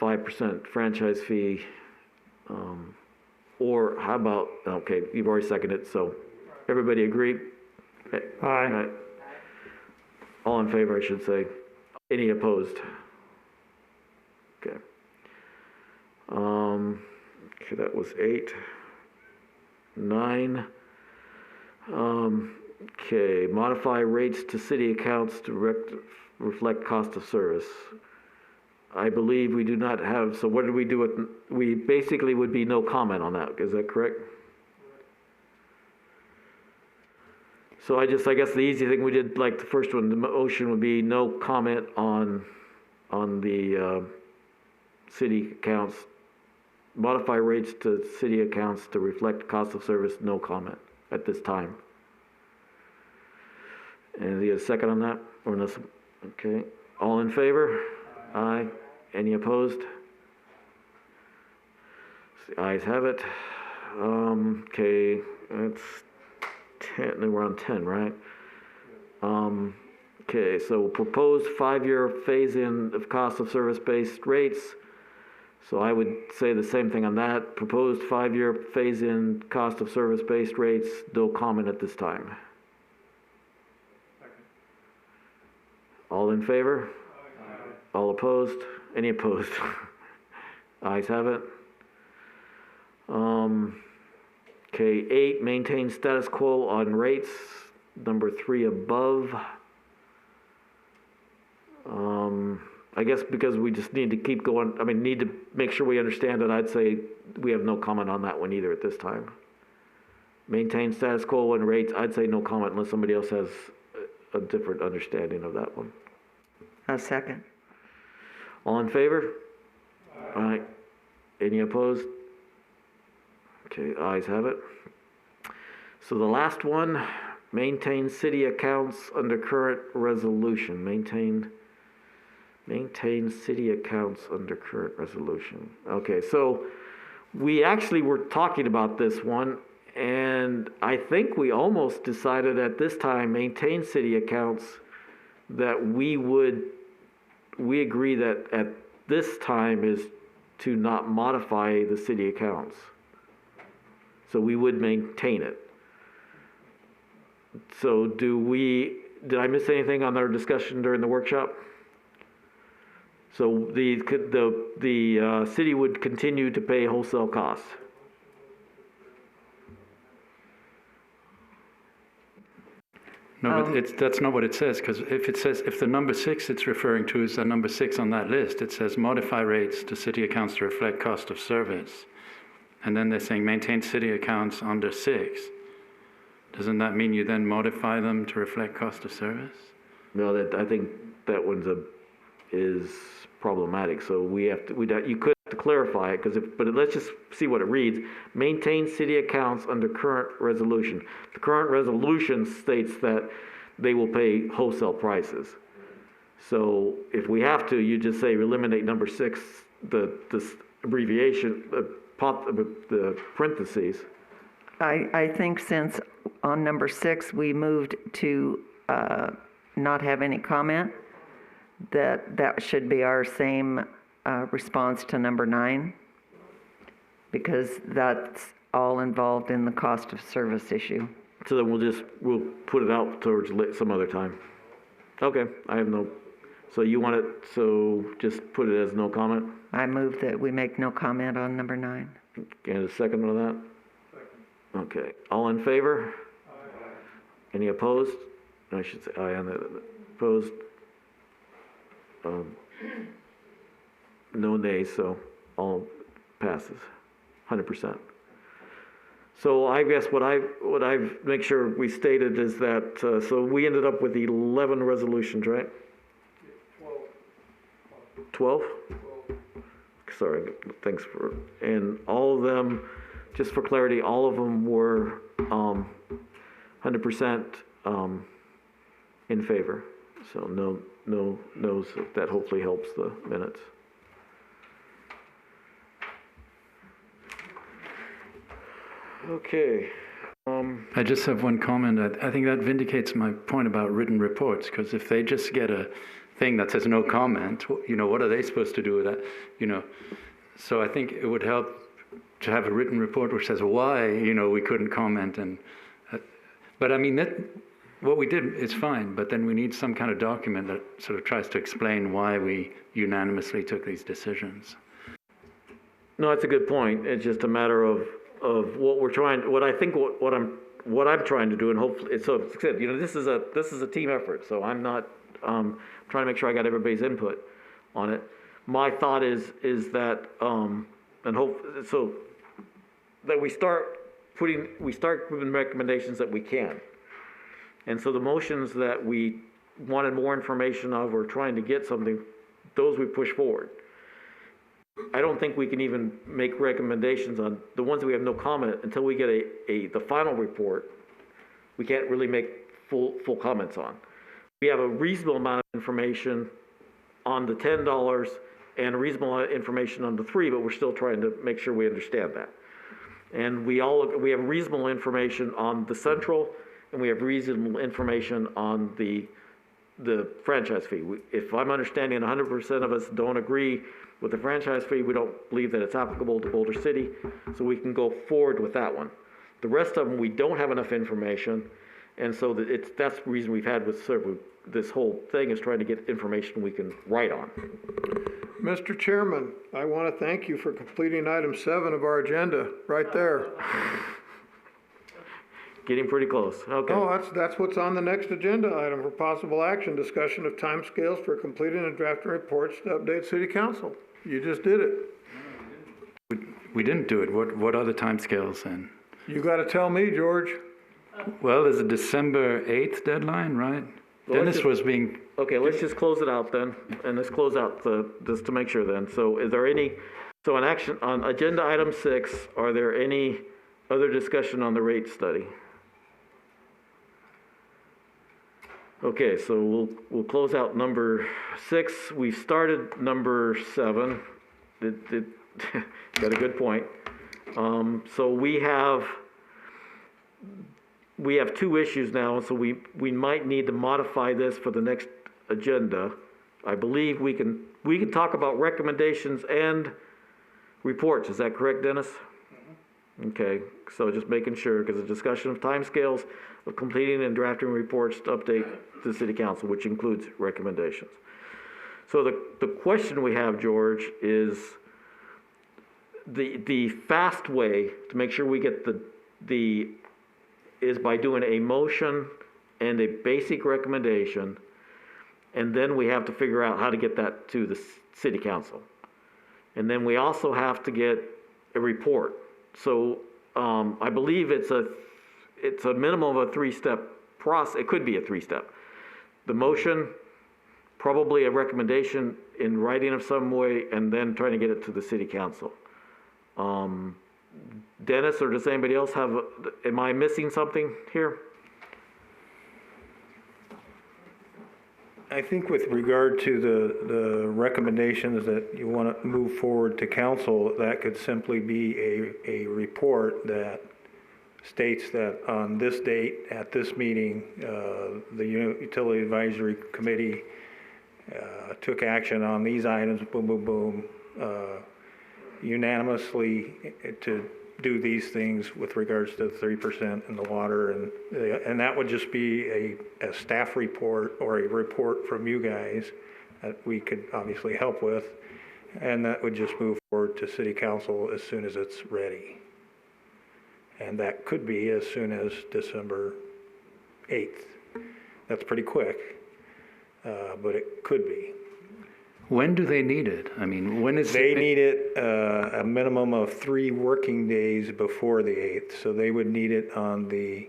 5% franchise fee, or how about, okay, you've already seconded it, so everybody agree? Aye. All in favor, I should say. Any opposed? Okay. Okay, that was 8. 9. Okay, modify rates to city accounts to reflect cost of service. I believe we do not have, so what do we do with, we basically would be no comment on that, is that correct? So I guess the easy thing we did, like the first one, the motion would be no comment on the city accounts. Modify rates to city accounts to reflect cost of service, no comment at this time. And a second on that? Or no? Okay. All in favor? Aye. Any opposed? The ayes have it. Okay, that's 10, we're on 10, right? Okay, so proposed 5-year phase-in of cost of service-based rates. So I would say the same thing on that. Proposed 5-year phase-in cost of service-based rates, no comment at this time. All in favor? Aye. All opposed? Any opposed? Ayes have it. Okay, 8, maintain status quo on rates. Number 3 above. I guess because we just need to keep going, need to make sure we understand it, I'd say we have no comment on that one either at this time. Maintain status quo on rates, I'd say no comment unless somebody else has a different understanding of that one. A second. All in favor? Aye. Any opposed? Okay, ayes have it. So the last one, maintain city accounts under current resolution. Maintain city accounts under current resolution. Okay, so we actually were talking about this one, and I think we almost decided at this time, maintain city accounts, that we agree that at this time is to not modify the city accounts. So we would maintain it. So did I miss anything on our discussion during the workshop? So the city would continue to pay wholesale costs. No, but that's not what it says, because if the number 6 it's referring to is the number 6 on that list, it says modify rates to city accounts to reflect cost of service. And then they're saying maintain city accounts under 6. Doesn't that mean you then modify them to reflect cost of service? No, I think that one's is problematic. So you could have to clarify it, but let's just see what it reads. Maintain city accounts under current resolution. The current resolution states that they will pay wholesale prices. So if we have to, you just say eliminate number 6, this abbreviation, the parentheses. I think since on number 6, we moved to not have any comment, that should be our same response to number 9, because that's all involved in the cost of service issue. So then we'll put it out towards some other time. Okay, I have no, so you want it, so just put it as no comment? I move that we make no comment on number 9. And a second on that? Second. Okay, all in favor? Aye. Any opposed? I should say aye on that. Opposed? No nays, so all passes, 100%. So I guess what I've make sure we stated is that, so we ended up with 11 resolutions, right? 12? Sorry, thanks for, and all of them, just for clarity, all of them were 100% in favor. So no no's, that hopefully helps the minutes. Okay. I just have one comment. I think that vindicates my point about written reports, because if they just get a thing that says no comment, what are they supposed to do with that? So I think it would help to have a written report which says why, we couldn't comment. But I mean, what we did is fine, but then we need some kind of document that sort of tries to explain why we unanimously took these decisions. No, that's a good point. It's just a matter of what we're trying, what I'm trying to do, and hopefully, so this is a team effort. So I'm not trying to make sure I got everybody's input on it. My thought is that and hope so that we start giving recommendations that we can. And so the motions that we wanted more information of or trying to get something, those we push forward. I don't think we can even make recommendations on the ones that we have no comment until we get the final report. We can't really make full comments on. We have a reasonable amount of information on the $10 and a reasonable amount of information on the 3, but we're still trying to make sure we understand that. And we have reasonable information on the central, and we have reasonable information on the franchise fee. If I'm understanding 100% of us don't agree with the franchise fee, we don't believe that it's applicable to Boulder City, so we can go forward with that one. The rest of them, we don't have enough information, and so that's the reason we've had with this whole thing is trying to get information we can write on. Mr. Chairman, I want to thank you for completing item 7 of our agenda, right there. Getting pretty close, okay. Oh, that's what's on the next agenda item for possible action, discussion of timescales for completing and drafting reports to update City Council. You just did it. We didn't do it. What are the timescales then? You got to tell me, George. Well, there's a December 8th deadline, right? Well, Dennis was being... Okay, let's just close it out then, and let's close out just to make sure then. So is there any, so on agenda item 6, are there any other discussion on the rate study? Okay, so we'll close out number 6. We started number 7. It got a good point. So we have 2 issues now, so we might need to modify this for the next agenda. I believe we can talk about recommendations and reports. Is that correct, Dennis? Okay, so just making sure, because the discussion of timescales of completing and drafting reports to update the City Council, which includes recommendations. So the question we have, George, is the fast way to make sure we get is by doing a motion and a basic recommendation, and then we have to figure out how to get that to the City Council. And then we also have to get a report. So I believe it's a minimum of a 3-step process. It could be a 3-step. The motion, probably a recommendation in writing of some way, and then trying to get it to the city council. Dennis, or does anybody else have, am I missing something here? I think with regard to the recommendations that you want to move forward to council, that could simply be a report that states that on this date, at this meeting, the Utility Advisory Committee took action on these items, boom, boom, boom, unanimously to do these things with regards to the 3% in the water, and that would just be a staff report or a report from you guys that we could obviously help with, and that would just move forward to city council as soon as it's ready. And that could be as soon as December 8th. That's pretty quick, but it could be. When do they need it? I mean, when is They need it a minimum of 3 working days before the 8th, so they would need it on the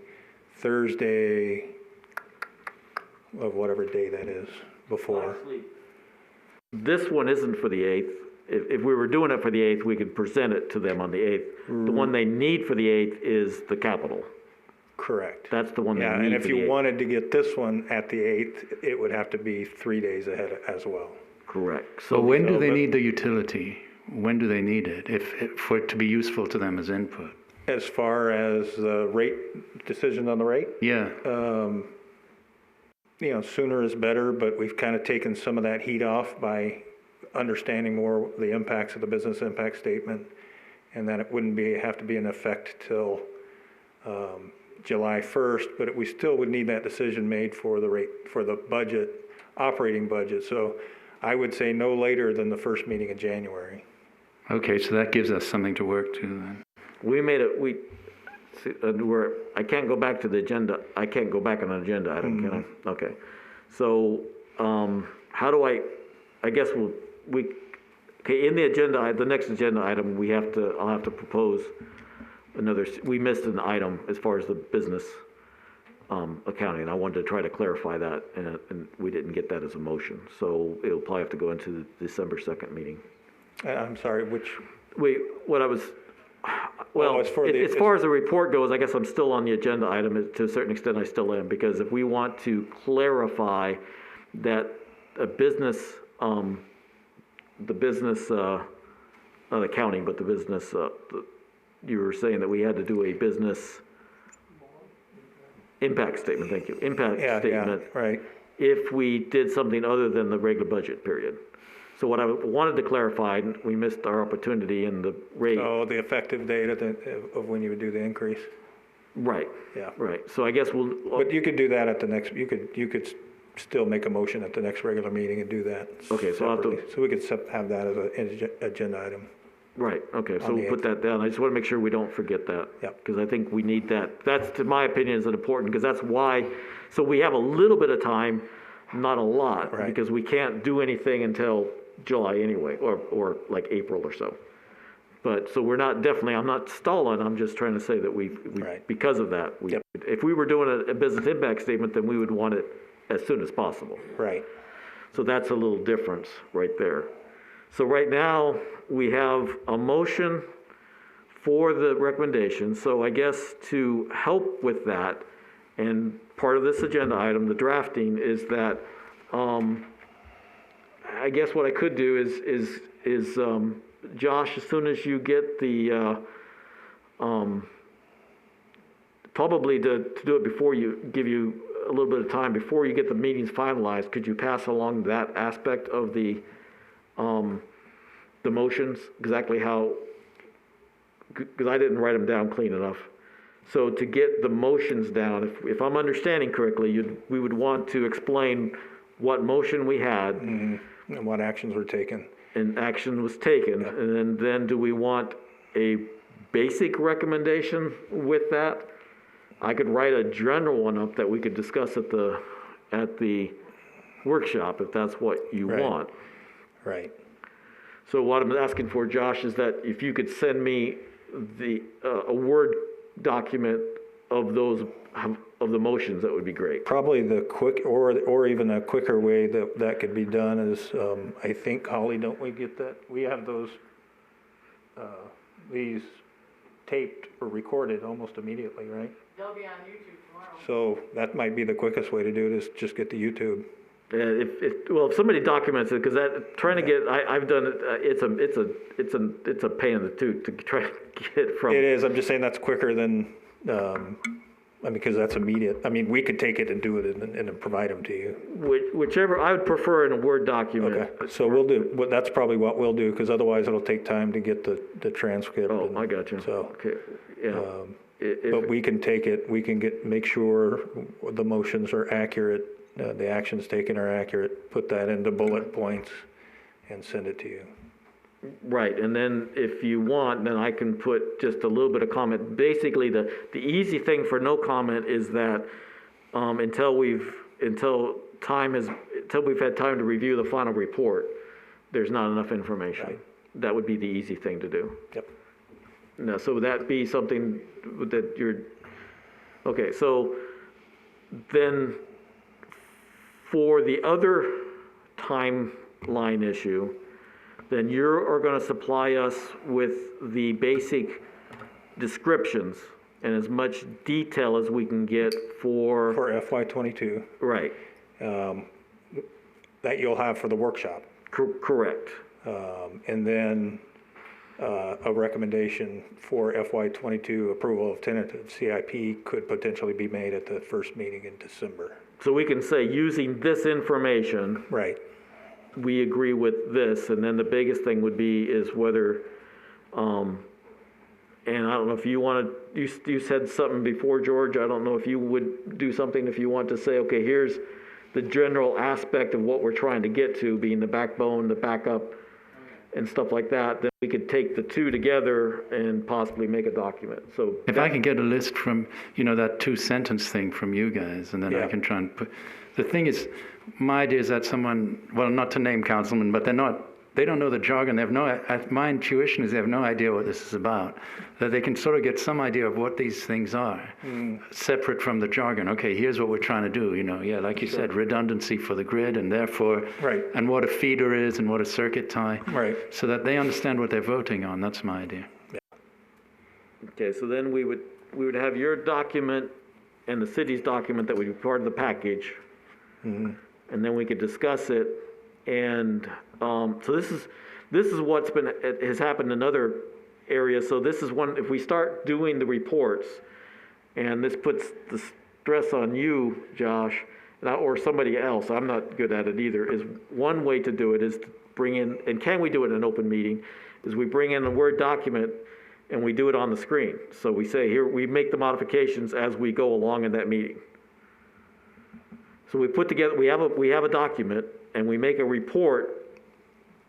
Thursday of whatever day that is before. This one isn't for the 8th. If we were doing it for the 8th, we could present it to them on the 8th. The one they need for the 8th is the capital. Correct. That's the one they Yeah, need and for if the you 8th. wanted to get this one at the 8th, it would have to be 3 days ahead as well. Correct. So when do they need the utility? When do they need it, for it to be useful to them as input? As far as the rate, decision on the rate, Yeah, sooner is better, but we've kind of taken some of that heat off by understanding more the impacts of the business impact statement, and that it wouldn't have to be in effect till July 1st, but we still would need that decision made for the rate, for the budget, operating budget. So I would say no later than the first meeting in January. okay, so that gives us something to work to then. We made it, I can't go back to the agenda, I can't go back on an agenda item, can I? Okay. So, how do I guess okay, in the agenda, the next agenda item, I'll have to propose we missed an item as far as the business accounting. I wanted to try to clarify that, and we didn't get that as a motion. So it'll probably have to go into the December 2nd meeting. I'm sorry, which? As far as the report goes, I guess I'm still on the agenda item. To a certain extent, I still am, because if we want to clarify that a business, the business, not accounting, but the business, you were saying that we had to do a business impact statement, thank you, impact statement. Yeah, right. If we did something other than the regular budget period. So what I wanted to clarify, and we missed our opportunity in the rate. Oh, the effective date of when you would do the increase. Right. Yeah. Right. So I guess But you could do that at the next, you could still make a motion at the next regular meeting and do that. Okay, so I'll have to- separately. So we could have that as an agenda item. Right, okay, so On the we'll put that down. I just want to make sure we don't forget that. Yep. Because I think we need that. That's, to my opinion, is important, because that's why, so we have a little bit of time, not a lot. Right. Because we can't do anything until July anyway, or like April or so. But, so we're not, definitely, I'm not stalling, I'm just trying to say that we Right. because of that, Yep. if we were doing a business impact statement, then we would want it as soon as possible. Right. So that's a little difference right there. So right now, we have a motion for the recommendation. So I guess to help with that, and part of this agenda item, the drafting, is that, I guess what I could do is Josh, as soon as you get the, probably to do it before give you a little bit of time, before you get the meetings finalized, could you pass along that aspect of the motions, exactly how, because I didn't write them down clean enough. So to get the motions down, if I'm understanding correctly, we would want to explain what motion we had. And what actions were taken. And action was taken. Yep. And then do we want a basic recommendation with that? I could write a general one up that we could discuss at the workshop, if that's what you Right. want. Right. So what I'm asking for, Josh, is that if you could send me a Word document of of the motions, that would be great. Probably the quick, or even a quicker way that could be done is, I think, Holly, don't we get that? We have those, these taped or recorded almost immediately, right? They'll be on YouTube tomorrow. So that might be the quickest way to do it, is just get the YouTube. If somebody documents it, because trying to get, I've done it, it's a pain in the tooth to try to get from. It is, I'm just saying that's quicker than, because that's immediate. I mean, we could take it and do it and provide them to you. Whichever, I would prefer in a Word document. Okay, so we'll do, well, that's probably what we'll do, because otherwise it'll take time to get the transcript. Oh, I got you. So, Okay, yeah. but we can take it, we can make sure the motions are accurate, the actions taken are accurate, put that into bullet points and send it to you. Right, and then if you want, then I can put just a little bit of comment. Basically, the easy thing for no comment is that until we've had time to review the final report, there's not enough information. Right. That would be the easy thing to do. Yep. Now, so would that be something that you're, okay, so then for the other timeline issue, then you are going to supply us with the basic descriptions and as much detail as we can get for FY22. Right. That you'll have for the workshop. Correct. And then a recommendation for FY22 approval of tentative CIP could potentially be made at the first meeting in December. So we can say, using this information, right, we agree with this, and then the biggest thing would be is whether, and I don't know if you want to, you said something before, George, I don't know if you would do something if you want to say, okay, here's the general aspect of what we're trying to get to, being the backbone, the backup, and stuff like that, then we could take the two together and possibly make a document. So if I can get a list from, that 2-sentence thing from you guys, and then Yeah. I can try and put, the thing is, my idea is that someone, well, not to name councilmen, but they don't know the jargon. They have my intuition is they have no idea what this is about. That they can sort of get some idea of what these things are, separate from the jargon. Okay, here's what we're trying to do, like you said, redundancy for the grid, and therefore, right, and what a feeder is and what a circuit tie. Right. So that they understand what they're voting on. That's my idea. Yeah. Okay, so then we would have your document and the city's document that would be part of the package. Mm-hmm. And then we could discuss it. And so this is what's has happened in other areas. So this is one, if we start doing the reports, and this puts the stress on you, Josh, or somebody else, I'm not good at it either, is one way to do it is to bring in, and can we do it in an open meeting, is we bring in a Word document and we do it on the screen. So we say, here, we make the modifications as we go along in that meeting. So we put together, we have a document, and we make a report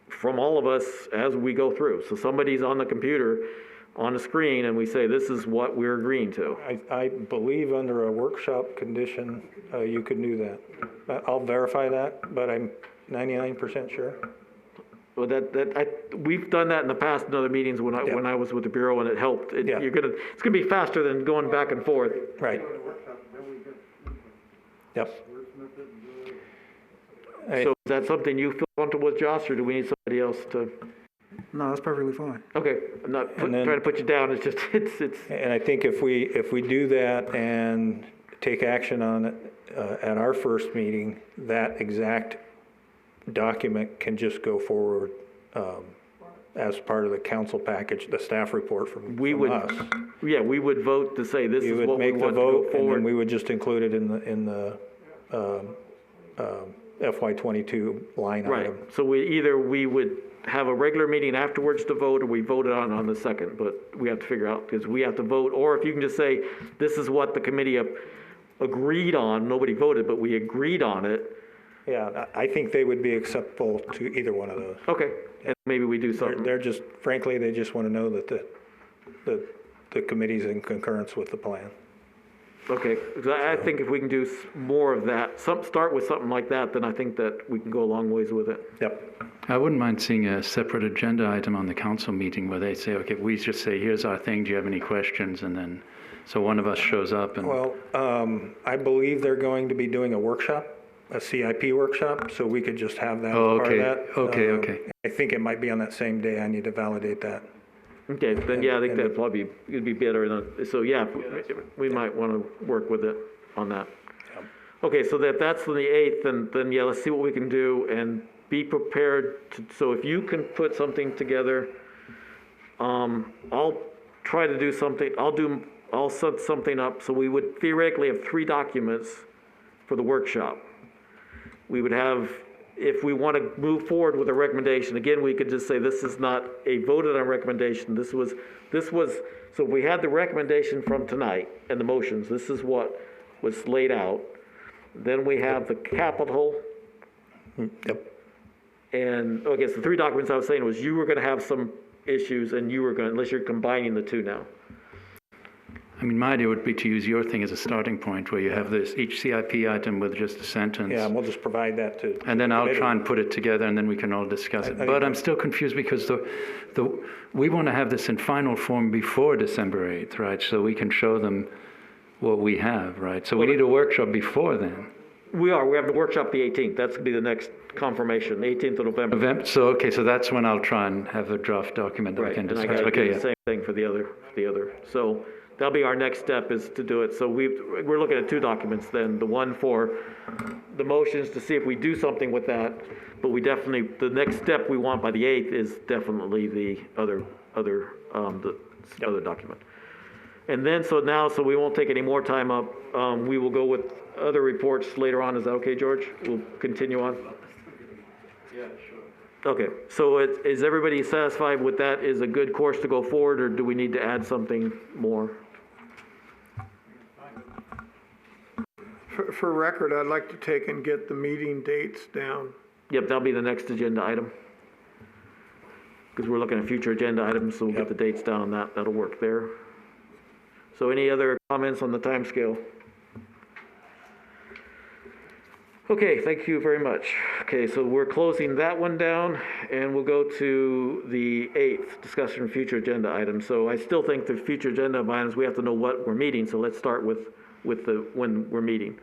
from all of us as we go through. So somebody's on the computer, on the screen, and we say, this is what we're agreeing to. I believe under a workshop condition, you could do that. I'll verify that, but I'm 99% sure. Well, we've done that in the past in other meetings when I was with the Bureau, and it helped. Yeah. It's gonna be faster than going back and forth. Right. Yep. So is that something you feel comfortable with, Josh, or do we need somebody else to? No, that's perfectly fine. Okay, I'm not And then- trying to put you down, it's just, it's. And I think if we do that and take action on it at our first meeting, that exact document can just go forward as part of the council package, the staff report from us. Yeah, we would vote to say this You is would what we make the want to go vote, and then forward. we would just include it in the FY22 line Right, item. so we would have a regular meeting afterwards to vote, or we voted on the second, but we have to figure out, because we have to vote, or if you can just say, this is what the committee agreed on, nobody voted, but we agreed on it. Yeah, I think they would be acceptable to either one of those. Okay, and maybe we do something. They're just, frankly, they just want to know that the committee's in concurrence with the plan. Okay, 'cause I think if we can do more of that, start with something like that, then I think that we can go a long ways with it. Yep. I wouldn't mind seeing a separate agenda item on the council meeting where they say, okay, we just say, here's our thing, do you have any questions? And then So one of us shows up and, Well, I believe they're going to be doing a workshop, a CIP workshop, so we could just have that as oh, part of okay, that. okay. I think it might be on that same day. I need to validate that. Okay, then yeah, I think And- that'd probably, it'd be better than, so yeah, we might want to work with it on that. Okay, so that's on the 8th, then yeah, let's see what we can do and be prepared to, so if you can put something together, I'll try to do something, I'll set something up, so we would theoretically have 3 documents for the workshop. We would have, if we want to move forward with a recommendation, again, we could just say this is not a voted on recommendation, this was, so if we had the recommendation from tonight and the motions, this is what was laid out. Then we have the capital. Yep. And, okay, so 3 documents I was saying was you were going to have some issues and you were going, unless you're combining the 2 now. I mean, my idea would be to use your thing as a starting point where you have this, each CIP item with just a sentence. Yeah, and we'll just provide that to. And then I'll committee. try and put it together and then we can all discuss it. I- But I'm still confused because we want to have this in final form before December 8th, right? So we can show them what we have, right? So we need a workshop before then. We have the workshop the 18th, that's going to be the next confirmation, the 18th of November. So, okay, so that's when I'll try and have a draft document that we Right, can and I discuss. got to Okay, do yeah. the same thing for the other. So that'll be our next step is to do it. So we're looking at 2 documents then, the one for the motions to see if we do something with that, but we definitely, the next step we want by the 8th is definitely the other document. And then, so we won't take any more time up. We will go with other reports later on. Is that okay, George? We'll continue on? Yeah, sure. Okay, so is everybody satisfied with that? Is a good course to go forward, or do we need to add something more? For record, I'd like to take and get the meeting dates down. Yep, that'll be the next agenda item. Because we're looking at future agenda items, so we'll get the dates down on that. That'll work there. So any other comments on the timescale? Okay, thank you very much. Okay, so we're closing that one down, and we'll go to the 8th, discussion of future agenda items. So I still think the future agenda items, we have to know what we're meeting, so let's start with when we're meeting.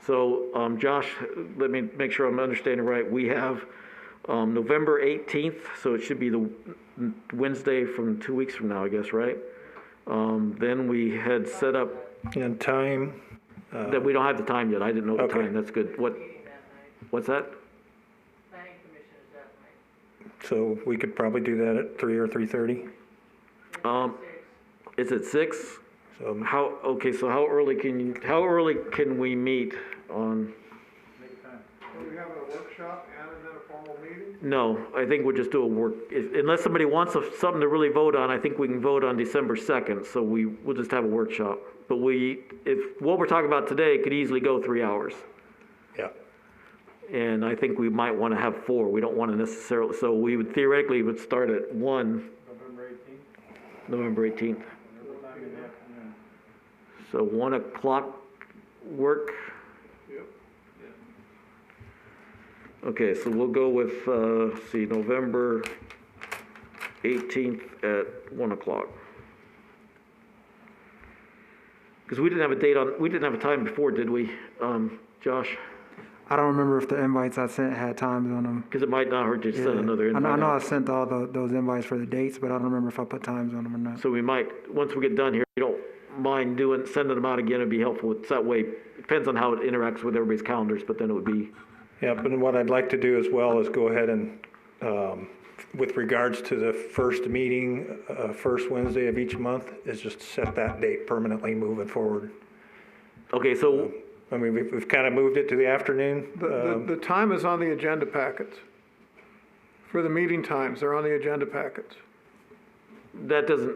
So, Josh, let me make sure I'm understanding right. We have November 18th, so it should be the Wednesday from 2 weeks from now, I guess, right? Then we had set up, And time, that we don't have the time yet. I didn't know the Okay. time. That's good. What's that? so we could probably do that at 3 or 3:30. Is it 6? So So how early can we meet on? Are we having a workshop and then a formal meeting? No, I think we'll just do a unless somebody wants something to really vote on, I think we can vote on December 2nd, so we'll just have a workshop. But if what we're talking about today could easily go 3 hours. yeah, And I think we might want to have 4. We don't want to necessarily, so we would theoretically start at 1. November 18th. So 1 o'clock work? Okay, so we'll go with, November 18th at 1 o'clock. Because we didn't have a time before, did we, Josh? I don't remember if the invites I sent had times on them. Because it might not hurt to send another invite I know I out. sent all those invites for the dates, but I don't remember if I put times on them or not. So we might, once we get done here, you don't mind sending them out again, it'd be helpful. It's that way, it depends on how it interacts with everybody's calendars, but then it would be, yeah, but what I'd like to do as well is go ahead and, with regards to the first meeting, first Wednesday of each month, is just set that date permanently moving forward. okay, so, I mean, we've kind of moved it to the afternoon. The time is on the agenda packets. For the meeting times, they're on the agenda packets. that doesn't,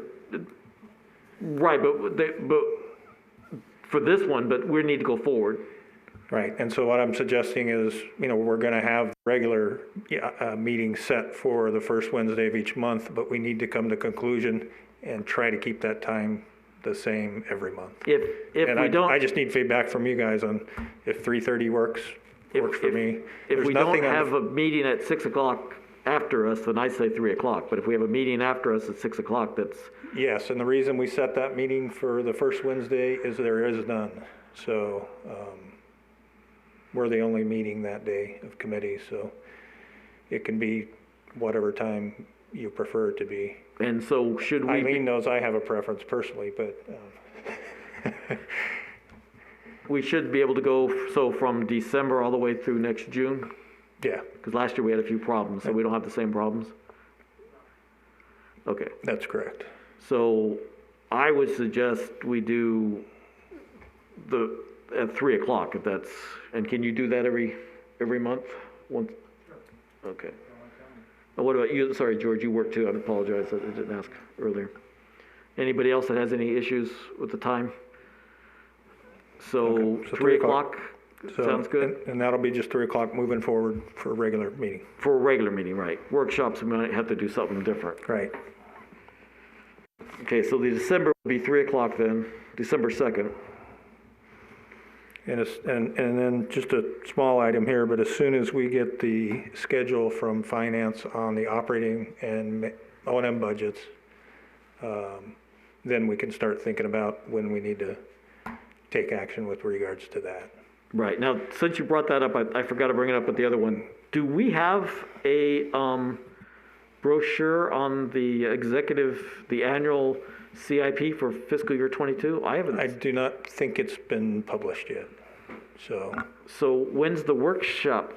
right, but for this one, but we need to go forward. Right, and so what I'm suggesting is, we're going to have regular meeting set for the first Wednesday of each month, but we need to come to conclusion and try to keep that time the same every month. If And we don't. I just need feedback from you guys on if 3:30 works for me. If There's we don't nothing on the- have a meeting at 6 o'clock after us, then I say 3 o'clock. But if we have a meeting after us at 6 o'clock, that's, Yes, and the reason we set that meeting for the first Wednesday is there is none. So, we're the only meeting that day of committee, so it can be whatever time you prefer it to be. and so should we? Eileen knows I have a preference personally, but, We should be able to go, so from December all the way through next June? yeah, Because last year we had a few problems, so we don't have the same problems? Okay, that's correct. so I would suggest we do at 3 o'clock if that's, and can you do that every month? Once? Okay. And what about you? Sorry, George, you work too. I apologize, I didn't ask earlier. Anybody else that has any issues with the time? So Okay, so 3 3 o'clock. o'clock, So- sounds good? And that'll be just 3 o'clock moving forward for a regular meeting. For a regular meeting, right. Workshops, we might have to do something different. Right. Okay, so the December will be 3 o'clock then, December 2nd. And then just a small item here, but as soon as we get the schedule from finance on the operating and O&M budgets, then we can start thinking about when we need to take action with regards to that. Right, now, since you brought that up, I forgot to bring it up with the other one. Do we have a brochure on the the annual CIP for fiscal year '22? I I haven't. do not think it's been published yet, so. So when's the workshop?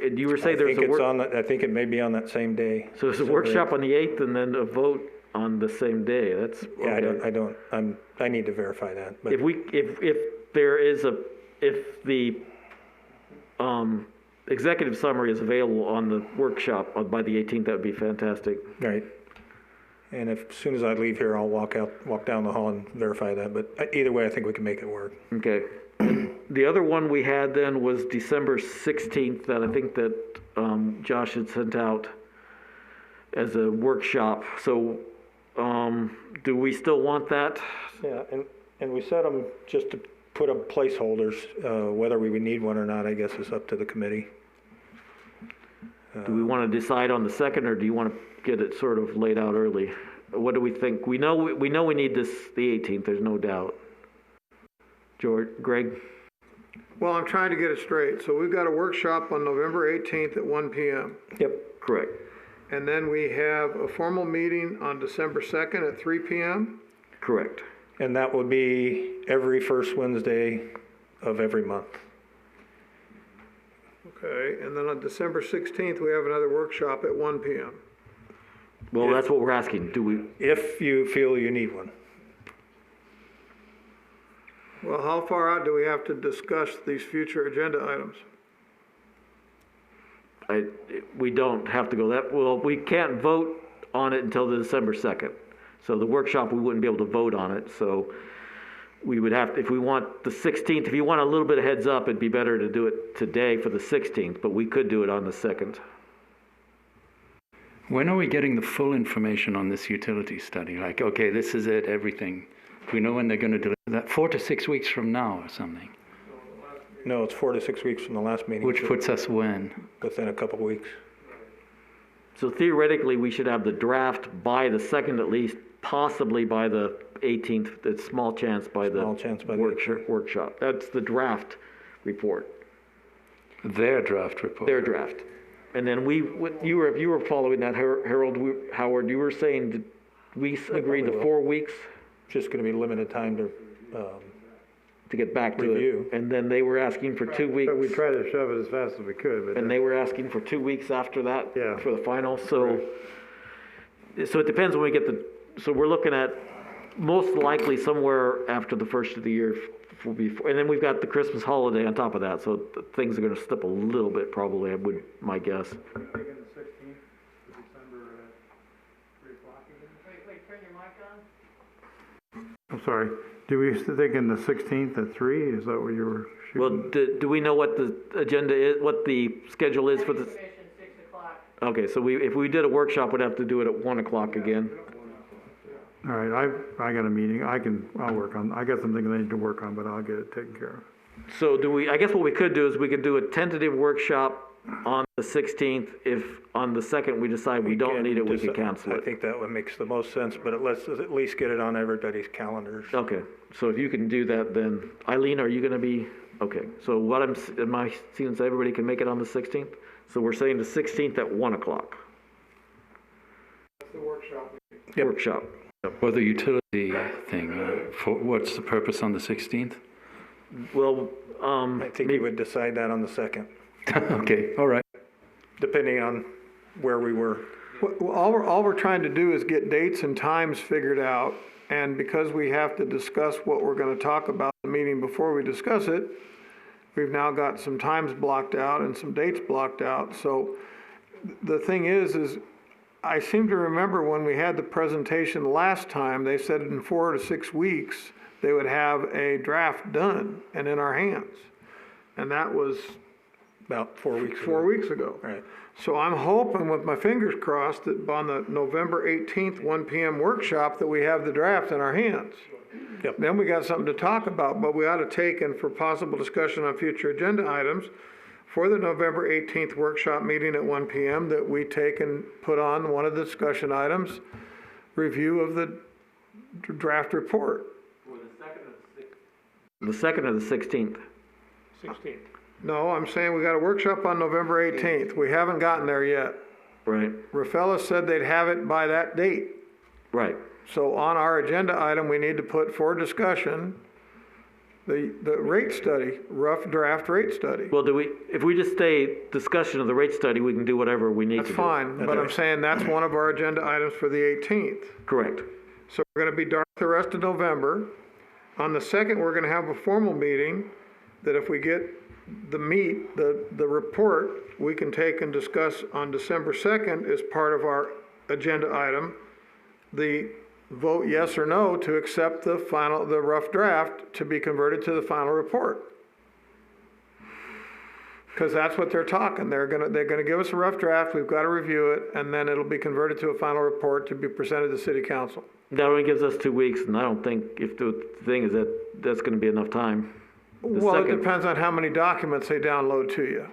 And you were I saying there's think a it's work, on, I think it may be on that same day. so there's a December workshop 8th. on the 8th and then a vote on the same day, that's, Yeah, okay. I need to verify that, but. If there is if the, executive summary is available on the workshop by the 18th, that would be fantastic. Right. And as soon as I leave here, I'll walk down the hall and verify that, but either way, I think we can make it work. Okay. The other one we had then was December 16th, that I think that Josh had sent out as a workshop. So do we still want that? Yeah, and we set them just to put up placeholders, whether we would need one or not, I guess is up to the committee. Do we want to decide on the 2nd, or do you want to get it sort of laid out early? What do we think? We know we need this, the 18th, there's no doubt. George, Greg? Well, I'm trying to get it straight. So we've got a workshop on November 18th at 1 PM. Yep. Correct. And then we have a formal meeting on December 2nd at 3 PM. Correct. And that would be every first Wednesday of every month. Okay, and then on December 16th, we have another workshop at 1 PM. Well, that's what we're asking. Do we, If you feel you need one. Well, how far out do we have to discuss these future agenda items? we don't have to go that, well, we can't vote on it until the December 2nd. So the workshop, we wouldn't be able to vote on it, so we would have, if we want the 16th, if you want a little bit of heads up, it'd be better to do it today for the 16th, but we could do it on the 2nd. When are we getting the full information on this utility study? Like, okay, this is it, everything. We know when they're going to deliver that, 4 to 6 weeks from now or something, No, it's 4 to 6 weeks from the last meeting. which so puts us when? within a couple weeks. So theoretically, we should have the draft by the 2nd at least, possibly by the 18th, there's small chance by the Small chance by the workshop. That's the draft report, Their draft report. their draft. And then if you were following that, Howard, you were saying, did we agree to probably will. 4 weeks Just gonna be limited time to, to get back to Review. it? And then they were asking for 2 weeks. But we tried to shove it as fast as we could, but. And they were asking for 2 weeks after that Yeah. for the final, so it depends when we get so we're looking at most likely somewhere after the first of the year, and then we've got the Christmas holiday on top of that, so things are gonna slip a little bit probably, my guess. Taking the 16th, December at 3 o'clock again? Wait, turn your mic on? I'm sorry, do we think in the 16th at 3? Is that what you were Well, shooting? do we know what the agenda is, what the schedule is for the? 6 o'clock. Okay, so if we did a workshop, we'd have to do it at 1 o'clock again. All right, I got a meeting, I'll work on, I got some things I need to work on, but I'll get it taken care of. So I guess what we could do is we could do a tentative workshop on the 16th. If on the 2nd we decide we don't need it, we could cancel I it. think that one makes the most sense, but let's at least get it on everybody's calendars. Okay, so if you can do that, then Eileen, are you gonna be, okay, so what am I seeing, so everybody can make it on the 16th? So we're saying the 16th at 1 o'clock. That's the workshop. Yep. Workshop. For the utility thing, for what's the purpose on the 16th? Well, I think we would decide that on the 2nd, Okay, all right. depending on where we were. Well, all we're trying to do is get dates and times figured out, and because we have to discuss what we're gonna talk about in the meeting before we discuss it, we've now got some times blocked out and some dates blocked out. So the thing is I seem to remember when we had the presentation last time, they said in 4 to 6 weeks, they would have a draft done and in our hands. And that was About 4 weeks ago. 4 weeks ago. Right. So I'm hoping with my fingers crossed that on the November 18th, 1 PM workshop, that we have the draft in our hands. Yep. Then we got something to talk about, but we ought to take and for possible discussion on future agenda items for the November 18th workshop meeting at 1 PM, that we take and put on one of the discussion items, review of the draft report. the 2nd or the 16th? 16th. No, I'm saying we got a workshop on November 18th. We haven't gotten there yet. Right, Rafaela said they'd have it by that date. right. So on our agenda item, we need to put for discussion, the rate study, rough draft rate study. Well, if we just stay discussion of the rate study, we can do whatever we need to That's do. fine, but I'm saying that's one of our agenda items for the 18th. Correct. So we're gonna be dark the rest of November. On the 2nd, we're gonna have a formal meeting that if we get the report, we can take and discuss on December 2nd as part of our agenda item, the vote yes or no to accept the rough draft to be converted to the final report. Because that's what they're talking. They're gonna give us a rough draft, we've got to review it, and then it'll be converted to a final report to be presented to city council. That only gives us 2 weeks, and I don't think if the thing is that's gonna be enough time. Well, it second- depends on how many documents they download to you.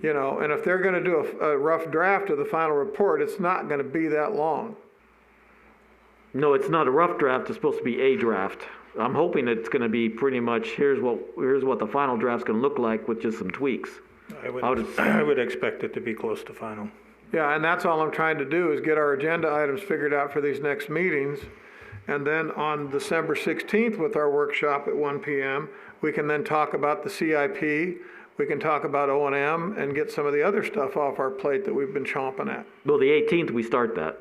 You know, and if they're gonna do a rough draft of the final report, it's not gonna be that long. No, it's not a rough draft, it's supposed to be a draft. I'm hoping it's gonna be pretty much, here's what the final draft's gonna look like with just some tweaks. I would expect it to be close to final. Yeah, and that's all I'm trying to do is get our agenda items figured out for these next meetings. And then on December 16th with our workshop at 1 PM, we can then talk about the CIP, we can talk about O&M and get some of the other stuff off our plate that we've been chomping at. Well, the 18th, we start that.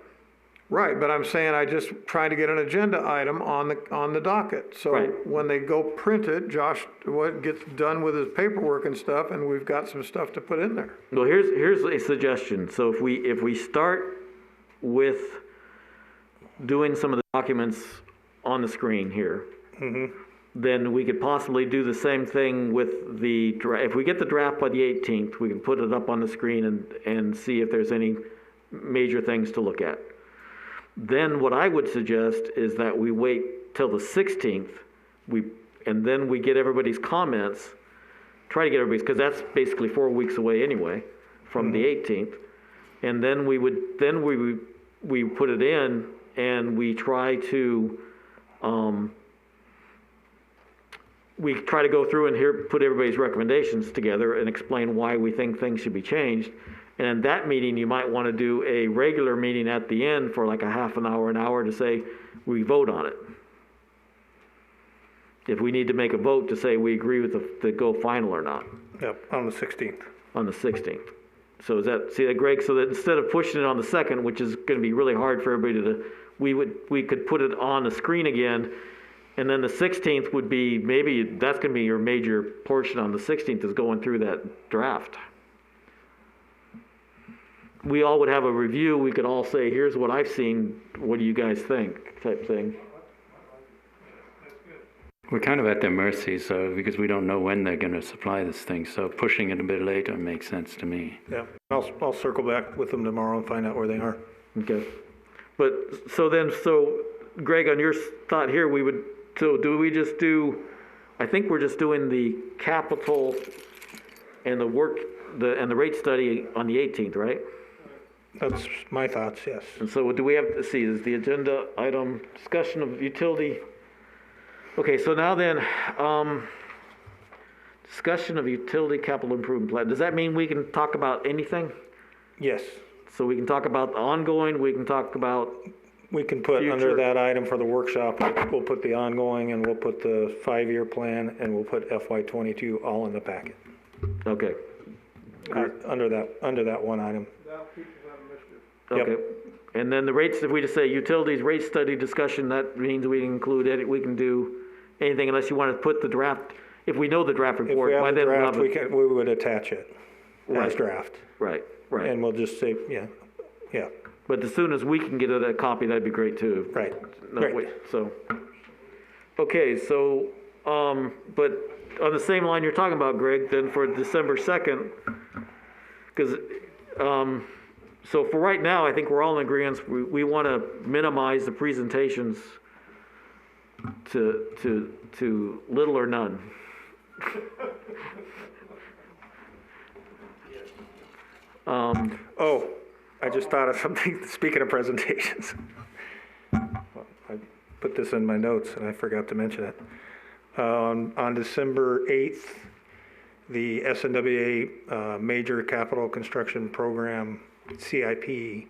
Right, but I'm saying I just trying to get an agenda item on the docket. So Right. when they go print it, Josh gets done with his paperwork and stuff, and we've got some stuff to put in there. Well, here's a suggestion. So if we start with doing some of the documents on the screen here, then we could possibly do the same thing with the draft. If we get the draft by the 18th, we can put it up on the screen and see if there's any major things to look at. Then what I would suggest is that we wait till the 16th, and then we get everybody's comments, try to get everybody's, because that's basically 4 weeks away anyway, from the 18th. And then we put it in, and we try to go through and put everybody's recommendations together and explain why we think things should be changed. And in that meeting, you might want to do a regular meeting at the end for like a half an hour to say, we vote on it. If we need to make a vote to say we agree with the go final or not. Yep, on the 16th. On the 16th. So see that, Greg? So that instead of pushing it on the 2nd, which is going to be really hard for everybody to, we could put it on the screen again, and then the 16th would be, maybe that's going to be your major portion on the 16th is going through that draft. We all would have a review, we could all say, here's what I've seen, what do you guys think, type thing. We're kind of at their mercy, so, because we don't know when they're gonna supply this thing, so pushing it a bit later makes sense to me. Yeah, I'll circle back with them tomorrow and find out where they are. Okay. But, so Greg, on your thought here, do we just do, I think we're just doing the capital and the rate study on the 18th, right? That's my thoughts, yes. And so do we have, to see, is the agenda item discussion of utility? Okay, so now then, discussion of utility capital improvement plan. Does that mean we can talk about anything? Yes. So we can talk about the ongoing, we can talk about, We can put under Future. that item for the workshop, we'll put the ongoing and we'll put the 5-year plan and we'll put FY '22 all in the packet. okay, Under that one item. Yep. okay. And then the rates, if we just say utilities rate study discussion, that means we can include it, we can do anything unless you want to put the draft, if we know the draft If report, we by have a then we'll draft, have it. we would attach it as Right. draft. Right, right. And we'll just say, yeah, But as soon as we can get a copy, that'd be great too. right. No, Right. wait, so, okay, so, but on the same line you're talking about, Greg, then for December 2nd, because, so for right now, I think we're all in agreement, we want to minimize the presentations to little or none. Oh, I just thought of something, speaking of presentations. I put this in my notes and I forgot to mention it. On December 8th, the SNWA Major Capital Construction Program, CIP,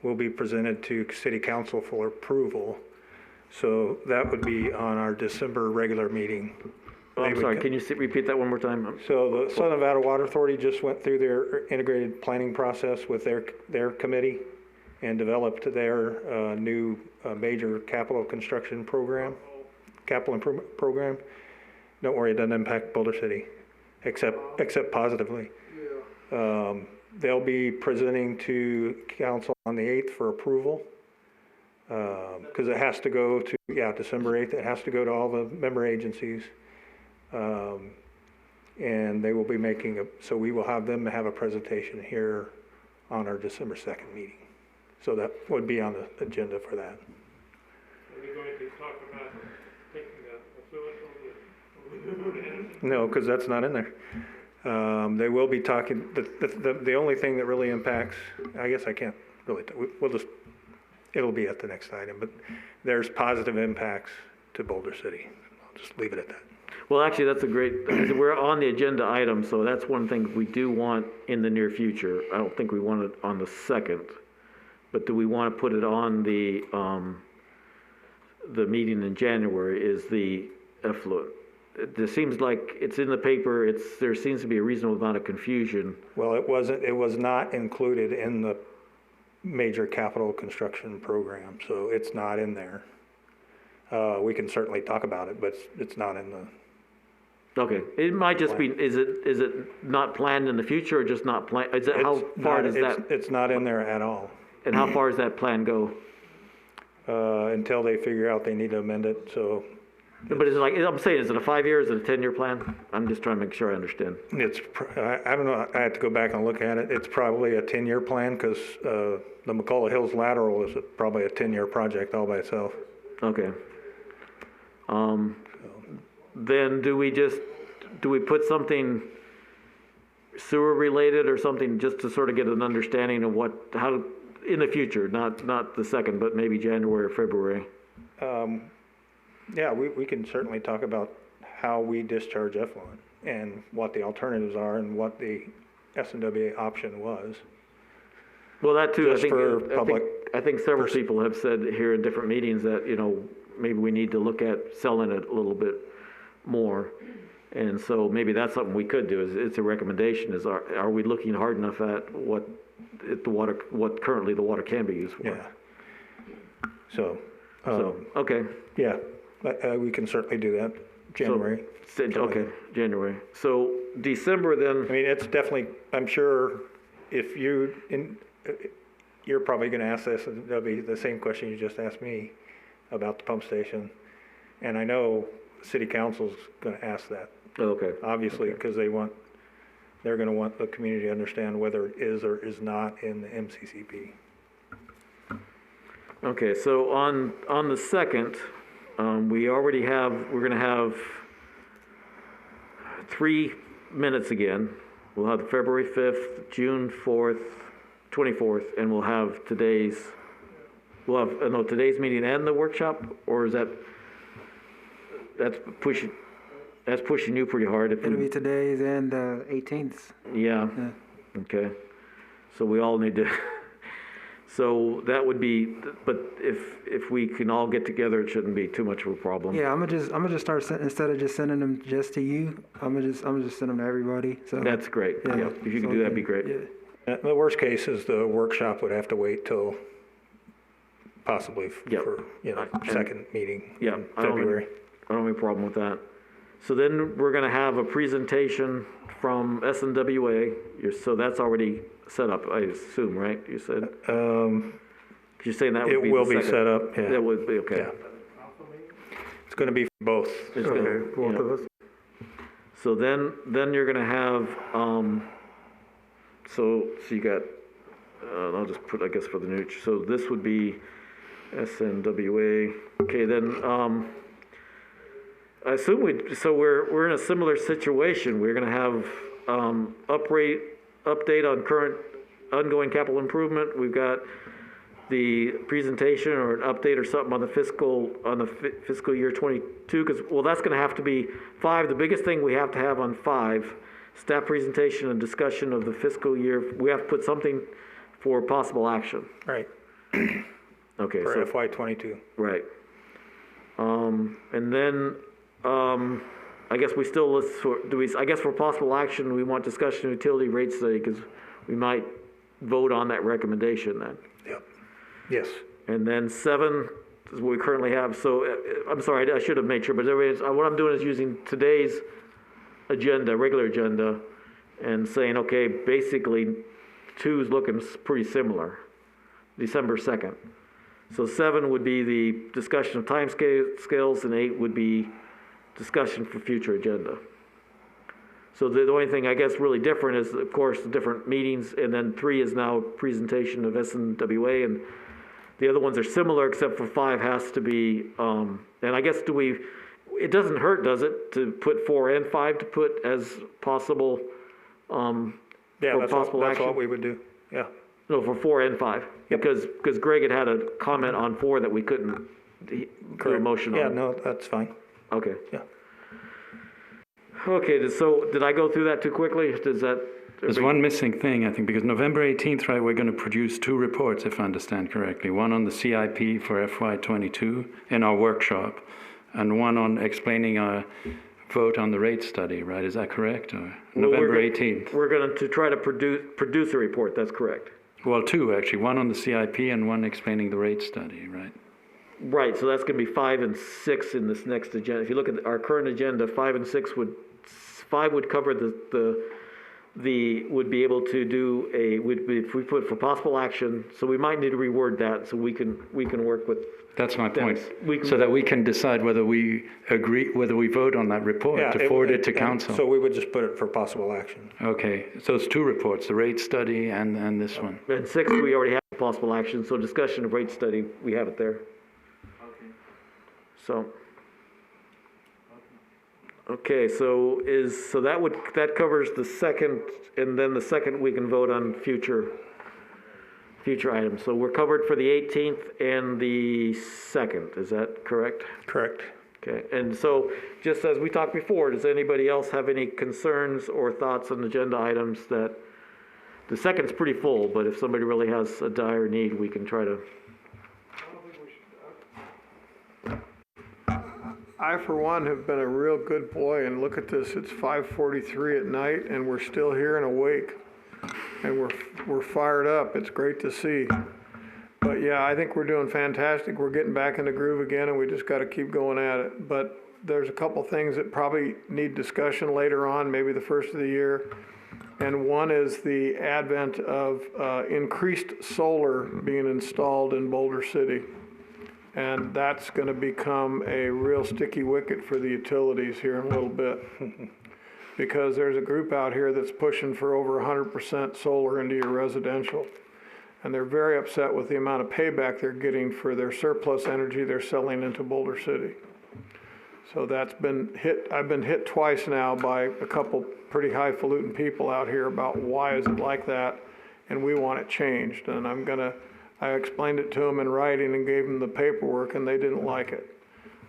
will be presented to City Council for approval. So that would be on our December regular meeting. Oh, I'm They would sorry, co- can you repeat that one more time? So the Southern Nevada Water Authority just went through their integrated planning process with their committee and developed their new major capital construction program, capital improvement program. Don't worry, it doesn't impact Boulder City, except positively. They'll be presenting to council on the 8th for approval. Because it has to go to, December 8th, it has to go to all the member agencies. And they will be so we will have them have a presentation here on our December 2nd meeting. So that would be on the agenda for that. Are we going to talk about taking the affluent? No, because that's not in there. They will be talking, the only thing that really impacts, I guess I can't really, we'll just, it'll be at the next item, but there's positive impacts to Boulder City. I'll just leave it at that. Well, actually, that's a great, we're on the agenda item, so that's one thing we do want in the near future. I don't think we want it on the 2nd, but do we want to put it on the meeting in January is the effluent. It seems like it's in the paper, there seems to be a reasonable amount of confusion. Well, it was not included in the major capital construction program, so it's not in there. We can certainly talk about it, but it's not in the. Okay, it might just be, is it not planned in the future or just not planned, how far does that? It's not in there at all, And how far does that plan go? until they figure out they need to amend it, so But is it like, I'm saying, is it a 5-year, is it a 10-year plan? I'm just trying to make sure I understand. I don't know, I have to go back and look at it. It's probably a 10-year plan, because the McCullough Hills lateral is probably a 10-year project all by itself. Okay. Then do we put something sewer related or something just to sort of get an understanding of how, in the future, not the 2nd, but maybe January or February? Yeah, we can certainly talk about how we discharge effluent and what the alternatives are and what the S&WA option was. Well, that too, Just for public I think several people have said here in different meetings that, maybe we need to look at selling it a little bit more. And so maybe that's something we could do, it's a recommendation, are we looking hard enough at what currently the water can be used for? Yeah. So, okay. yeah, we can certainly do that, January. Okay, January. So December then, I mean, it's definitely, I'm sure if you're probably gonna ask this, and that'll be the same question you just asked me about the pump station. And I know city council's gonna ask that, okay. obviously, because they're gonna want the community to understand whether it is or is not in the MCCP. Okay, so on the 2nd, we're gonna have 3 minutes again, we'll have February 5th, June 4th, 24th, and we'll have today's meeting and the workshop, or is that's pushing you pretty hard if It'll be we, today's and the 18th. yeah, okay. So we all need to, so that would be, but if we can all get together, it shouldn't be too much of a problem. Yeah, I'm gonna just start instead of just sending them just to you. I'm gonna just send them to everybody. So That's great, yeah, if you could do that'd be great. Yeah. The worst case is the workshop would have to wait till possibly Yep. for, second meeting Yeah, in I don't February. I don't have a problem with that. So then we're gonna have a presentation from SNWA, so that's already set up, I assume, right? You said, you're saying that would It be will the be second? set up, yeah. That would be, okay. Yeah. It's gonna be both. It's gonna- Okay, both yeah. of us. So then you're gonna have, so you got, I'll just put, I guess, for the new, so this would be SNWA. Okay, then, I assume we're in a similar situation. We're gonna have, update on current ongoing capital improvement. We've got the presentation or an update or something on the fiscal year 22, because, well, that's gonna have to be 5. The biggest thing we have to have on 5, staff presentation and discussion of the fiscal year. We have to put something for possible action. Right, Okay, for so, FY '22. right. And then, I guess we still list for, I guess for possible action, we want discussion of utility rate study, because we might vote on that recommendation then. Yep, yes. And then 7 is what we currently have, so, I'm sorry, I should have made sure, but anyways, what I'm doing is using today's agenda, regular agenda, and saying, okay, basically, 2 is looking pretty similar, December 2nd. So 7 would be the discussion of time scales, and 8 would be discussion for future agenda. So the only thing I guess really different is, of course, the different meetings, and then 3 is now presentation of SNWA, and the other ones are similar, except for 5 has to be, and I guess it doesn't hurt, does it, to put 4 and 5 to put as possible, Yeah, for that's possible what action? we would do, yeah. No, for 4 and 5, Yep. because Greg had a comment on 4 that we couldn't do a motion on. Yeah, no, that's fine. Okay. Yeah. Okay, so did I go through that too quickly? Does that? There's one missing thing, I think, because November 18th, right, we're going to produce 2 reports, if I understand correctly. One on the CIP for FY22 in our workshop, and one on explaining our vote on the rate study, right? Is that correct? Or November 18th? We're going to try to produce a report, that's correct. Well, 2, actually. One on the CIP and one explaining the rate study, right? Right, so that's going to be 5 and 6 in this next agenda. If you look at our current agenda, 5 and 6 would cover would be able to do if we put for possible action, so we might need to reword that so we can work with. That's my point. Dennis. So that we can decide whether we agree, whether we vote on that report Yeah, to forward it to council. So we would just put it for possible action. Okay, so it's 2 reports, the rate study and this one. And 6, we already have possible action, so discussion of rate study, we have it there. So. Okay, so that covers the second, and then the second we can vote on future items. So we're covered for the 18th and the 2nd, is that correct? Correct. Okay, and so just as we talked before, does anybody else have any concerns or thoughts on agenda items that, the 2nd's pretty full, but if somebody really has a dire need, we can try to. I, for one, have been a real good boy, and look at this, it's 5:43 at night, and we're still here and awake. And we're fired up, it's great to see. But yeah, I think we're doing fantastic, we're getting back in the groove again, and we just gotta keep going at it. But there's a couple things that probably need discussion later on, maybe the first of the year. And one is the advent of increased solar being installed in Boulder City. And that's going to become a real sticky wicket for the utilities here in a little bit. Because there's a group out here that's pushing for over 100% solar into your residential. And they're very upset with the amount of payback they're getting for their surplus energy they're selling into Boulder City. So that's been hit, I've been hit twice now by a couple pretty highfalutin people out here about why is it like that, and we want it changed. And I explained it to them in writing and gave them the paperwork, and they didn't like it.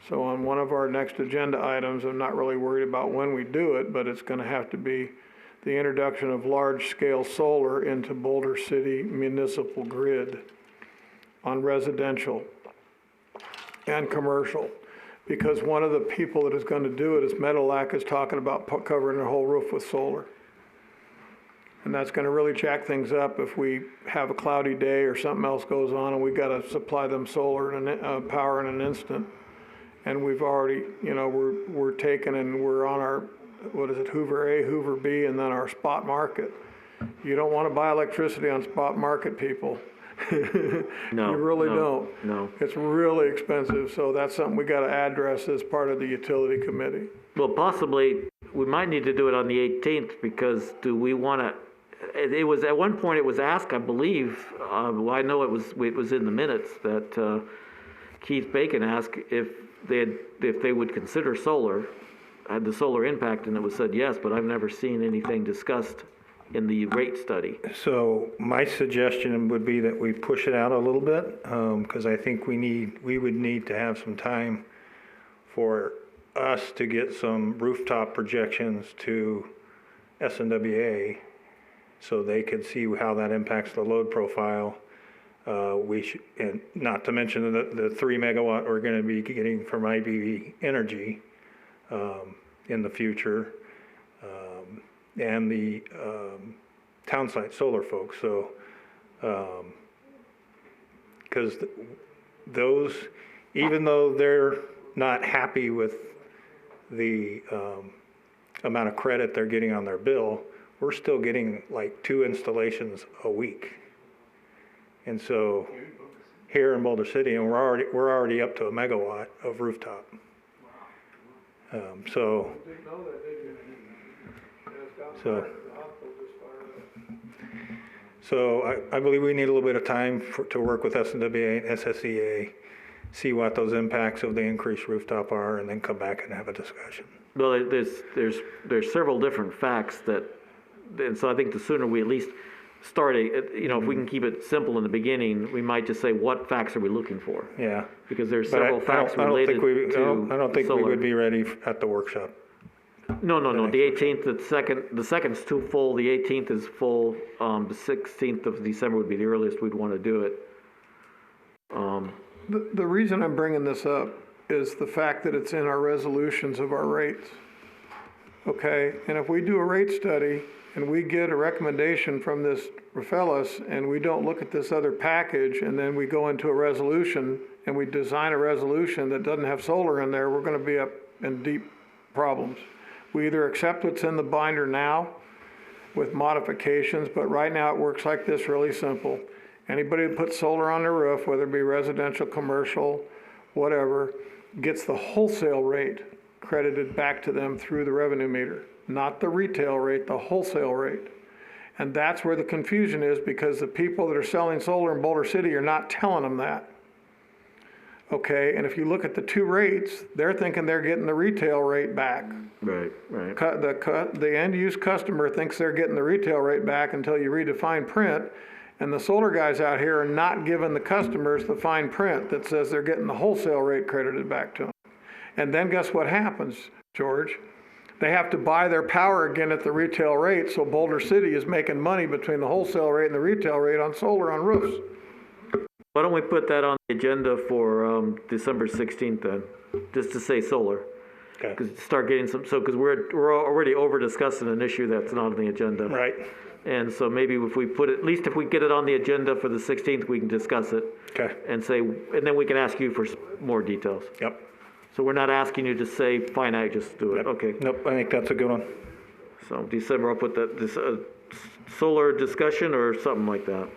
So on one of our next agenda items, I'm not really worried about when we do it, but it's gonna have to be the introduction of large-scale solar into Boulder City municipal grid on residential and commercial. Because one of the people that is gonna do it is Meadowlark is talking about covering their whole roof with solar. And that's gonna really jack things up if we have a cloudy day or something else goes on and we gotta supply them solar and power in an instant. And we've already, we're taking and we're on our, Hoover A, Hoover B, and then our spot market. You don't wanna buy electricity on spot market, people. No. You really no, don't. No. It's really expensive, so that's something we gotta address as part of the utility committee. Well, possibly, we might need to do it on the 18th, because do we want to, it was, at one point it was asked, I believe, well, I know it was in the minutes, that Keith Bacon asked if they would consider solar, had the solar impact, and it was said yes, but I've never seen anything discussed in the rate study. So my suggestion would be that we push it out a little bit, because I think we would need to have some time for us to get some rooftop projections to SNWA so they could see how that impacts the load profile. And not to mention the 3 megawatt we're going to be getting from IBV Energy in the future, and the townsite solar folks. So, because those, even though they're not happy with the amount of credit they're getting on their bill, we're still getting like 2 installations a week. And so here in Boulder City, and we're already up to a megawatt of rooftop. So I believe we need a little bit of time to work with SNWA and SSEA, see what those impacts of the increased rooftop are, and then come back and have a discussion. Well, there's several different facts and so I think the sooner we at least start if we can keep it simple in the beginning, we might just say, what facts are we looking for? Yeah. Because there's several facts related to I don't think we solar. would be ready at the workshop. No, the 18th, the second's too full, the 18th is full, the 16th of December would be the earliest we'd want to do it. The reason I'm bringing this up is the fact that it's in our resolutions of our rates. Okay, and if we do a rate study and we get a recommendation from this Rafelis and we don't look at this other package and then we go into a resolution and we design a resolution that doesn't have solar in there, we're gonna be up in deep problems. We either accept what's in the binder now with modifications, but right now it works like this, really simple. Anybody who puts solar on their roof, whether it be residential, commercial, whatever, gets the wholesale rate credited back to them through the revenue meter, not the retail rate, the wholesale rate. And that's where the confusion is, because the people that are selling solar in Boulder City are not telling them that. Okay, and if you look at the 2 rates, they're thinking they're getting the retail rate back. Right. The end-use customer thinks they're getting the retail rate back until you read the fine print, and the solar guys out here are not giving the customers the fine print that says they're getting the wholesale rate credited back to them. And then guess what happens, George? They have to buy their power again at the retail rate, so Boulder City is making money between the wholesale rate and the retail rate on solar on roofs. Why don't we put that on the agenda for December 16th then, just to say solar? Okay. Because start getting because we're already over discussing an issue that's not on the agenda. Right. And so maybe if we at least if we get it on the agenda for the 16th, we can discuss it. Okay. And then we can ask you for more details. Yep. So we're not asking you to say, fine, I just do it. Yep. Okay. Nope, I think that's a good one. So December, I'll put this solar discussion or something like that.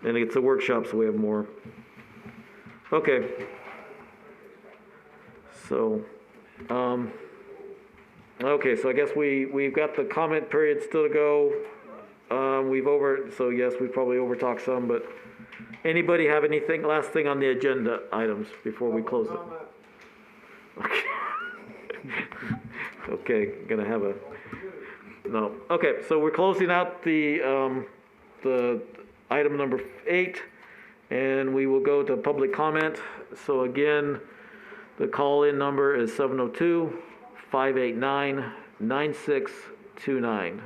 And it's a workshop, so we have more. Okay. So, okay, so I guess we've got the comment period still to go. So yes, we probably overtalked some, but anybody have anything, last thing on the agenda items before we close it? Okay. Okay, gonna have a, no. Okay, so we're closing out the item number 8, and we will go to public comment. So again, the call-in number is 702-589-9629.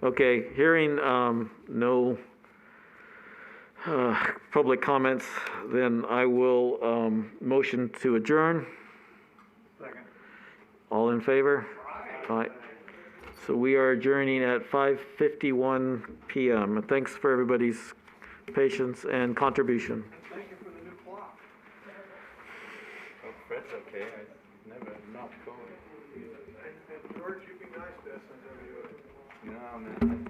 Okay, hearing no public comments, then I will motion to adjourn. Second. All in favor? Aye. So we are adjourning at 5:51 PM. Thanks for everybody's patience and contribution. Thank you for the new clock. Oh, Fred's okay. I never not going. And George, you be nice to us and No, man.